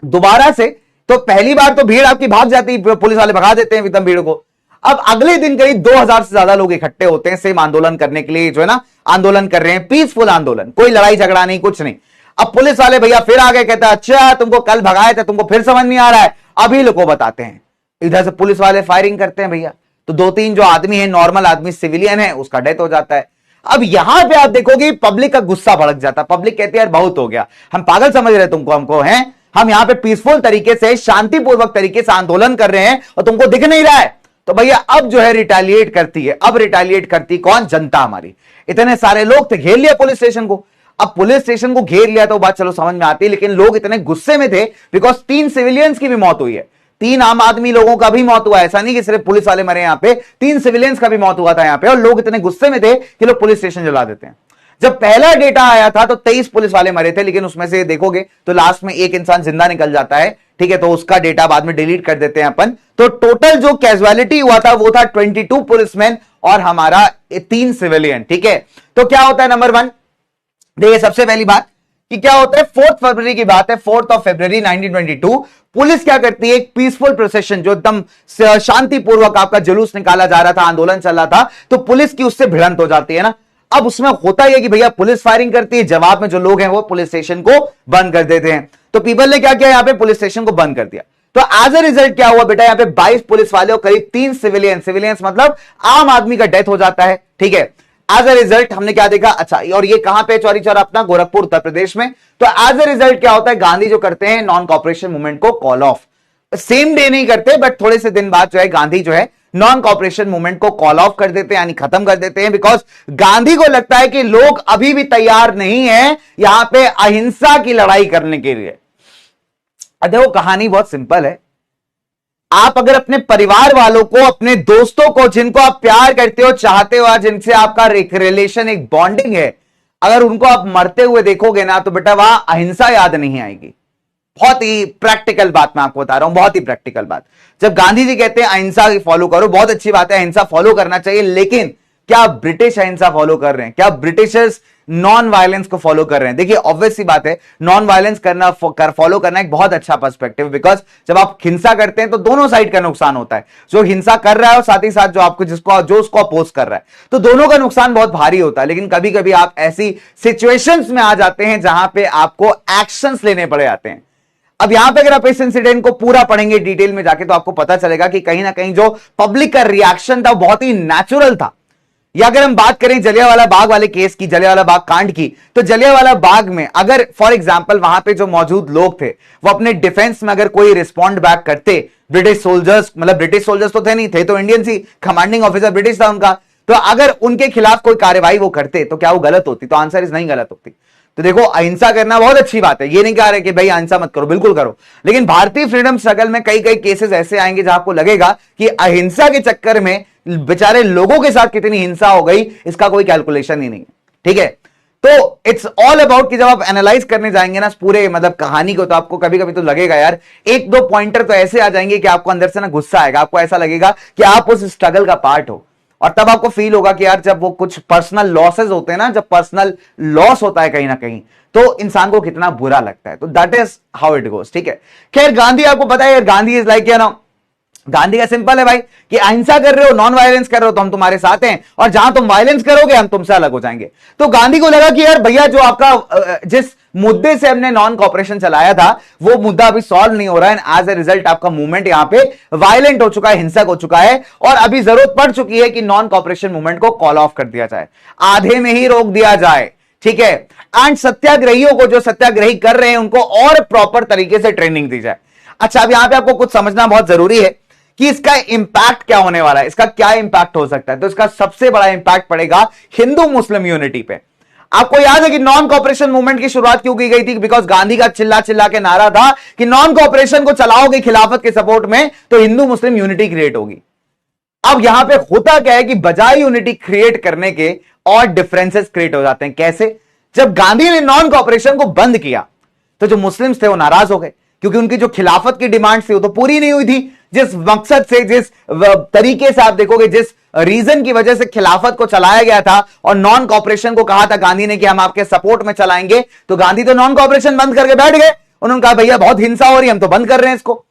दोबारा से, तो पहली बार तो भीड़ आपकी भाग जाती है, पुलिस वाले भगा देते हैं एकदम भीड़ को। अब अगले दिन करीब 2000 से ज्यादा लोग इकट्ठे होते हैं सेम आंदोलन करने के लिए, जो है ना आंदोलन कर रहे हैं, पीसफुल आंदोलन, कोई लड़ाई झगड़ा नहीं, कुछ नहीं। अब पुलिस वाले भैया फिर आ गए, कहते हैं अच्छा तुमको कल भगाए थे, तुमको फिर समझ नहीं आ रहा है, अभी लोग को बताते हैं। इधर से पुलिस वाले फायरिंग करते हैं भैया, तो 2-3 जो आदमी है, नॉर्मल आदमी सिविलियन है, उसका डेथ हो जाता है। अब यहां पे आप देखोगे पब्लिक का गुस्सा भड़क जाता है, पब्लिक कहती है यार बहुत हो गया, हम पागल समझ रहे तुमको, हमको हैं, हम यहां पे पीसफुल तरीके से, शांतिपूर्वक तरीके से आंदोलन कर रहे हैं और तुमको दिख नहीं रहा है। तो भैया अब जो है रिटेलिएट करती है, अब रिटेलिएट करती कौन? जनता हमारी। इतने सारे लोग थे, घेर लिया पुलिस स्टेशन को। अब पुलिस स्टेशन को घेर लिया तो बात चलो समझ में आती है, लेकिन लोग इतने गुस्से में थे बिकॉज 3 सिविलियंस की भी मौत हुई है, 3 आम आदमी लोगों का भी मौत हुआ है, ऐसा नहीं कि सिर्फ पुलिस वाले मरे, यहां पे 3 सिविलियंस का भी मौत हुआ था यहां पे, और लोग इतने गुस्से में थे कि लोग पुलिस स्टेशन जला देते हैं। जब पहला डेटा आया था तो 23 पुलिस वाले मरे थे, लेकिन उसमें से देखोगे तो लास्ट में एक इंसान जिंदा निकल जाता है, ठीक है, तो उसका डेटा बाद में डिलीट कर देते हैं अपन। तो टोटल जो कैजुअलिटी हुआ था वो था 22 पुलिसमैन और हमारा 3 सिविलियन, ठीक है। तो क्या होता है नंबर 1, देखिए सबसे पहली बात कि क्या होता है, 4 फरवरी की बात है, 4 फरवरी 1922, पुलिस क्या करती है, एक पीसफुल प्रोसेशन, जो एकदम शांतिपूर्वक आपका जुलूस निकाला जा रहा था, आंदोलन चल रहा था, तो पुलिस की उससे भिड़ंत हो जाती है ना। अब उसमें होता है कि भैया पुलिस फायरिंग करती है, जवाब में जो लोग हैं वो पुलिस स्टेशन को बंद कर देते हैं। तो पीपल ने क्या किया, यहां पे पुलिस स्टेशन को बंद कर दिया। तो एज ए रिजल्ट क्या हुआ बेटा, यहां पे 22 पुलिस वाले और करीब 3 सिविलियंस मतलब आम आदमी का डेथ हो जाता है, ठीक है। एज अ रिजल्ट हमने क्या देखा, अच्छा और ये कहां पे चौरी चौरा अपना गोरखपुर उत्तर प्रदेश में। तो एज अ रिजल्ट क्या होता है, गांधी जो करते हैं नॉन कॉपरेशन मूवमेंट को कॉल ऑफ, सेम डे नहीं करते बट थोड़े से दिन बाद जो है गांधी जो है नॉन कॉपरेशन मूवमेंट को कॉल ऑफ कर देते हैं, यानी खत्म कर देते हैं, बिकॉज गांधी को लगता है कि लोग अभी भी तैयार नहीं है यहां पे अहिंसा की लड़ाई करने के लिए। देखो कहानी बहुत सिंपल है, आप अगर अपने परिवार वालों को, अपने दोस्तों को, जिनको आप प्यार करते हो, चाहते हो, जिनसे आपका एक रिलेशन, एक बॉन्डिंग है, अगर उनको आप मरते हुए देखोगे ना तो बेटा वहां अहिंसा याद नहीं आएगी। बहुत ही प्रैक्टिकल बात मैं आपको बता रहा हूं, बहुत ही प्रैक्टिकल बात। जब गांधी जी कहते हैं अहिंसा फॉलो करो, बहुत अच्छी बात है, अहिंसा फॉलो करना चाहिए, लेकिन क्या ब्रिटिश अहिंसा फॉलो कर रहे हैं? क्या ब्रिटिशर्स नॉन वायलेंस को फॉलो कर रहे हैं? देखिए ऑब्वियस सी बात है, नॉन वायलेंस करना फॉलो करना एक बहुत अच्छा पर्सपेक्टिव, बिकॉज जब आप हिंसा करते हैं तो दोनों साइड का नुकसान होता है, जो हिंसा कर रहा है और साथ ही साथ जो आपको जो उसको अपोज कर रहा है, तो दोनों का नुकसान बहुत भारी होता है। लेकिन कभी कभी आप ऐसी सिचुएशंस में आ जाते हैं जहां पे आपको एक्शंस लेने पड़ जाते हैं। अब यहां पे अगर आप इस इंसिडेंट को पूरा पढ़ेंगे डिटेल में जाके तो आपको पता चलेगा कि कहीं ना कहीं जो पब्लिक का रिएक्शन था वो बहुत ही नेचुरल था। या अगर हम बात करें जलियांवाला बाग वाले केस की, जलियांवाला बाग कांड की, तो जलियांवाला बाग में अगर फॉर एग्जांपल वहां पे जो मौजूद लोग थे वो अपने डिफेंस में अगर कोई रिस्पॉन्ड बैक करते, ब्रिटिश सोल्जर्स, मतलब ब्रिटिश सोल्जर्स तो थे नहीं, थे तो इंडियन ही, कमांडिंग ऑफिसर ब्रिटिश था उनका, तो अगर उनके खिलाफ कोई कार्रवाई वो करते तो क्या वो गलत होती? तो आंसर इज नहीं गलत होती। तो देखो अहिंसा करना बहुत अच्छी बात है, ये नहीं कह रहे कि भाई अहिंसा मत करो, बिल्कुल करो, लेकिन भारतीय फ्रीडम स्ट्रगल में कई कई केसेस ऐसे आएंगे जहां आपको लगेगा कि अहिंसा के चक्कर में बेचारे लोगों के साथ कितनी हिंसा हो गई, इसका कोई कैलकुलेशन ही नहीं है। ठीक है, तो इट्स ऑल अबाउट कि जब आप एनालाइज करने जाएंगे ना पूरे मतलब कहानी को, तो आपको कभी कभी तो लगेगा यार, एक दो पॉइंटर तो ऐसे आ जाएंगे कि आपको अंदर से ना गुस्सा आएगा, आपको ऐसा लगेगा कि आप उस स्ट्रगल का पार्ट हो, और तब आपको फील होगा कि यार जब वो कुछ पर्सनल लॉसेस होते हैं ना, जब पर्सनल लॉस होता है कहीं ना कहीं, तो इंसान को कितना बुरा लगता है। तो that is how it goes. ठीक है, खैर गांधी आपको पता है, Gandhi is like, you know, Gandhi का सिंपल है भाई कि अहिंसा कर रहे हो, नॉन वायलेंस कर रहे हो तो हम तुम्हारे साथ हैं, और जहां तुम वायलेंस करोगे हम तुमसे अलग हो जाएंगे। तो गांधी को लगा कि यार भैया जो आपका जिस मुद्दे से हमने नॉन कॉपरेशन चलाया था वो मुद्दा अभी सॉल्व नहीं हो रहा है, एज ए रिजल्ट आपका मूवमेंट यहां पे वायलेंट हो चुका है, हिंसक हो चुका है, और अभी जरूरत पड़ चुकी है कि नॉन कॉपरेशन मूवमेंट को कॉल ऑफ कर दिया जाए, आधे में ही रोक दिया जाए। ठीक है, एंड सत्याग्रहियों को, जो सत्याग्रही कर रहे हैं उनको और प्रॉपर तरीके से ट्रेनिंग दी जाए। अच्छा, अब यहां पे आपको कुछ समझना बहुत जरूरी है कि इसका इंपैक्ट क्या होने वाला है, इसका क्या इंपैक्ट हो सकता है। तो इसका सबसे बड़ा इंपैक्ट पड़ेगा हिंदू मुस्लिम यूनिटी पे। आपको याद है कि नॉन कॉपरेशन मूवमेंट की शुरुआत क्यों की गई थी? बिकॉज गांधी का चिल्ला चिल्ला के नारा था कि नॉन कॉपरेशन को चलाओगे खिलाफत के सपोर्ट में तो हिंदू मुस्लिम यूनिटी क्रिएट होगी। अब यहां पे होता क्या है कि बजाय यूनिटी क्रिएट करने के और डिफरेंसेस क्रिएट हो जाते हैं। कैसे? जब गांधी ने नॉन कॉपरेशन को बंद किया तो जो मुस्लिम्स थे वो नाराज हो गए, क्योंकि उनकी जो खिलाफत की डिमांड थी वो तो पूरी नहीं हुई थी। जिस मकसद से, जिस तरीके से आप देखोगे, जिस रीजन की वजह से खिलाफत को चलाया गया था और नॉन कॉपरेशन को कहा था गांधी ने कि हम आपके सपोर्ट में चलाएंगे, तो गांधी तो नॉन कॉपरेशन बंद करके बैठ गए। उन्होंने कहा भैया बहुत हिंसा हो रही है, हम तो बंद कर रहे हैं इसको।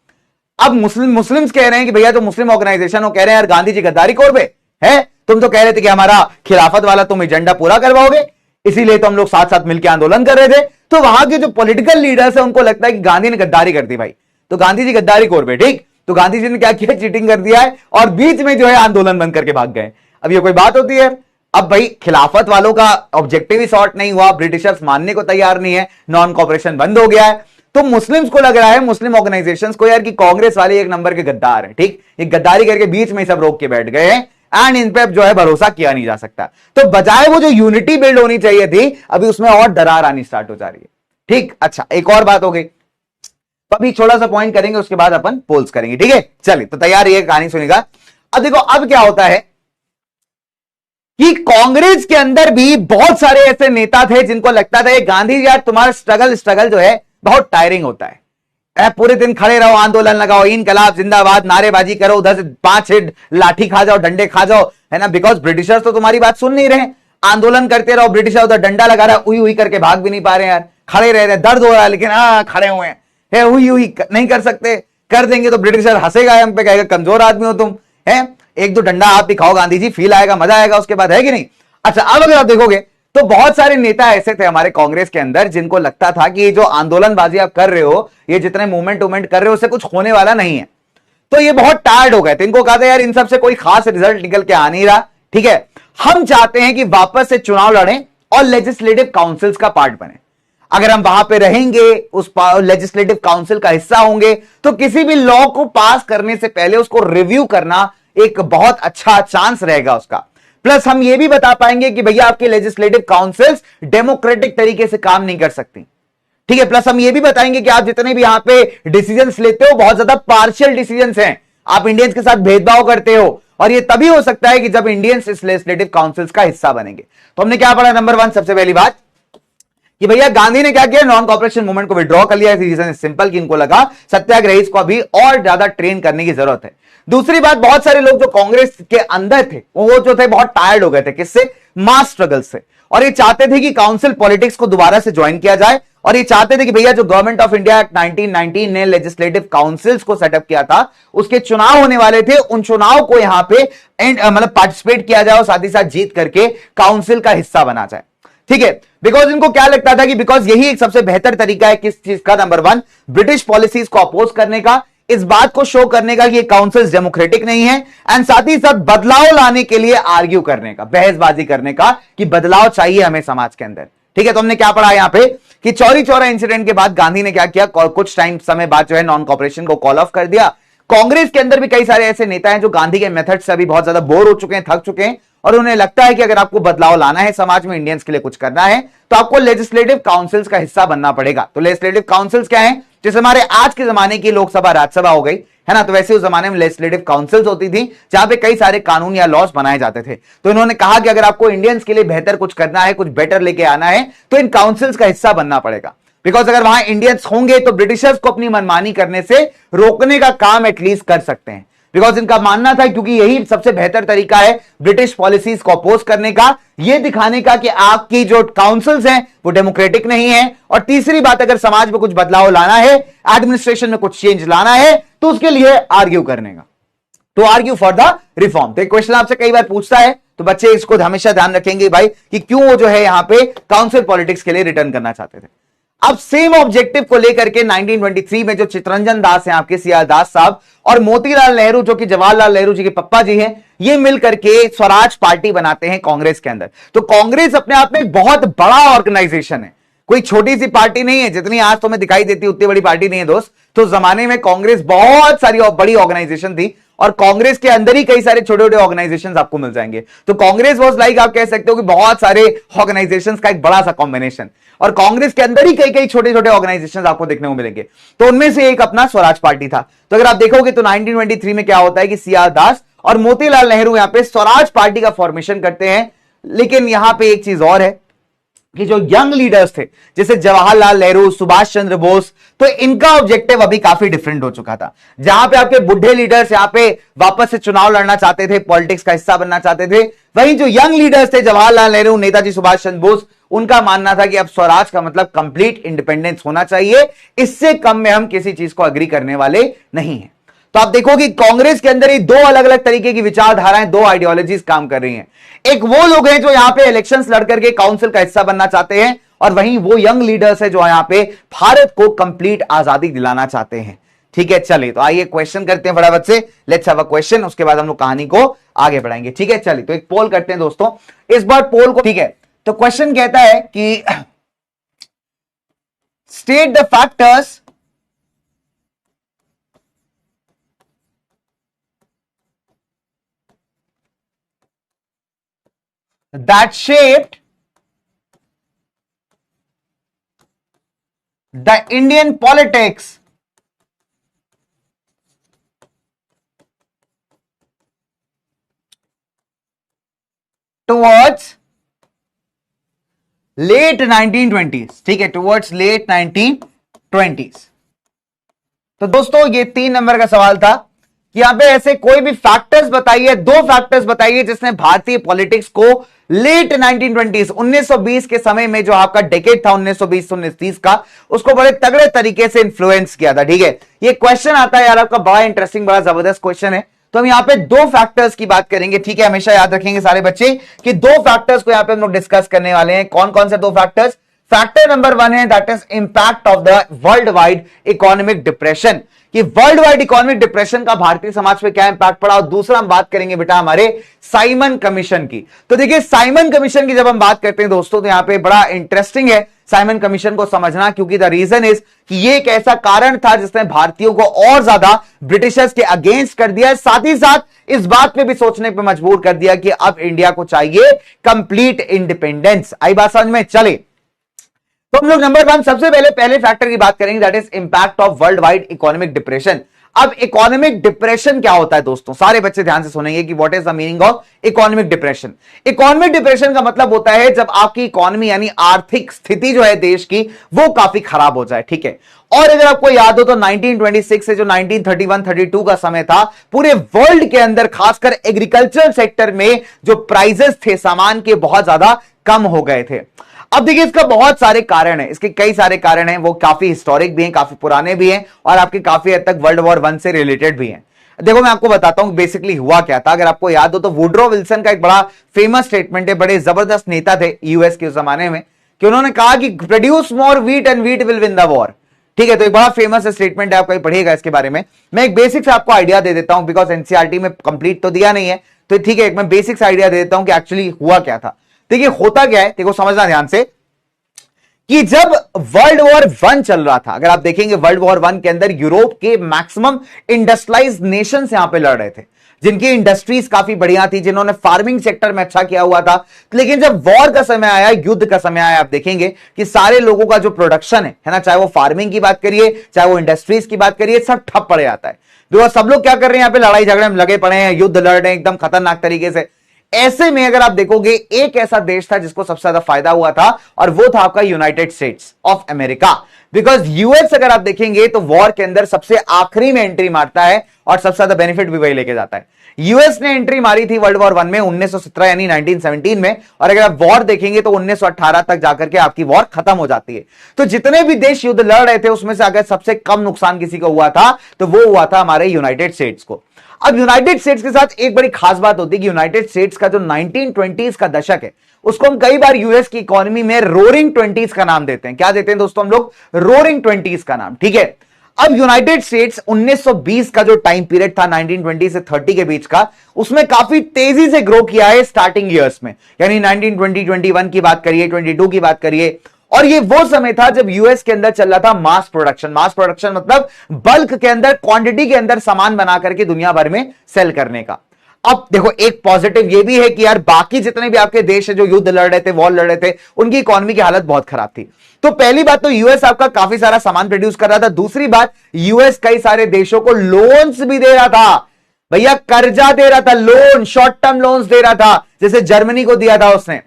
अब मुस्लिम्स कह रहे हैं कि भैया जो मुस्लिम ऑर्गेनाइजेशन, वो कह रहे हैं यार गांधी जी गद्दारी कर रहे हैं, तुम तो कह रहे थे कि हमारा खिलाफत वाला तुम एजेंडा पूरा करवाओगे, इसीलिए तो हम लोग साथ साथ मिलकर आंदोलन कर रहे थे। तो वहां के जो पॉलिटिकल लीडर्स है उनको लगता है कि गांधी ने गद्दारी कर दी भाई, तो गांधी जी गद्दारी कर रहे, ठीक, तो गांधी जी ने क्या किया, चीटिंग कर दिया है और बीच में जो है आंदोलन बंद करके भाग गए। अब ये कोई बात होती है? अब भाई खिलाफत वालों का ऑब्जेक्टिव ही सॉर्ट नहीं हुआ, ब्रिटिशर्स मानने को तैयार नहीं है, नॉन कॉपरेशन बंद हो गया है, तो मुस्लिम्स को लग रहा है, मुस्लिम ऑर्गेनाइजेशंस को यार कि कांग्रेस वाले एक नंबर के गद्दार हैं, ठीक, ये गद्दारी करके बीच में सब रोक के बैठ गए हैं एंड इन पे जो है भरोसा किया नहीं जा सकता। तो बजाय वो जो यूनिटी बिल्ड होनी चाहिए थी, अभी उसमें और दरार आनी स्टार्ट हो जा रही है। ठीक, अच्छा एक और बात हो गई, तो अभी छोटा सा पॉइंट करेंगे, उसके बाद अपन पोल्स करेंगे। ठीक है, चलिए तो तैयार है, कहानी सुनिएगा। अब देखो अब क्या होता है कि कांग्रेस के अंदर भी बहुत सारे ऐसे नेता थे जिनको लगता था गांधी यार तुम्हारा स्ट्रगल जो है बहुत टायरिंग होता है, पूरे दिन खड़े रहो, आंदोलन लगाओ, इनकलाब जिंदाबाद, नारेबाजी करो, उधर से 5 हिट लाठी खा जाओ, डंडे खा जाओ, है ना, बिकॉज ब्रिटिशर्स तो तुम्हारी बात सुन नहीं रहे, आंदोलन करते रहो, ब्रिटिशर उधर डंडा लगा रहा है, उई उई करके भाग भी नहीं पा रहे यार, खड़े रह रहे, दर्द हो रहा है लेकिन खड़े हुए हैं, उई उई नहीं कर सकते, कर देंगे तो ब्रिटिशर हंसेगा हम पे, कहेगा कमजोर आदमी हो तुम, है, एक दो डंडा आप भी खाओ गांधी जी, फील आएगा, मजा आएगा उसके बाद, है कि नहीं। अच्छा अब अगर आप देखोगे तो बहुत सारे नेता ऐसे थे हमारे कांग्रेस के अंदर जिनको लगता था कि ये जो आंदोलनबाजी आप कर रहे हो, ये जितने मूवमेंट कर रहे हो, उससे कुछ होने वाला नहीं है, तो ये बहुत टायर्ड हो गए थे, इनको कहा था यार इन सब से कोई खास रिजल्ट निकल के आ नहीं रहा। ठीक है, हम चाहते हैं कि वापस से चुनाव लड़ें और लेजिस्लेटिव काउंसिल्स का पार्ट बने। अगर हम वहां पे रहेंगे, उस लेजिस्लेटिव काउंसिल का हिस्सा होंगे, तो किसी भी लॉ को पास करने से पहले उसको रिव्यू करना एक बहुत अच्छा चांस रहेगा उसका। प्लस हम ये भी बता पाएंगे कि भैया आपके लेजिस्लेटिव काउंसिल्स डेमोक्रेटिक तरीके से काम नहीं कर सकती, ठीक है। प्लस हम ये भी बताएंगे कि आप जितने भी यहां पे डिसीजंस लेते हो बहुत ज्यादा पार्शियल डिसीजंस हैं, आप इंडियंस के साथ भेदभाव करते हो, और ये तभी हो सकता है कि जब इंडियंस इस लेजिस्लेटिव काउंसिल्स का हिस्सा बनेंगे। तो हमने क्या पढ़ा, नंबर 1 सबसे पहली बात कि भैया गांधी ने क्या किया, नॉन कॉपरेशन मूवमेंट को विड्रॉ कर लिया। रीजन सिंपल कि इनको लगा सत्याग्रही को अभी और ज्यादा ट्रेन करने की जरूरत है। दूसरी बात, बहुत सारे लोग जो कांग्रेस के अंदर थे वो जो थे बहुत टायर्ड हो गए थे, किससे, मास स्ट्रगल से, और ये चाहते थे कि काउंसिल पॉलिटिक्स को दोबारा से ज्वाइन किया जाए, और ये चाहते थे कि भैया जो गवर्नमेंट ऑफ इंडिया एक्ट 1919 ने लेजिस्लेटिव काउंसिल्स को सेटअप किया था, उसके चुनाव होने वाले थे, उन चुनाव को यहां पे मतलब पार्टिसिपेट किया जाए और साथ ही साथ जीत करके काउंसिल का हिस्सा बना जाए, ठीक है। बिकॉज इनको क्या लगता था कि बिकॉज यही एक सबसे बेहतर तरीका है किस चीज का, नंबर 1 ब्रिटिश पॉलिसीज को अपोज करने का, इस बात को शो करने का कि ये काउंसिल्स डेमोक्रेटिक नहीं है, एंड साथ ही साथ बदलाव लाने के लिए आर्ग्यू करने का, बहसबाजी करने का कि बदलाव चाहिए हमें समाज के अंदर, ठीक है। तो हमने क्या पढ़ा यहां पे कि चौरी चौरा इंसिडेंट के बाद गांधी ने क्या किया, कुछ टाइम समय बाद जो है नॉन कॉपरेशन को कॉल ऑफ कर दिया। कांग्रेस के अंदर भी कई सारे ऐसे नेता हैं जो गांधी के मेथड से अभी बहुत ज्यादा बोर हो चुके हैं, थक चुके हैं, और उन्हें लगता है कि अगर आपको बदलाव लाना है समाज में, इंडियंस के लिए कुछ करना है, तो आपको लेजिस्लेटिव काउंसिल्स का हिस्सा बनना पड़ेगा। तो लेजिस्लेटिव काउंसिल्स क्या है, जैसे हमारे आज के जमाने की लोकसभा राज्यसभा हो गई है ना, तो वैसे उस जमाने में लेजिस्लेटिव काउंसिल्स होती थी जहां पे कई सारे कानून या लॉज बनाए जाते थे। तो इन्होंने कहा कि अगर आपको इंडियंस के लिए बेहतर कुछ करना है, कुछ बेटर लेके आना है, तो इन काउंसिल्स का हिस्सा बनना पड़ेगा। बिकॉज अगर वहां इंडियंस होंगे तो ब्रिटिशर्स को अपनी मनमानी करने से रोकने का काम एटलीस्ट कर सकते हैं। बिकॉज इनका मानना था क्योंकि यही सबसे बेहतर तरीका है ब्रिटिश पॉलिसीज को अपोज करने का, यह दिखाने का कि आपकी जो काउंसिल्स हैं वो डेमोक्रेटिक नहीं है। और तीसरी बात, अगर समाज में कुछ बदलाव लाना है, एडमिनिस्ट्रेशन में कुछ चेंज लाना है, तो उसके लिए आर्ग्यू करने का, तो आर्ग्यू फॉर द रिफॉर्म। तो एक क्वेश्चन आपसे कई बार पूछता है, तो बच्चे इसको हमेशा ध्यान रखेंगे भाई कि क्यों वो जो है यहां पे काउंसिल पॉलिटिक्स के लिए रिटर्न करना चाहते थे। अब सेम ऑब्जेक्टिव को लेकर के 1923 में जो चित्तरंजन दास हैं आपके, सीआर दास साहब, और मोतीलाल नेहरू जो कि जवाहरलाल नेहरू जी के पप्पा जी हैं, ये मिलकर के स्वराज पार्टी बनाते हैं कांग्रेस के अंदर। तो कांग्रेस अपने आप में एक बहुत बड़ा ऑर्गेनाइजेशन है, कोई छोटी सी पार्टी नहीं है, जितनी आज तुम्हें दिखाई देती उतनी बड़ी पार्टी नहीं है दोस्त। तो जमाने में कांग्रेस बहुत सारी बड़ी ऑर्गेनाइजेशन थी, और कांग्रेस के अंदर ही कई सारे छोटे छोटे ऑर्गेनाइजेशंस आपको मिल जाएंगे। तो कांग्रेस वाज लाइक, आप कह सकते हो कि बहुत सारे ऑर्गेनाइजेशंस का एक बड़ा सा कॉम्बिनेशन, और कांग्रेस के अंदर ही कई कई छोटे छोटे ऑर्गेनाइजेशंस आपको देखने को मिलेंगे। तो उनमें से एक अपना स्वराज पार्टी था। तो अगर आप देखोगे तो 1923 में क्या होता है कि सीआर दास और मोतीलाल नेहरू यहां पे स्वराज पार्टी का फॉर्मेशन करते हैं। लेकिन यहां पे एक चीज और है कि जो यंग लीडर्स थे जैसे जवाहरलाल नेहरू, सुभाष चंद्र बोस, तो इनका ऑब्जेक्टिव अभी काफी डिफरेंट हो चुका था। जहां पे आपके बुढ़े लीडर्स यहां पे वापस से चुनाव लड़ना चाहते थे, पॉलिटिक्स का हिस्सा बनना चाहते थे, वहीं जो यंग लीडर्स थे जवाहरलाल नेहरू, नेताजी सुभाष चंद्र बोस, उनका मानना था कि अब स्वराज का मतलब कंप्लीट इंडिपेंडेंस होना चाहिए, इससे कम में हम किसी चीज को एग्री करने वाले नहीं है। तो आप देखो कि कांग्रेस के अंदर ही दो अलग अलग तरीके की विचारधाराएं, दो आइडियोलॉजीज काम कर रही हैं। एक वो लोग हैं जो यहां पे इलेक्शंस लड़ करके काउंसिल का हिस्सा बनना चाहते हैं, और वहीं वो यंग लीडर्स है जो यहां पे भारत को कंप्लीट आजादी दिलाना चाहते हैं। ठीक है, चलिए तो आइए क्वेश्चन करते हैं फटाफट से। लेट्स हैव अ क्वेश्चन, उसके बाद हम लोग कहानी को आगे बढ़ाएंगे। ठीक है, चलिए तो एक पोल करते हैं दोस्तों, इस बार पोल को, ठीक है। तो क्वेश्चन कहता है कि state the factors that shaped the Indian politics towards late 1920s। ठीक है, towards late 1920s। तो दोस्तों ये 3 नंबर का सवाल था कि यहां पे ऐसे कोई भी फैक्टर्स बताइए, 2 फैक्टर्स बताइए जिसने भारतीय पॉलिटिक्स को लेट 1920s 1920 के समय में, जो आपका डेकेड था 1920 से 1930 का, उसको बड़े तगड़े तरीके से इंफ्लुएंस किया था। ठीक है, ये क्वेश्चन आता है यार आपका, बड़ा इंटरेस्टिंग, बड़ा जबरदस्त क्वेश्चन है। तो हम यहां पे 2 फैक्टर्स की बात करेंगे। ठीक है, हमेशा याद रखेंगे सारे बच्चे कि 2 फैक्टर्स को यहां पे हम लोग डिस्कस करने वाले हैं। कौन कौन से 2 फैक्टर्स? फैक्टर नंबर 1 है that is impact of the world wide economic depression, कि वर्ल्ड वाइड इकोनॉमिक डिप्रेशन का भारतीय समाज पे क्या इंपैक्ट पड़ा। और दूसरा हम बात करेंगे बेटा हमारे साइमन कमीशन की। तो देखिए साइमन कमीशन की जब हम बात करते हैं दोस्तों, तो यहां पे बड़ा इंटरेस्टिंग है साइमन कमीशन को समझना, क्योंकि द रीजन इज कि ये एक ऐसा कारण था जिसने भारतीयों को और ज्यादा ब्रिटिशर्स के अगेंस्ट कर दिया, साथ ही साथ इस बात पे भी सोचने पे मजबूर कर दिया कि अब इंडिया को चाहिए कंप्लीट इंडिपेंडेंस। आई बात समझ में? चले तो हम लोग नंबर 1 सबसे पहले फैक्टर की बात करेंगे that is impact of world wide economic depression. अब इकोनॉमिक डिप्रेशन क्या होता है दोस्तों, सारे बच्चे ध्यान से सुनेंगे कि what is the meaning of economic depression. Economic depression का मतलब होता है जब आपकी इकोनॉमी यानी आर्थिक स्थिति जो है देश की वो काफी खराब हो जाए, ठीक है। और अगर आपको याद हो तो 1926 से जो 1931-32 का समय था, पूरे वर्ल्ड के अंदर खासकर एग्रीकल्चर सेक्टर में जो प्राइजेस थे सामान के बहुत ज्यादा कम हो गए थे। अब देखिए इसका बहुत सारे कारण हैं, इसके कई सारे कारण हैं, वो काफी हिस्टोरिक भी हैं, काफी पुराने भी हैं और आपके काफी हद तक वर्ल्ड वॉर 1 से रिलेटेड भी हैं। देखो मैं आपको बताता हूं बेसिकली हुआ क्या था। अगर आपको याद हो तो वुड्रो विल्सन का एक बड़ा फेमस स्टेटमेंट है, बड़े जबरदस्त नेता थे यूएस के उस जमाने में, कि उन्होंने कहा कि produce more wheat and wheat will win the war. ठीक है, तो एक बड़ा फेमस स्टेटमेंट है, आप कहीं पढ़िएगा इसके बारे में। मैं एक बेसिक्स आपको आइडिया दे देता हूं बिकॉज एनसीईआरटी में कंप्लीट तो दिया नहीं है, तो ठीक है मैं बेसिक्स आइडिया दे देता हूं कि एक्चुअली हुआ क्या था। देखिए होता क्या है, देखो समझना ध्यान से, कि जब वर्ल्ड वॉर 1 चल रहा था, अगर आप देखेंगे वर्ल्ड वॉर 1 के अंदर यूरोप के मैक्सिमम इंडस्ट्रियलाइज्ड नेशंस यहां पे लड़ रहे थे, जिनकी इंडस्ट्रीज काफी बढ़िया थी, जिन्होंने फार्मिंग सेक्टर में अच्छा किया हुआ था। लेकिन जब वॉर का समय आया, युद्ध का समय आया, आप देखेंगे कि सारे लोगों का जो प्रोडक्शन है ना, चाहे वो फार्मिंग की बात करिए चाहे वो इंडस्ट्रीज की बात करिए, सब ठप पड़ जाता है। बिकॉज सब लोग क्या कर रहे हैं, यहाँ पे लड़ाई झगड़े में लगे पड़े हैं, युद्ध लड़ रहे हैं एकदम खतरनाक तरीके से। ऐसे में अगर आप देखोगे एक ऐसा देश था जिसको सबसे ज्यादा फायदा हुआ था और वो था आपका United states of America. Because US अगर आप देखेंगे तो वॉर के अंदर सबसे आखिरी में एंट्री मारता है और सबसे ज्यादा बेनिफिट भी वही लेके जाता है। यूएस ने एंट्री मारी थी वर्ल्ड वॉर 1 में 1917 यानी 1917 में, और अगर आप वॉर देखेंगे तो 1918 तक जाकर के आपकी वॉर खत्म हो जाती है। तो जितने भी देश युद्ध लड़ रहे थे उसमें से अगर सबसे कम नुकसान किसी को हुआ था तो वो हुआ था हमारे यूनाइटेड स्टेट्स को। अब यूनाइटेड स्टेट्स के साथ एक बड़ी खास बात होती है कि यूनाइटेड स्टेट्स का जो 1920s का दशक है उसको हम कई बार यूएस की इकोनॉमी में रोरिंग 20s का नाम देते हैं। क्या देते हैं दोस्तों हम लोग? रोरिंग 20s का नाम, ठीक है। अब यूनाइटेड स्टेट्स 1920 का जो टाइम पीरियड था 1920 से 30 के बीच का, उसमें काफी तेजी से ग्रो किया है स्टार्टिंग ईयर्स में, यानी 1920, 21 की बात करिए, 22 की बात करिए। और ये वो समय था जब यूएस के अंदर चल रहा था मास प्रोडक्शन। मास प्रोडक्शन मतलब बल्क के अंदर, क्वांटिटी के अंदर सामान बना करके दुनिया भर में सेल करने का। अब देखो एक पॉजिटिव ये भी है कि यार बाकी जितने भी आपके देश है जो युद्ध लड़ रहे थे, वॉर लड़ रहे थे, उनकी इकोनॉमी की हालत बहुत खराब थी। तो पहली बात तो यूएस आपका काफी सारा सामान प्रोड्यूस कर रहा था। दूसरी बात, यूएस कई सारे देशों को लोन्स भी दे रहा था, भैया कर्जा दे रहा था, लोन, शॉर्ट टर्म लोन्स दे रहा था। जैसे जर्मनी को दिया था उसने,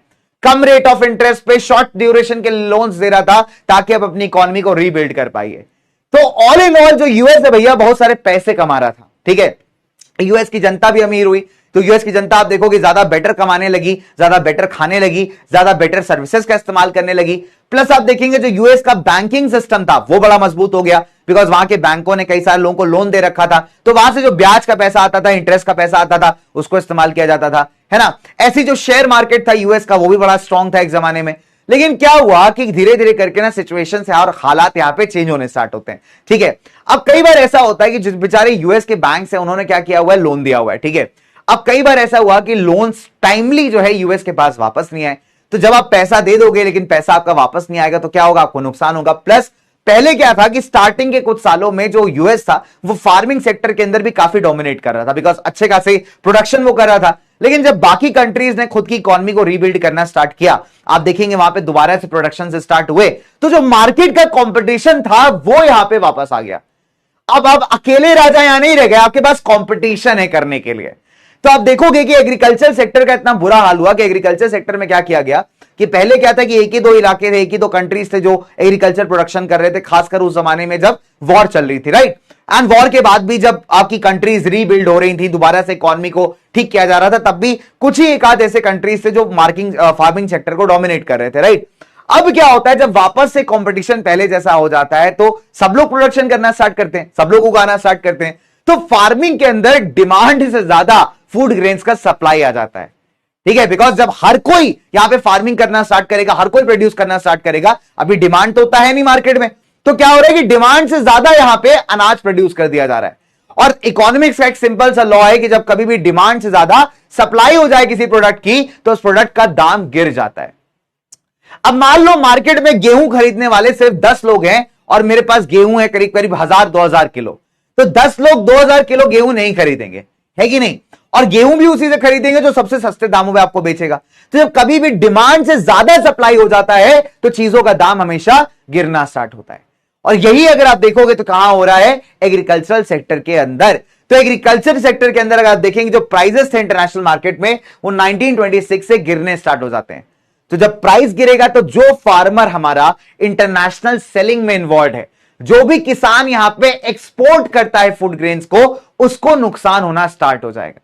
कम रेट ऑफ इंटरेस्ट पे शॉर्ट ड्यूरेशन के लोन्स दे रहा था ताकि आप अपनी इकोनॉमी को रीबिल्ड कर पाइए। तो ऑल इन ऑल जो यूएस है भैया बहुत सारे पैसे कमा रहा था, ठीक है। यूएस की जनता भी अमीर हुई, तो यूएस की जनता आप देखोगे ज्यादा बेटर कमाने लगी, ज्यादा बेटर खाने लगी, ज्यादा बेटर सर्विसेज का इस्तेमाल करने लगी। प्लस आप देखेंगे जो यूएस का बैंकिंग सिस्टम था वो बड़ा मजबूत हो गया, बिकॉज वहां के बैंकों ने कई सारे लोगों को लोन दे रखा था, तो वहां से जो ब्याज का पैसा आता था, इंटरेस्ट का पैसा आता था, उसको इस्तेमाल किया जाता था, है ना। ऐसी जो शेयर मार्केट था यूएस का वो भी बड़ा स्ट्रांग था एक जमाने में। लेकिन क्या हुआ कि धीरे धीरे करके ना सिचुएशन से और हालात यहां पे चेंज होने स्टार्ट होते हैं, ठीक है। अब कई बार ऐसा होता है कि जिस बेचारे यूएस के बैंक है उन्होंने क्या किया हुआ है, लोन दिया हुआ है, ठीक है। अब कई बार ऐसा हुआ कि लोन्स टाइमली जो है यूएस के पास वापस नहीं आए, तो जब आप पैसा दे दोगे लेकिन पैसा आपका वापस नहीं आएगा तो क्या होगा, आपको नुकसान होगा। प्लस पहले क्या था कि स्टार्टिंग के कुछ सालों में जो यूएस था वो फार्मिंग सेक्टर के अंदर भी काफी डोमिनेट कर रहा था, बिकॉज अच्छे खासे प्रोडक्शन वो कर रहा था। लेकिन जब बाकी कंट्रीज ने खुद की इकोनॉमी को रीबिल्ड करना स्टार्ट किया, आप देखेंगे वहां पे दोबारा से प्रोडक्शन से स्टार्ट हुए, तो जो मार्केट का कंपटीशन था वो यहां पे वापस आ गया। अब आप अकेले राजा यहां नहीं रह गए, आपके पास कंपटीशन है करने के लिए। तो आप देखोगे कि एग्रीकल्चर सेक्टर का इतना बुरा हाल हुआ कि एग्रीकल्चर सेक्टर में क्या किया गया कि पहले क्या था कि एक ही दो इलाके थे, एक ही दो कंट्रीज थे जो एग्रीकल्चर प्रोडक्शन कर रहे थे, खासकर उस जमाने में जब वॉर चल रही थी, राइट। एंड वॉर के बाद भी जब आपकी कंट्रीज रीबिल्ड हो रही थी, दोबारा से इकोनॉमी को ठीक किया जा रहा था, तब भी कुछ ही एक आध ऐसे कंट्रीज थे जो फार्मिंग सेक्टर को डोमिनेट कर रहे थे, राइट। अब क्या होता है जब वापस से कंपटीशन पहले जैसा हो जाता है तो सब लोग प्रोडक्शन करना स्टार्ट करते हैं, सब लोग उगाना स्टार्ट करते हैं, तो फार्मिंग के अंदर डिमांड से ज्यादा फूड ग्रेन्स का सप्लाई आ जाता है, ठीक है, बिकॉज जब हर कोई यहां पे फार्मिंग करना स्टार्ट करेगा, हर कोई प्रोड्यूस करना स्टार्ट करेगा, अभी डिमांड तो होता है नहीं मार्केट में, तो क्या हो रहा है कि डिमांड से ज्यादा यहां पे अनाज प्रोड्यूस कर दिया जा रहा है। और इकोनॉमिक्स का एक सिंपल सा लॉ है कि जब कभी भी डिमांड से ज्यादा सप्लाई हो जाए किसी प्रोडक्ट की, तो उस प्रोडक्ट का दाम गिर जाता है। अब मान लो मार्केट में गेहूं खरीदने वाले सिर्फ 10 लोग हैं और मेरे पास गेहूं है करीब करीब 1000-2000 किलो, तो 10 लोग 2000 किलो गेहूं नहीं खरीदेंगे, है कि नहीं? और गेहूं भी उसी से खरीदेंगे जो सबसे सस्ते दामों में आपको बेचेगा। तो जब कभी भी डिमांड से ज्यादा सप्लाई हो जाता है तो चीजों का दाम हमेशा गिरना स्टार्ट होता है। और यही अगर आप देखोगे तो कहां हो रहा है? एग्रीकल्चरल सेक्टर के अंदर। तो एग्रीकल्चर सेक्टर के अंदर अगर आप देखेंगे जो प्राइसेस थे इंटरनेशनल मार्केट में, वो 1926 से गिरने स्टार्ट हो जाते हैं। तो जब प्राइस गिरेगा तो जो फार्मर हमारा इंटरनेशनल सेलिंग में इन्वॉल्व है, जो भी किसान यहां पे एक्सपोर्ट करता है फूड ग्रेन्स को, उसको नुकसान होना स्टार्ट हो जाएगा।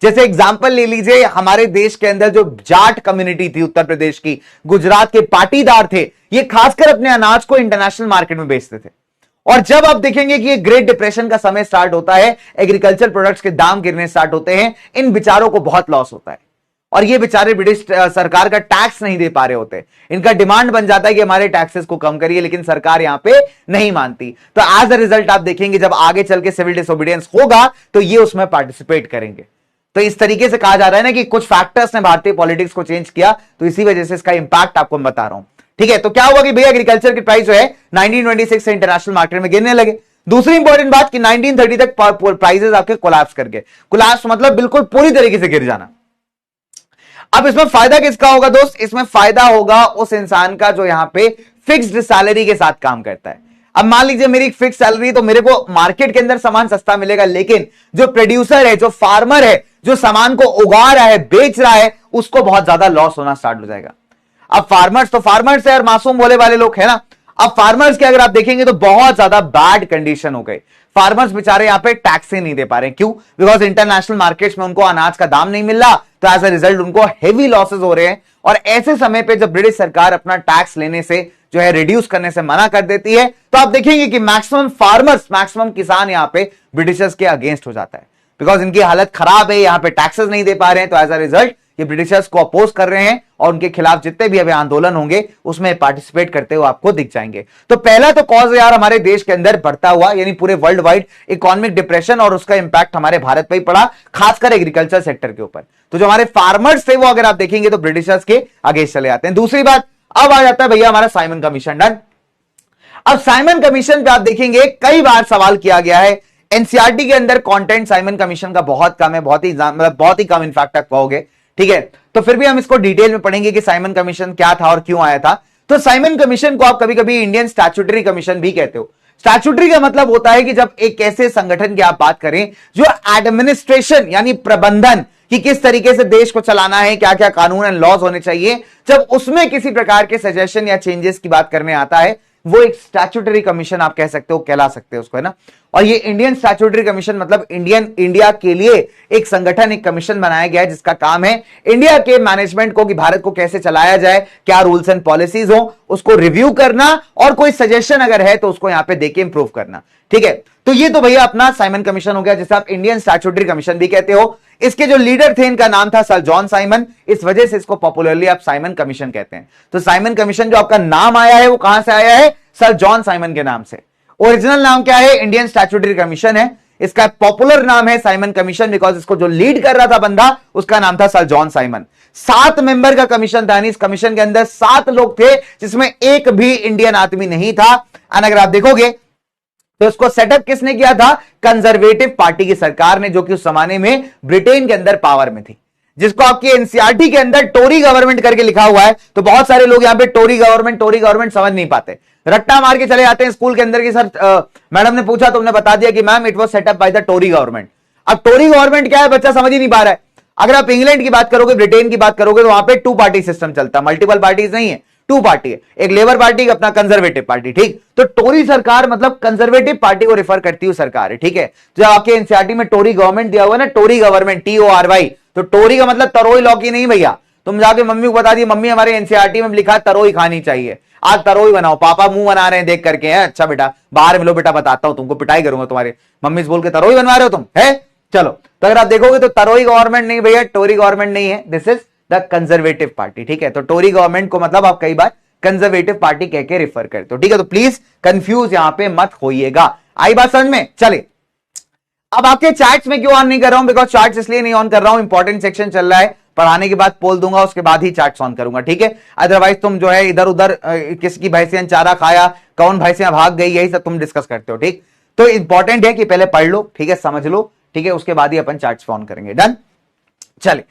जैसे एग्जांपल ले लीजिए, हमारे देश के अंदर जो जाट कम्युनिटी थी उत्तर प्रदेश की, गुजरात के पाटीदार थे, ये खासकर अपने अनाज को इंटरनेशनल मार्केट में बेचते थे। और जब आप देखेंगे कि ये ग्रेट डिप्रेशन का समय स्टार्ट होता है, एग्रीकल्चर प्रोडक्ट्स के दाम गिरने स्टार्ट होते हैं, इन बेचारों को बहुत लॉस होता है। और ये बेचारे ब्रिटिश सरकार का टैक्स नहीं दे पा रहे होते, इनका डिमांड बन जाता है कि हमारे टैक्सेस को कम करिए, लेकिन सरकार यहां पे नहीं मानती। तो एज अ रिजल्ट आप देखेंगे जब आगे चल के सिविल डिसोबीडियंस होगा तो ये उसमें पार्टिसिपेट करेंगे। तो इस तरीके से कहा जा रहा है ना कि कुछ फैक्टर्स ने भारतीय पॉलिटिक्स को चेंज किया, तो इसी वजह से इसका इंपैक्ट आपको मैं बता रहा हूं। ठीक है, तो क्या हुआ कि भैया एग्रीकल्चर की प्राइस जो है 1926 से इंटरनेशनल मार्केट में गिरने लगे। दूसरी इंपॉर्टेंट बात कि 1930 तक प्राइसेस आपके कोलैप्स कर गए। कोलैप्स मतलब बिल्कुल पूरी तरीके से गिर जाना। अब इसमें फायदा किसका होगा दोस्त? इसमें फायदा होगा उस इंसान का जो यहां पे फिक्स्ड सैलरी के साथ काम करता है। अब मान लीजिए मेरी फिक्स सैलरी, तो मेरे को मार्केट के अंदर सामान सस्ता मिलेगा, लेकिन जो प्रोड्यूसर है, जो फार्मर है, जो सामान को उगा रहा है, बेच रहा है, उसको बहुत ज्यादा लॉस होना स्टार्ट हो जाएगा। अब फार्मर्स है और मासूम बोले वाले लोग है ना, अब फार्मर्स के अगर आप देखेंगे तो बहुत ज्यादा बैड कंडीशन हो गई। फार्मर्स बेचारे यहां पे टैक्स ही नहीं दे पा रहे। क्यों? बिकॉज इंटरनेशनल मार्केट्स में उनको अनाज का दाम नहीं मिल रहा, तो एज अ रिजल्ट उनको हेवी लॉसेस हो रहे हैं। और ऐसे समय पे जब ब्रिटिश सरकार अपना टैक्स लेने से जो है रिड्यूस करने से मना कर देती है, तो आप देखेंगे कि मैक्सिमम किसान यहां पे ब्रिटिशर्स के अगेंस्ट हो जाता है, बिकॉज इनकी हालत खराब है, यहां पे टैक्सेस नहीं दे पा रहे हैं। तो एज अ रिजल्ट ये ब्रिटिशर्स को अपोज कर रहे हैं और उनके खिलाफ जितने भी अभी आंदोलन होंगे उसमें पार्टिसिपेट करते हुए आपको दिख जाएंगे। तो पहला तो कॉज यार हमारे देश के अंदर बढ़ता हुआ यानी पूरे वर्ल्ड वाइड इकोनॉमिक डिप्रेशन, और उसका इंपैक्ट हमारे भारत पे ही पड़ा, खासकर एग्रीकल्चर सेक्टर के ऊपर। तो जो हमारे फार्मर्स थे वो अगर आप देखेंगे तो ब्रिटिशर्स के अगेंस्ट चले जाते हैं। दूसरी बात, अब आ जाता है भैया हमारा साइमन कमीशन। डन। अब साइमन कमीशन पे आप देखेंगे कई बार सवाल किया गया है। एनसीईआरटी के अंदर कंटेंट साइमन कमीशन का बहुत कम है, बहुत ही कम इनफैक्ट आप कहोगे। ठीक है, तो फिर भी हम इसको डिटेल में पढ़ेंगे कि साइमन कमीशन क्या था और क्यों आया था। तो साइमन कमीशन को आप कभी कभी इंडियन स्टैट्यूटरी कमीशन भी कहते हो। स्टैट्यूटरी का मतलब होता है कि जब एक ऐसे संगठन की आप बात करें जो एडमिनिस्ट्रेशन यानी प्रबंधन कि किस तरीके से देश को चलाना है, क्या क्या कानून एंड लॉज होने चाहिए, जब उसमें किसी प्रकार के सजेशन या चेंजेस की बात करने आता है, वो एक स्टैट्यूटरी कमीशन आप कह सकते हो, कहला सकते हो उसको, है ना। और ये इंडियन स्टैट्यूटरी कमीशन मतलब इंडिया के लिए एक संगठन, एक कमीशन बनाया गया है जिसका काम है इंडिया के मैनेजमेंट को कि भारत को कैसे चलाया जाए, क्या रूल्स एंड पॉलिसीज हो, उसको रिव्यू करना और कोई सजेशन अगर है तो उसको यहां पे देके इंप्रूव करना। ठीक है, तो ये तो भैया अपना साइमन कमीशन हो गया, जिसे आप इंडियन स्टैट्यूटरी कमीशन भी कहते हो। इसके जो लीडर थे इनका नाम था सर जॉन साइमन, इस वजह से इसको पॉपुलरली आप साइमन कमीशन कहते हैं। तो साइमन कमीशन जो आपका नाम आया है वो कहां से आया है? सर जॉन साइमन के नाम से। ओरिजिनल नाम क्या है? इंडियन स्टैट्यूटरी कमीशन है। इसका पॉपुलर नाम है साइमन कमीशन बिकॉज इसको जो लीड कर रहा था बंदा उसका नाम था सर जॉन साइमन। 7 मेंबर का कमीशन था, इस कमीशन के अंदर 7 लोग थे जिसमें एक भी इंडियन आदमी नहीं था। अगर आप देखोगे तो इसको सेटअप किसने किया था? कंजर्वेटिव पार्टी की सरकार ने, जो कि उस जमाने में ब्रिटेन के अंदर पावर में थी, जिसको आपकी एनसीईआरटी के अंदर टोरी गवर्नमेंट करके लिखा हुआ है। तो बहुत सारे लोग यहां पे टोरी गवर्नमेंट समझ नहीं पाते, रट्टा मार के चले जाते हैं स्कूल के अंदर की सर मैडम ने पूछा तो हमने बता दिया कि ma'am it was set up by the Tory government. अब टोरी गवर्नमेंट क्या है बच्चा समझ ही नहीं पा रहा है। अगर आप इंग्लैंड की बात करोगे, ब्रिटेन की बात करोगे, तो वहां पे 2 पार्टी सिस्टम चलता है, मल्टीपल पार्टीज नहीं है, 2 पार्टी है, एक लेबर पार्टी अपना कंजर्वेटिव पार्टी। ठीक, तो टोरी सरकार मतलब कंजर्वेटिव पार्टी को रिफर करती हुई सरकार है। ठीक है, जो आपके एनसीईआरटी में टोरी गवर्नमेंट दिया हुआ है ना, टोरी गवर्नमेंट TORY, तो टोरी का मतलब तरोई लौकी नहीं भैया। तुम जाके मम्मी को बता दिए मम्मी हमारे एनसीईआरटी में लिखा है तरोई खानी चाहिए, आज तरोई बनाओ, पापा मुंह बना रहे हैं देख करके, है अच्छा बेटा बाहर मिलो बेटा बताता हूं तुमको, पिटाई करूंगा तुम्हारे, मम्मी से बोल के तरोई बनवा रहे हो तुम, है चलो, तो अगर आप देखोगे तो तरोई गवर्नमेंट नहीं भैया, टोरी गवर्नमेंट नहीं है, this is the conservative party, ठीक है। तो टोरी गवर्नमेंट को मतलब आप कई बार कंजर्वेटिव पार्टी कह के रिफर करते हो, ठीक है। तो प्लीज कंफ्यूज यहां पे मत होइएगा। आई बात समझ में? चले, अब आपके चैट्स में क्यों ऑन नहीं कर रहा हूं, बिकॉज चैट्स इसलिए नहीं ऑन कर रहा हूं, इंपॉर्टेंट सेक्शन चल रहा है, पढ़ाने के बाद पोल दूंगा, उसके बाद ही चैट्स ऑन करूंगा, ठीक है। अदरवाइज तुम जो है इधर उधर किसकी भैंसियां चारा खाया, कौन भैंसियां भाग गई, यही सब तुम डिस्कस करते हो, ठीक। तो इंपॉर्टेंट है कि पहले पढ़ लो, ठीक है, समझ लो, ठीक है, उसके बाद ही अपन चैट्स ऑन करेंगे। डन। चले,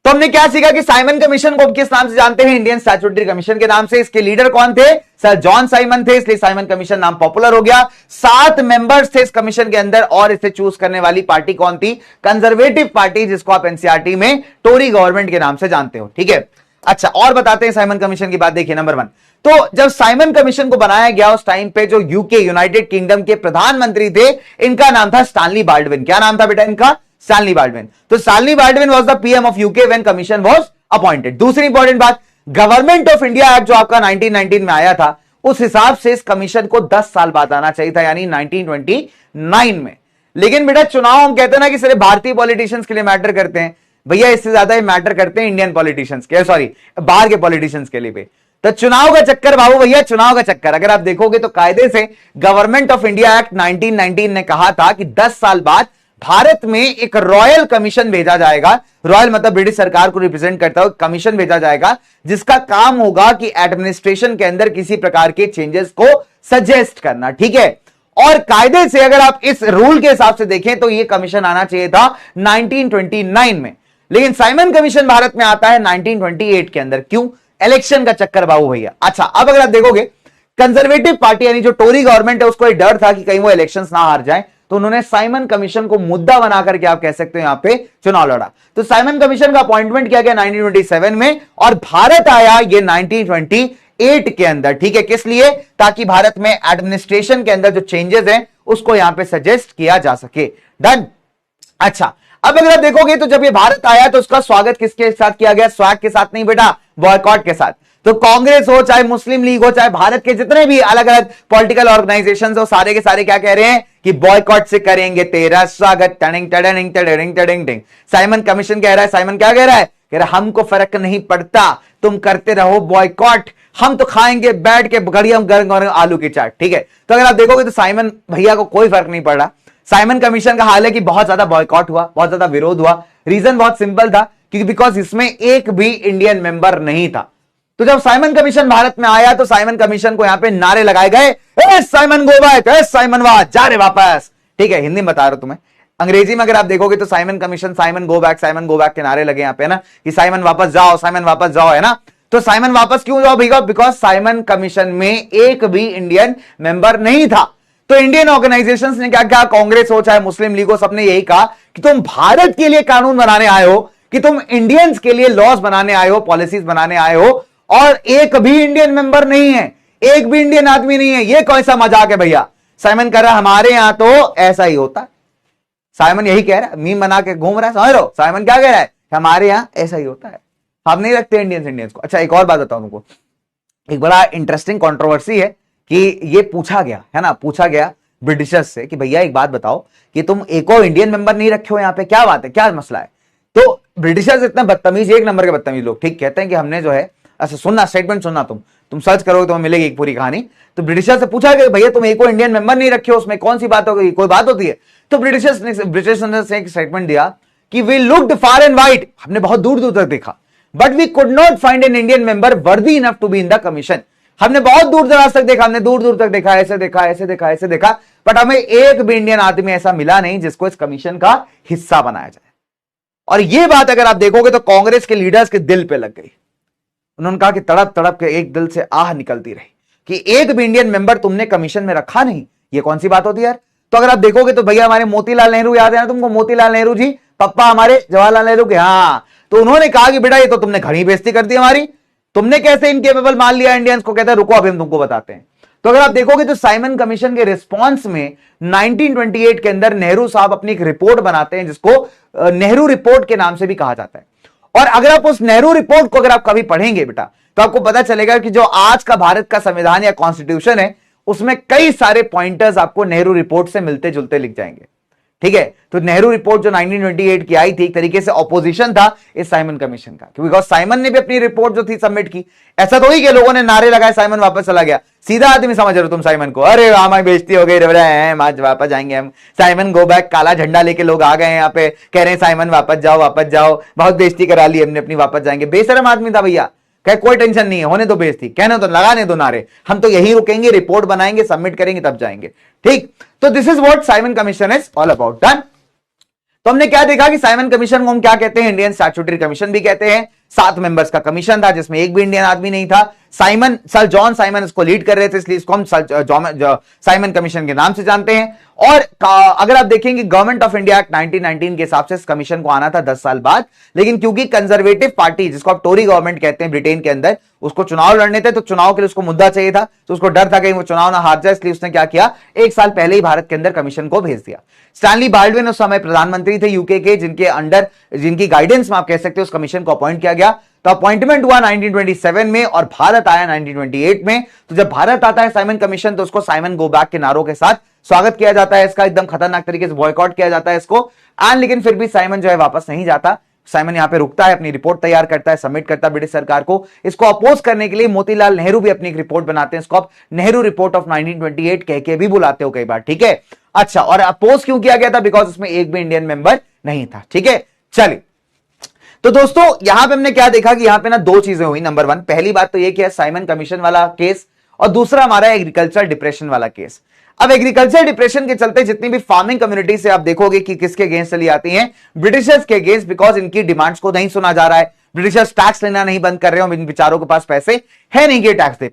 तो हमने क्या सीखा कि साइमन कमीशन को किस नाम से जानते हैं? इंडियन स्टैट्यूटरी कमीशन के नाम से। इसके लीडर कौन थे? सर जॉन साइमन थे, इसलिए साइमन कमीशन नाम पॉपुलर हो गया। 7 मेंबर्स थे इस कमीशन के अंदर, और इसे चूज करने वाली पार्टी कौन थी? कंजर्वेटिव पार्टी, जिसको आप एनसीईआरटी में टोरी गवर्नमेंट के नाम से जानते हो, ठीक है। अच्छा, और बताते हैं साइमन कमीशन की बात। देखिए, नंबर 1, तो जब साइमन कमीशन को बनाया गया उस टाइम पे जो यूके यूनाइटेड किंगडम के प्रधानमंत्री थे, इनका नाम था स्टैनली बाल्डविन। क्या नाम था बेटा इनका? Stanley Baldwin. तो Stanley Baldwin was the PM of UK when commission was appointed. दूसरी इंपॉर्टेंट बात, गवर्नमेंट ऑफ इंडिया एक्ट जो आपका 1919 में आया था, उस हिसाब से इस कमीशन को 10 साल बाद आना चाहिए था, यानी 1929 में। लेकिन बेटा चुनाव, हम कहते हैं ना कि सिर्फ भारतीय पॉलिटिशियंस के लिए मैटर करते हैं, भैया इससे ज्यादा मैटर करते हैं इंडियन पॉलिटिशियंस के, सॉरी बाहर के पॉलिटिशियंस के लिए भी। तो चुनाव का चक्कर बाबू भैया, चुनाव का चक्कर। अगर आप देखोगे तो कायदे से गवर्नमेंट ऑफ इंडिया एक्ट 1919 ने कहा था कि 10 साल बाद भारत में एक रॉयल कमीशन भेजा जाएगा। रॉयल मतलब ब्रिटिश सरकार को रिप्रेजेंट करता हुआ कमीशन भेजा जाएगा, जिसका काम होगा कि एडमिनिस्ट्रेशन के अंदर किसी प्रकार के चेंजेस को सजेस्ट करना, ठीक है। और कायदे से अगर आप इस रूल के हिसाब से देखें तो यह कमीशन आना चाहिए था 1929 में, लेकिन साइमन कमीशन भारत में आता है 1928 के अंदर। क्यों? इलेक्शन का चक्कर बाबू भैया। अच्छा, अब अगर आप देखोगे कंजर्वेटिव पार्टी यानी जो टोरी गवर्नमेंट है, उसको एक डर था कि कहीं वो इलेक्शंस ना हार जाए, तो उन्होंने साइमन कमीशन को मुद्दा बनाकर के आप कह सकते हो यहां पे चुनाव लड़ा। तो साइमन कमीशन का अपॉइंटमेंट किया गया 1927 में, और भारत आया ये 1928 के अंदर, ठीक है। किस लिए? ताकि भारत में एडमिनिस्ट्रेशन के अंदर जो चेंजेस हैं उसको यहां पे सजेस्ट किया जा सके। डन। अच्छा, अब अगर आप देखोगे तो जब ये भारत आया तो उसका स्वागत किसके साथ किया गया? स्वैग के साथ नहीं बेटा, बॉयकॉट के साथ। तो कांग्रेस हो, चाहे मुस्लिम लीग हो, चाहे भारत के जितने भी अलग अलग पॉलिटिकल ऑर्गेनाइजेशंस हो, सारे के सारे क्या कह रहे हैं कि बॉयकॉट से करेंगे तेरा स्वागत। टडिंग टडिंग टडिंग टडिंग टिंग। साइमन कमीशन कह रहा है, साइमन क्या कह रहा है? कह रहा हमको फर्क नहीं पड़ता, तुम करते रहो बॉयकॉट, हम तो खाएंगे बैठ के गड़ियम गरम गरम आलू की चाट, ठीक है। तो अगर आप देखोगे तो साइमन भैया को कोई फर्क नहीं पड़ रहा। साइमन कमीशन का हाल है कि बहुत ज्यादा बॉयकॉट हुआ, बहुत ज्यादा विरोध हुआ। रीजन बहुत सिंपल था, क्योंकि बिकॉज इसमें एक भी इंडियन मेंबर नहीं था। तो जब साइमन कमीशन भारत में आया तो साइमन कमीशन को यहां पे नारे लगाए गए, A Simon go back, A Simon वाह, जा रे वापस, ठीक है। हिंदी में बता रहा हूं तुम्हें, अंग्रेजी में अगर आप देखोगे तो Simon commission, Simon go back के नारे लगे यहां पे ना, कि साइमन वापस जाओ, साइमन वापस जाओ, है ना। तो साइमन वापस क्यों जाओ भैया? बिकॉज साइमन कमीशन में एक भी इंडियन मेंबर नहीं था। तो इंडियन ऑर्गेनाइजेशंस ने क्या कहा, कांग्रेस हो चाहे मुस्लिम लीग हो, सबने यही कहा कि तुम भारत के लिए कानून बनाने आए हो, कि तुम इंडियंस के लिए लॉज बनाने आए हो, पॉलिसीज बनाने आए हो, और एक भी इंडियन मेंबर नहीं है, एक भी इंडियन आदमी नहीं है। ये कौन सा मजाक है भैया? साइमन कह रहा है हमारे यहां तो ऐसा ही होता है। साइमन यही कह रहा है, मीम बना के घूम रहा है, समझ लो साइमन क्या कह रहा है? हमारे यहां ऐसा ही होता है, हम नहीं रखते इंडियंस को। अच्छा, एक और बात बताऊं तुमको, एक बड़ा इंटरेस्टिंग कंट्रोवर्सी है कि ये पूछा गया है ना, पूछा गया ब्रिटिशर्स से कि भैया एक बात बताओ कि तुम एक और इंडियन मेंबर नहीं रखे हो यहां पे, क्या बात है, क्या मसला है? तो ब्रिटिशर्स इतना बदतमीज, एक नंबर के बदतमीज लोग, ठीक, कहते हैं कि हमने जो है, अच्छा सुनना स्टेटमेंट सुनना, तुम सर्च करोगे तो मिलेगी एक पूरी कहानी। तो ब्रिटिशर्स से पूछा गया भैया तुम एक और इंडियन मेंबर नहीं रखे हो, उसमें कौन सी बात होगी, कोई बात होती है? तो ब्रिटिशर्स ने एक स्टेटमेंट दिया कि we looked far and wide, हमने बहुत दूर दूर तक देखा, but we could not find an Indian member worthy enough to be in the commission. हमने बहुत दूर दराज तक देखा, हमने दूर दूर तक देखा, ऐसे देखा, ऐसे देखा, ऐसे देखा, बट हमें एक भी इंडियन आदमी ऐसा मिला नहीं जिसको इस कमीशन का हिस्सा बनाया जाए। और यह बात अगर आप देखोगे तो कांग्रेस के लीडर्स के दिल पे लग गई। उन्होंने कहा कि तड़प तड़प के एक दिल से आह निकलती रही कि एक भी इंडियन मेंबर तुमने कमीशन में रखा नहीं, ये कौन सी बात होती है यार? तो अगर आप देखोगे तो भैया हमारे मोतीलाल नेहरू याद है ना तुमको, मोतीलाल नेहरू जी, पप्पा हमारे जवाहरलाल नेहरू के, हाँ, तो उन्होंने कहा कि बेटा ये तो तुमने घनी बेइज्जती कर दी हमारी, तुमने कैसे इनकेपेबल मान लिया इंडियंस को? कहते हैं रुको अभी हम तुमको बताते हैं। तो अगर आप देखोगे तो साइमन कमीशन के रिस्पांस में 1928 के अंदर नेहरू साहब अपनी एक रिपोर्ट बनाते हैं, जिसको नेहरू रिपोर्ट के नाम से भी कहा जाता है। और अगर आप उस नेहरू रिपोर्ट को अगर आप कभी पढ़ेंगे बेटा, तो आपको पता चलेगा कि जो आज का भारत का संविधान या कॉन्स्टिट्यूशन है, उसमें कई सारे पॉइंटर्स आपको नेहरू रिपोर्ट से मिलते जुलते लिख जाएंगे, ठीक है। तो नेहरू रिपोर्ट जो 1928 की आई थी, एक तरीके से ऑपोजिशन था इस साइमन कमीशन का, बिकॉज साइमन ने भी अपनी रिपोर्ट जो थी सबमिट की। ऐसा तो ही कि लोगों ने नारे लगाए, साइमन वापस चला गया। सीधा आदमी समझ रहे हो तुम साइमन को, अरे हमारी बेइज्जती हो गई, आज वापस जाएंगे हम, साइमन गो बैक, काला झंडा लेके लोग आ गए यहाँ पे, कह रहे हैं साइमन वापस जाओ वापस जाओ, बहुत बेइज्जती करा ली हमने अपनी, वापस जाएंगे। बेशरम आदमी था भैया, कहे कोई टेंशन नहीं है, होने तो बेइज्जती, कहने तो लगाने दो नारे, हम तो यही रुकेंगे, रिपोर्ट बनाएंगे, सबमिट करेंगे, तब जाएंगे। ठीक, तो this is what Simon commission is all about. Done. तो हमने क्या देखा कि साइमन कमीशन को हम क्या कहते हैं, इंडियन स्टैट्यूटरी कमीशन भी कहते हैं। 7 मेंबर्स का कमीशन था जिसमें एक भी इंडियन आदमी नहीं था। साइमन, सर जॉन साइमन इसको लीड कर रहे थे, इसलिए इसको हम साइमन कमीशन के नाम से जानते हैं। और अगर आप देखेंगे गवर्नमेंट ऑफ इंडिया एक्ट 1919 के हिसाब से इस कमीशन को आना था 10 साल बाद, लेकिन क्योंकि कंजर्वेटिव पार्टी, जिसको आप टोरी गवर्नमेंट कहते हैं ब्रिटेन के अंदर, उसको चुनाव लड़ने थे, तो चुनाव के लिए उसको मुद्दा चाहिए था, तो उसको डर था कहीं वो चुनाव ना हार जाए, इसलिए उसने क्या किया, 1 साल पहले ही भारत के अंदर कमीशन को भेज दिया। स्टैनली बाल्डविन उस समय प्रधानमंत्री थे यूके के, जिनके अंडर, जिनकी गाइडेंस में आप कह सकते हो उस कमीशन को अपॉइंट किया गया। तो अपॉइंटमेंट हुआ 1927 में और भारत आया 1928 में। तो जब भारत आता है साइमन कमीशन, तो उसको साइमन गो बैक के नारों के साथ स्वागत किया जाता है, इसका एकदम खतरनाक तरीके से बॉयकॉट किया जाता है इसको। एंड लेकिन फिर भी साइमन जो है वापस नहीं जाता, साइमन यहां पे रुकता है, अपनी रिपोर्ट तैयार करता है, सबमिट करता है ब्रिटिश सरकार को। इसको अपोज करने के लिए मोतीलाल नेहरू भी अपनी एक रिपोर्ट बनाते हैं, इसको आप नेहरू रिपोर्ट ऑफ 1928 कह के भी बुलाते हो कई बार, ठीक है। अच्छा, और अपोज क्यों किया गया था, बिकॉज उसमें एक भी इंडियन मेंबर नहीं था, ठीक है। चलिए, तो दोस्तों यहां पे हमने क्या देखा कि यहां पे ना 2 चीजें हुई। नंबर 1, पहली बात तो ये कि साइमन कमीशन वाला केस, और दूसरा हमारा एग्रीकल्चर डिप्रेशन वाला केस। अब एग्रीकल्चर डिप्रेशन के चलते जितनी भी फार्मिंग कम्युनिटी से आप देखोगे कि किसके अगेंस्ट चली आती हैं, ब्रिटिशर्स के अगेंस्ट, बिकॉज इनकी डिमांड्स को नहीं सुना जा रहा है। ब्रिटिशर्स टैक्स लेना नहीं बंद कर रहे हो, इन बेचारों के पास पैसे है नहीं कि टैक्स दे।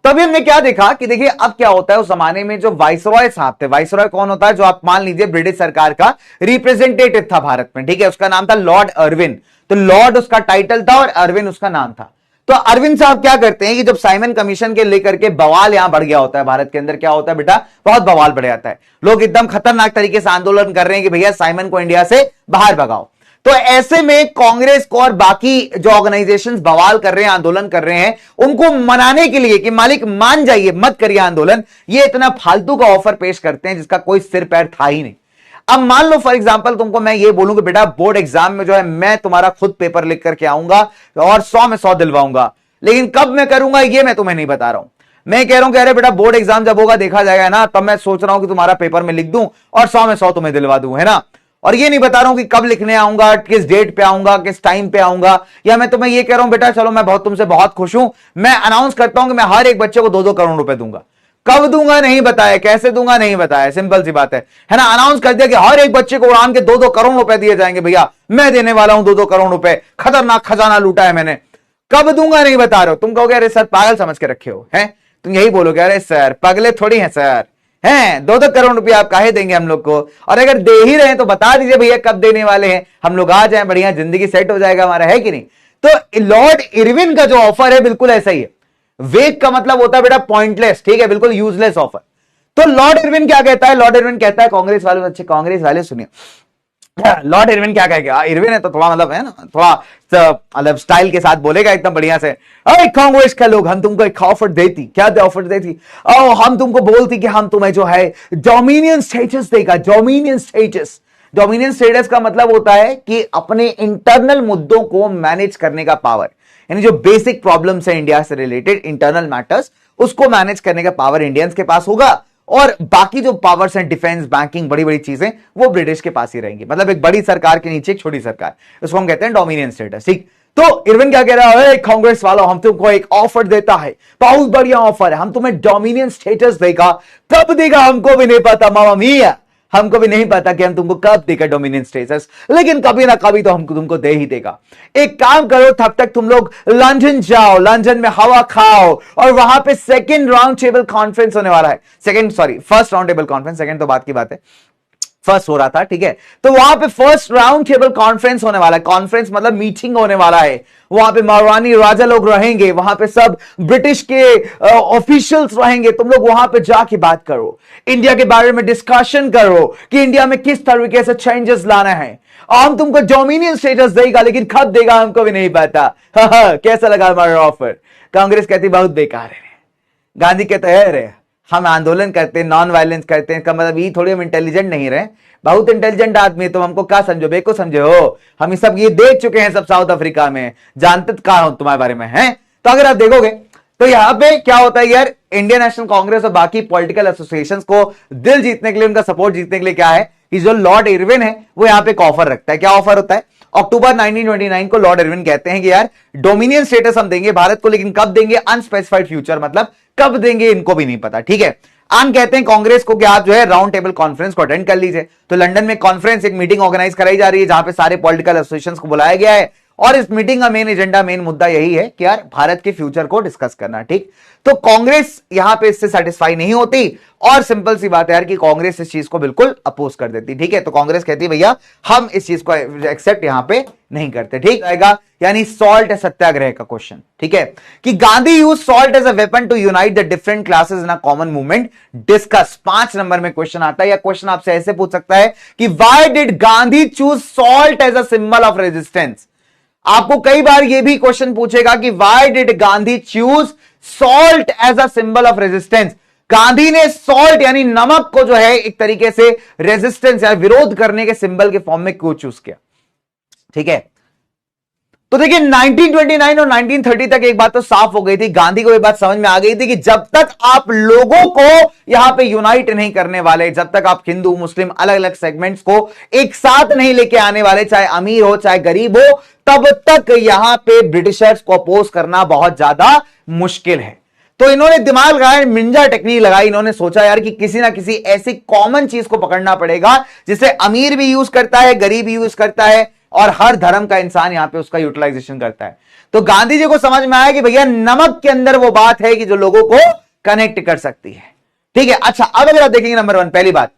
तभी हमने क्या देखा कि देखिए अब क्या होता है, उस जमाने में जो वाइसरॉय साहब थे, वाइसरॉय कौन होता है, जो आप मान लीजिए ब्रिटिश सरकार का रिप्रेजेंटेटिव था भारत में, ठीक है, उसका नाम था लॉर्ड अर्विन। तो लॉर्ड उसका टाइटल था और अर्विन उसका नाम था। तो अरविंद साहब क्या करते हैं कि जब साइमन कमीशन के लेकर के बवाल यहां बढ़ गया होता है भारत के अंदर, क्या होता है बेटा, बहुत बवाल बढ़ जाता है, लोग एकदम खतरनाक तरीके से आंदोलन कर रहे हैं कि भैया साइमन को इंडिया से बाहर भगाओ। तो ऐसे में कांग्रेस को और बाकी जो ऑर्गेनाइजेशंस बवाल कर रहे हैं, आंदोलन कर रहे हैं, उनको मनाने के लिए कि मालिक मान जाइए, मत करिए आंदोलन, ये इतना फालतू का ऑफर पेश करते हैं जिसका कोई सिर पैर था ही नहीं। अब मान लो फॉर एग्जांपल तुमको मैं ये बोलूं कि बेटा बोर्ड एग्जाम में जो है मैं तुम्हारा खुद पेपर लिख करके आऊंगा और 100 में 100 दिलवाऊंगा, लेकिन कब मैं करूंगा ये मैं तुम्हें नहीं बता रहा हूं। मैं कह रहा हूं कि अरे बेटा बोर्ड एग्जाम जब होगा देखा जाएगा ना, तब मैं सोच रहा हूं कि तुम्हारा पेपर में लिख दूं और 100 में 100 तुम्हें दिलवा दूं, है ना। और ये नहीं बता रहा हूं कि कब लिखने आऊंगा, किस डेट पे आऊंगा, किस टाइम पे आऊंगा। या मैं तुम्हें ये कह रहा हूं बेटा चलो मैं तुमसे बहुत खुश हूं, मैं अनाउंस करता हूं कि मैं हर एक बच्चे को 2-2 करोड़ रुपए दूंगा। कब दूंगा नहीं बताया, कैसे दूंगा नहीं बताया, सिंपल सी बात है ना। अनाउंस कर दिया कि हर एक बच्चे को उड़ान के 2-2 करोड़ रुपए दिए जाएंगे, भैया मैं देने वाला हूं 2-2 करोड़ रुपए, खतरनाक खजाना लूटा है मैंने। कब दूंगा नहीं बता रहे हो, तुम कहोगे अरे सर पागल समझ के रखे हो, हैं तुम यही बोलोगे अरे सर पगले थोड़ी हैं सर, हैं 2-2 करोड़ रुपया आप काहे देंगे हम लोग को, और अगर दे ही रहे हैं तो बता दीजिए भैया कब देने वाले हैं, हम लोग आ जाए, बढ़िया जिंदगी सेट हो जाएगा हमारा, है कि नहीं। तो लॉर्ड इरविन का जो ऑफर है बिल्कुल ऐसा ही है। वेग का मतलब होता है बेटा पॉइंटलेस, ठीक है, बिल्कुल यूजलेस ऑफर। तो लॉर्ड इरविन क्या कहता है, लॉर्ड इरविन कहता है, कांग्रेस वाले अच्छे कांग्रेस वाले सुनिए, लॉर्ड इरविन क्या कहेगा, इरविन है तो थोड़ा मतलब है ना, थोड़ा मतलब स्टाइल के साथ बोलेगा एकदम बढ़िया से, अरे कांग्रेस के लोग हम तुमको एक ऑफर देती, क्या ऑफर देती, हम तुमको बोलती कि हम तुम्हें जो है डोमिनियन स्टेटस देगा, डोमिनियन स्टेटस। डोमिनियन स्टेटस का मतलब होता है कि अपने इंटरनल मुद्दों को मैनेज करने का पावर, यानी जो बेसिक प्रॉब्लम्स है इंडिया से रिलेटेड इंटरनल मैटर्स, उसको मैनेज करने का पावर इंडियंस के पास होगा, और बाकी जो पावर्स हैं डिफेंस, बैंकिंग, बड़ी बड़ी चीजें वो ब्रिटिश के पास ही रहेंगी। मतलब एक बड़ी सरकार के नीचे एक छोटी सरकार, उसको हम कहते हैं डोमिनियन स्टेटस, ठीक। तो इरविन क्या कह रहा है, कांग्रेस वालों हम तुमको एक ऑफर देता है, बहुत बढ़िया ऑफर है, हम तुम्हें डोमिनियन स्टेटस देगा। कब देगा हमको भी नहीं पता मामा मिया, हमको भी नहीं पता कि हम तुमको कब देगा डोमिनियन स्टेटस, लेकिन कभी ना कभी तो हमको तुमको दे ही देगा। एक काम करो, तब तक तुम लोग लंदन जाओ, लंदन में हवा खाओ, और वहां पे सेकंड राउंड टेबल कॉन्फ्रेंस होने वाला है, first round table conference, second तो बात की बात है, फर्स्ट हो रहा था, ठीक है। तो वहां पे फर्स्ट राउंड टेबल कॉन्फ्रेंस होने वाला है, कॉन्फ्रेंस मतलब मीटिंग होने वाला है, वहां पे महारानी राजा लोग रहेंगे, वहां पे सब ब्रिटिश के ऑफिशियल्स रहेंगे, तुम लोग वहां पे जाके बात करो, इंडिया के बारे में डिस्कशन करो कि इंडिया में किस तरीके से चेंजेस लाना है। हम तुमको डोमिनियन स्टेटस देगा, लेकिन कब देगा हमको भी नहीं पता। कैसा लगा हमारा ऑफर। कांग्रेस कहती बहुत बेकार है, गांधी कहते हैं अरे हम आंदोलन करते हैं, नॉन वायलेंस करते हैं, इसका मतलब ये थोड़ी हम इंटेलिजेंट नहीं रहे, बहुत इंटेलिजेंट आदमी, तुम हमको क्या समझो, बेको समझे हो, हम सब ये देख चुके हैं सब साउथ अफ्रीका में, जानते तो कहां हो तुम्हारे बारे में है। तो अगर आप देखोगे तो यहां पे क्या होता है यार, इंडियन नेशनल कांग्रेस और बाकी पॉलिटिकल एसोसिएशंस को दिल जीतने के लिए, उनका सपोर्ट जीतने के लिए क्या है कि जो लॉर्ड इरविन है वो यहां पे एक ऑफर रखता है। क्या ऑफर होता है? अक्टूबर 1929 को लॉर्ड इरविन कहते हैं कि यार डोमिनियन स्टेटस हम देंगे भारत को, लेकिन कब देंगे? अनस्पेसिफाइड फ्यूचर, मतलब कब देंगे इनको भी नहीं पता, ठीक है। आन कहते हैं कांग्रेस को कि आप जो है राउंड टेबल कॉन्फ्रेंस को अटेंड कर लीजिए। तो लंदन में कॉन्फ्रेंस, एक मीटिंग ऑर्गेनाइज कराई जा रही है जहां पे सारे पॉलिटिकल एसोसिएशंस को बुलाया गया है, और इस मीटिंग का मेन एजेंडा, मेन मुद्दा यही है कि यार भारत के फ्यूचर को डिस्कस करना, ठीक। तो कांग्रेस यहां पे इससे सेटिस्फाई नहीं होती, और सिंपल सी बात है यार कि कांग्रेस इस चीज को बिल्कुल अपोज कर देती, ठीक है। तो कांग्रेस कहती है भैया हम इस चीज को एक्सेप्ट यहां पे नहीं करते, ठीक रहेगा। यानी सॉल्ट सत्याग्रह का क्वेश्चन, ठीक है, कि Gandhi use salt as a weapon to unite the different classes in a common movement, discuss. 5 नंबर में क्वेश्चन आता है, या क्वेश्चन आपसे ऐसे पूछ सकता है कि why did Gandhi choose salt as a symbol of resistance. आपको कई बार यह भी क्वेश्चन पूछेगा कि why did Gandhi choose salt as a symbol of resistance. Gandhi ने सॉल्ट यानी नमक को जो है एक तरीके से रेजिस्टेंस या विरोध करने के सिंबल के फॉर्म में क्यों चूज किया, ठीक है। तो देखिए 1929 और 1930 तक एक बात तो साफ हो गई थी, गांधी को ये बात समझ में आ गई थी कि जब तक आप लोगों को यहां पे यूनाइट नहीं करने वाले, जब तक आप हिंदू मुस्लिम अलग अलग सेगमेंट्स को एक साथ नहीं लेके आने वाले, चाहे अमीर हो चाहे गरीब हो, तब तक यहां पे ब्रिटिशर्स को अपोज करना बहुत ज्यादा मुश्किल है। तो इन्होंने दिमाग लगाया, निंजा टेक्निक लगाई, इन्होंने सोचा यार कि किसी ना किसी ऐसी कॉमन चीज को पकड़ना पड़ेगा जिसे अमीर भी यूज करता है, गरीब भी यूज करता है, और हर धर्म का इंसान यहां पे उसका यूटिलाइजेशन करता है। तो गांधी जी को समझ में आया कि भैया नमक के अंदर वो बात है कि जो लोगों को कनेक्ट कर सकती है, ठीक है। अच्छा, अब अगर आप देखेंगे नंबर 1, पहली बात,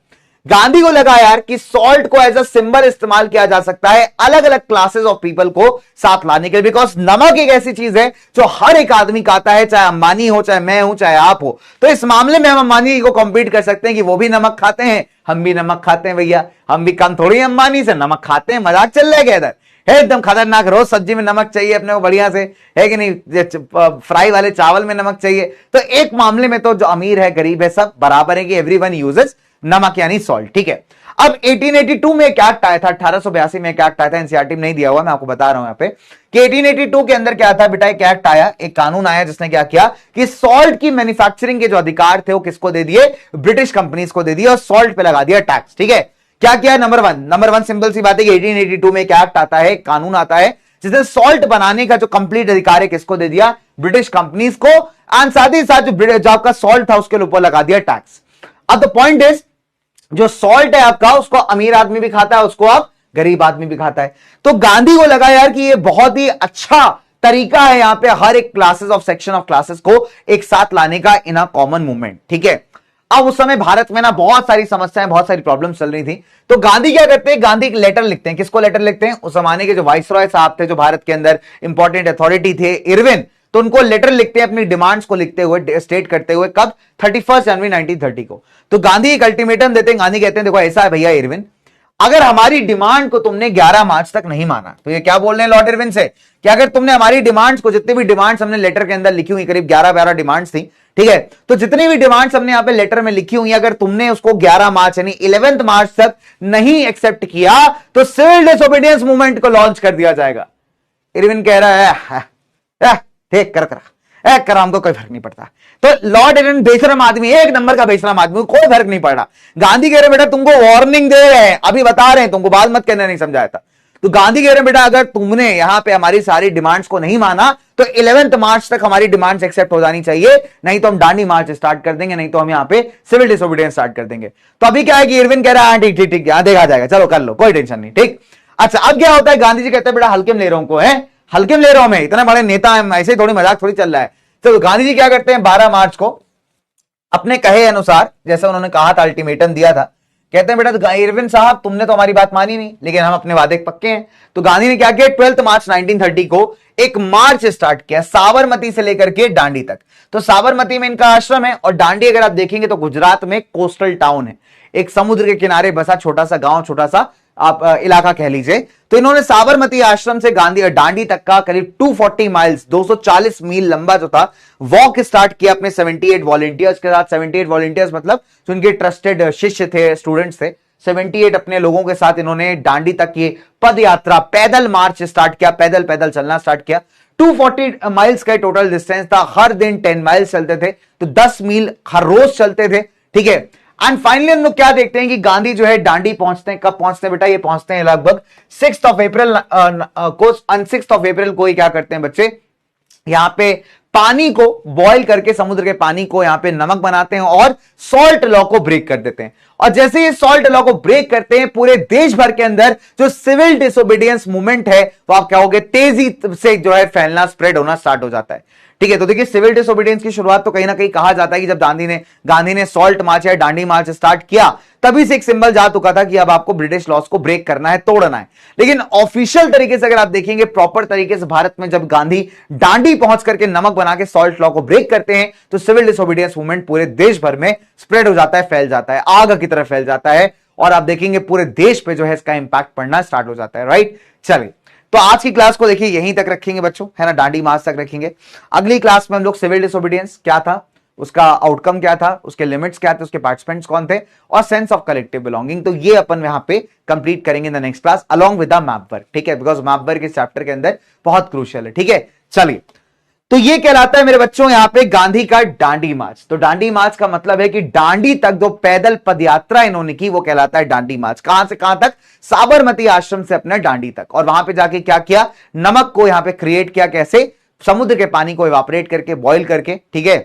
गांधी को लगा यार कि सॉल्ट को एज अ सिंबल इस्तेमाल किया जा सकता है अलग अलग क्लासेस ऑफ पीपल को साथ लाने के लिए, बिकॉज नमक एक ऐसी चीज है जो हर एक आदमी खाता है, चाहे अंबानी हो, चाहे मैं हूं, चाहे आप हो। तो इस मामले में हम अंबानी को कंपीट कर सकते हैं कि वो भी नमक खाते हैं, हम भी नमक खाते हैं भैया, हम भी कम थोड़ी अंबानी से, नमक खाते हैं, मजाक चल रहा है इधर, है एकदम खतरनाक। रोज सब्जी में नमक चाहिए अपने को बढ़िया से, है कि नहीं, फ्राई वाले चावल में नमक चाहिए। तो एक मामले में तो जो अमीर है गरीब है सब बराबर है कि एवरीवन यूजेस नमक यानी सॉल्ट, ठीक है। अब 1882 में एक एक्ट आया था, 1882 में एक एक्ट आया था, एनसीईआरटी में नहीं दिया हुआ, मैं आपको बता रहा हूं यहां पे कि 1882 के अंदर क्या था बेटा, एक एक्ट आया, एक कानून आया जिसने क्या किया कि सॉल्ट की मैन्युफैक्चरिंग के जो अधिकार थे वो किसको दे दिए, ब्रिटिश कंपनीज को दे दिए, और सॉल्ट पे लगा दिया टैक्स, ठीक है। क्या किया? नंबर वन सिंपल सी बात है कि 1882 में एक एक्ट आता है, कानून आता है जिसने सॉल्ट बनाने का जो कंप्लीट अधिकार है किसको दे दिया, ब्रिटिश कंपनीज को, एंड साथ ही साथ जो आपका सॉल्ट था उसके ऊपर लगा दिया टैक्स। अब द पॉइंट इज, जो सॉल्ट है आपका उसको अमीर आदमी भी खाता है, उसको आप गरीब आदमी भी खाता है। तो गांधी को लगा यार कि ये बहुत ही अच्छा तरीका है यहां पे हर एक classes of section of classes को एक साथ लाने का इन अ कॉमन मूवमेंट, ठीक है। अब उस समय भारत में ना बहुत सारी समस्याएं, बहुत सारी प्रॉब्लम्स चल रही थी। तो गांधी क्या करते हैं, गांधी एक लेटर लिखते हैं। किसको लेटर लिखते हैं? उस जमाने के जो वाइसरॉय साहब थे, जो भारत के अंदर इंपॉर्टेंट अथॉरिटी थे, इरविन, तो उनको लेटर लिखते हैं अपनी डिमांड्स को लिखते हुए, स्टेट करते हुए, कब? 31 जनवरी 1930 को। तो गांधी एक अल्टीमेटम देते हैं, गांधी कहते हैं देखो ऐसा है भैया इरविन, अगर हमारी डिमांड को तुमने 11 मार्च तक नहीं माना, तो ये क्या बोल रहे हैं लॉर्ड इरविन से कि अगर तुमने हमारी डिमांड्स को, जितनी भी डिमांड्स हमने लेटर के अंदर लिखी हुई, करीब 11-12 डिमांड्स थी, ठीक है, तो जितनी भी डिमांड्स हमने यहां पे लेटर में लिखी हुई, अगर तुमने उसको 11 मार्च यानी 11 मार्च तक नहीं एक्सेप्ट किया तो सिविल डिसोबीडियंस मूवमेंट को लॉन्च कर दिया जाएगा। इरविन कह रहा है ठीक कर हमको कोई फर्क नहीं पड़ता। तो लॉर्ड इरविन बेशरम आदमी, एक नंबर का बेशरम आदमी, कोई फर्क नहीं पड़ रहा। गांधी कह रहे बेटा तुमको वार्निंग दे रहे हैं, अभी बता रहे हैं तुमको, बात मत करने नहीं समझाया था। तो गांधी कह रहे हैं बेटा अगर तुमने यहां पे हमारी सारी डिमांड्स को नहीं माना तो 11 मार्च तक हमारी डिमांड्स एक्सेप्ट हो जानी चाहिए, नहीं तो हम डांडी मार्च स्टार्ट कर देंगे, नहीं तो हम यहां पे सिविल डिसोबीडियंस स्टार्ट कर देंगे। तो अभी क्या है कि इरविन कह रहा है ठीक ठीक ठीक यहां देखा जाएगा, चलो कर लो, कोई टेंशन नहीं, ठीक। अच्छा, अब क्या होता है, गांधी जी कहते हैं बेटा हल्के में ले रहा हूं, को है हल्के में ले रहा हूं, मैं इतने बड़े नेता हैं, ऐसे थोड़ी मजाक थोड़ी चल रहा है। तो गांधी जी क्या करते हैं, 12 मार्च को अपने कहे अनुसार, जैसे उन्होंने कहा था, अल्टीमेटम दिया था, कहते हैं बेटा इरविन साहब तुमने तो हमारी बात मानी नहीं, लेकिन हम अपने वादे पक्के हैं। तो गांधी ने क्या किया, 12 मार्च 1930 को एक मार्च स्टार्ट किया साबरमती से लेकर के डांडी तक। तो साबरमती में इनका आश्रम है, और डांडी अगर आप देखेंगे तो गुजरात में कोस्टल टाउन है, एक समुद्र के किनारे बसा छोटा सा गांव, छोटा सा आप इलाका कह लीजिए। तो इन्होंने साबरमती आश्रम से गांधी दांडी तक का करीब 240 माइल्स 240 मील लंबा जो था वॉक स्टार्ट किया अपने 78 वॉलंटियर्स के साथ। 78 वॉलंटियर्स मतलब जो उनके ट्रस्टेड शिष्य थे, स्टूडेंट्स थे, 78 अपने लोगों के साथ इन्होंने दांडी तक ये पद यात्रा, पैदल मार्च स्टार्ट किया, पैदल पैदल चलना स्टार्ट किया। 240 माइल्स का टोटल डिस्टेंस था, हर दिन 10 माइल्स चलते थे, तो 10 मील हर रोज चलते थे, ठीक है। एंड फाइनली हम लोग क्या देखते हैं कि गांधी जो है दांडी पहुंचते हैं। कब पहुंचते हैं बेटा? ये पहुंचते हैं लगभग 6 अप्रैल को। 6 अप्रैल को ही क्या करते हैं बच्चे, यहां पे पानी को बॉईल करके, समुद्र के पानी को यहां पे नमक बनाते हैं और सॉल्ट लॉ को ब्रेक कर देते हैं। और जैसे ये सॉल्ट लॉ को ब्रेक करते हैं, पूरे देश भर के अंदर जो सिविल डिसोबीडियंस मूवमेंट है वो आप क्या होगे, तेजी से जो है फैलना, स्प्रेड होना स्टार्ट हो जाता है, ठीक है। तो देखिए सिविल डिसोबीडियंस की शुरुआत तो कहीं ना कहीं कहा जाता है कि जब गांधी ने सॉल्ट मार्च या दांडी मार्च स्टार्ट किया, तभी से एक सिंबल जा चुका था कि अब आपको ब्रिटिश लॉस को ब्रेक करना है, तोड़ना है। लेकिन ऑफिशियल तरीके से अगर आप देखेंगे, प्रॉपर तरीके से भारत में जब गांधी दांडी पहुंच करके नमक बना के सॉल्ट लॉ को ब्रेक करते हैं, तो सिविल डिसोबीडियंस मूवमेंट पूरे देश भर में स्प्रेड हो जाता है, फैल जाता है, आग की तरह फैल जाता है, और आप देखेंगे पूरे देश पे जो है इसका इंपैक्ट पड़ना स्टार्ट हो जाता है, राइट। चलिए, तो आज की क्लास को देखिए यहीं तक रखेंगे बच्चों, है ना, दांडी मार्च तक रखेंगे। अगली क्लास में हम लोग सिविल डिसोबीडियंस क्या था, उसका आउटकम क्या था, उसके लिमिट्स क्या थे, उसके पार्टिसिपेंट्स कौन थे, और सेंस ऑफ कलेक्टिव बिलोंगिंग, तो ये अपन यहां पे कंप्लीट करेंगे in the next class along with the map work, ठीक है, बिकॉज मैप वर्क इस चैप्टर के अंदर बहुत क्रूशियल है, ठीक है। चलिए, तो ये कहलाता है मेरे बच्चों यहां पे गांधी का दांडी मार्च। तो दांडी मार्च का मतलब है कि दांडी तक जो पैदल पदयात्रा इन्होंने की वो कहलाता है दांडी मार्च। कहां से कहां तक? साबरमती आश्रम से अपने दांडी तक। और वहां पे जाके क्या किया, नमक को यहां पे क्रिएट किया, कैसे, समुद्र के पानी को इवापोरेट करके, बॉईल करके, ठीक है,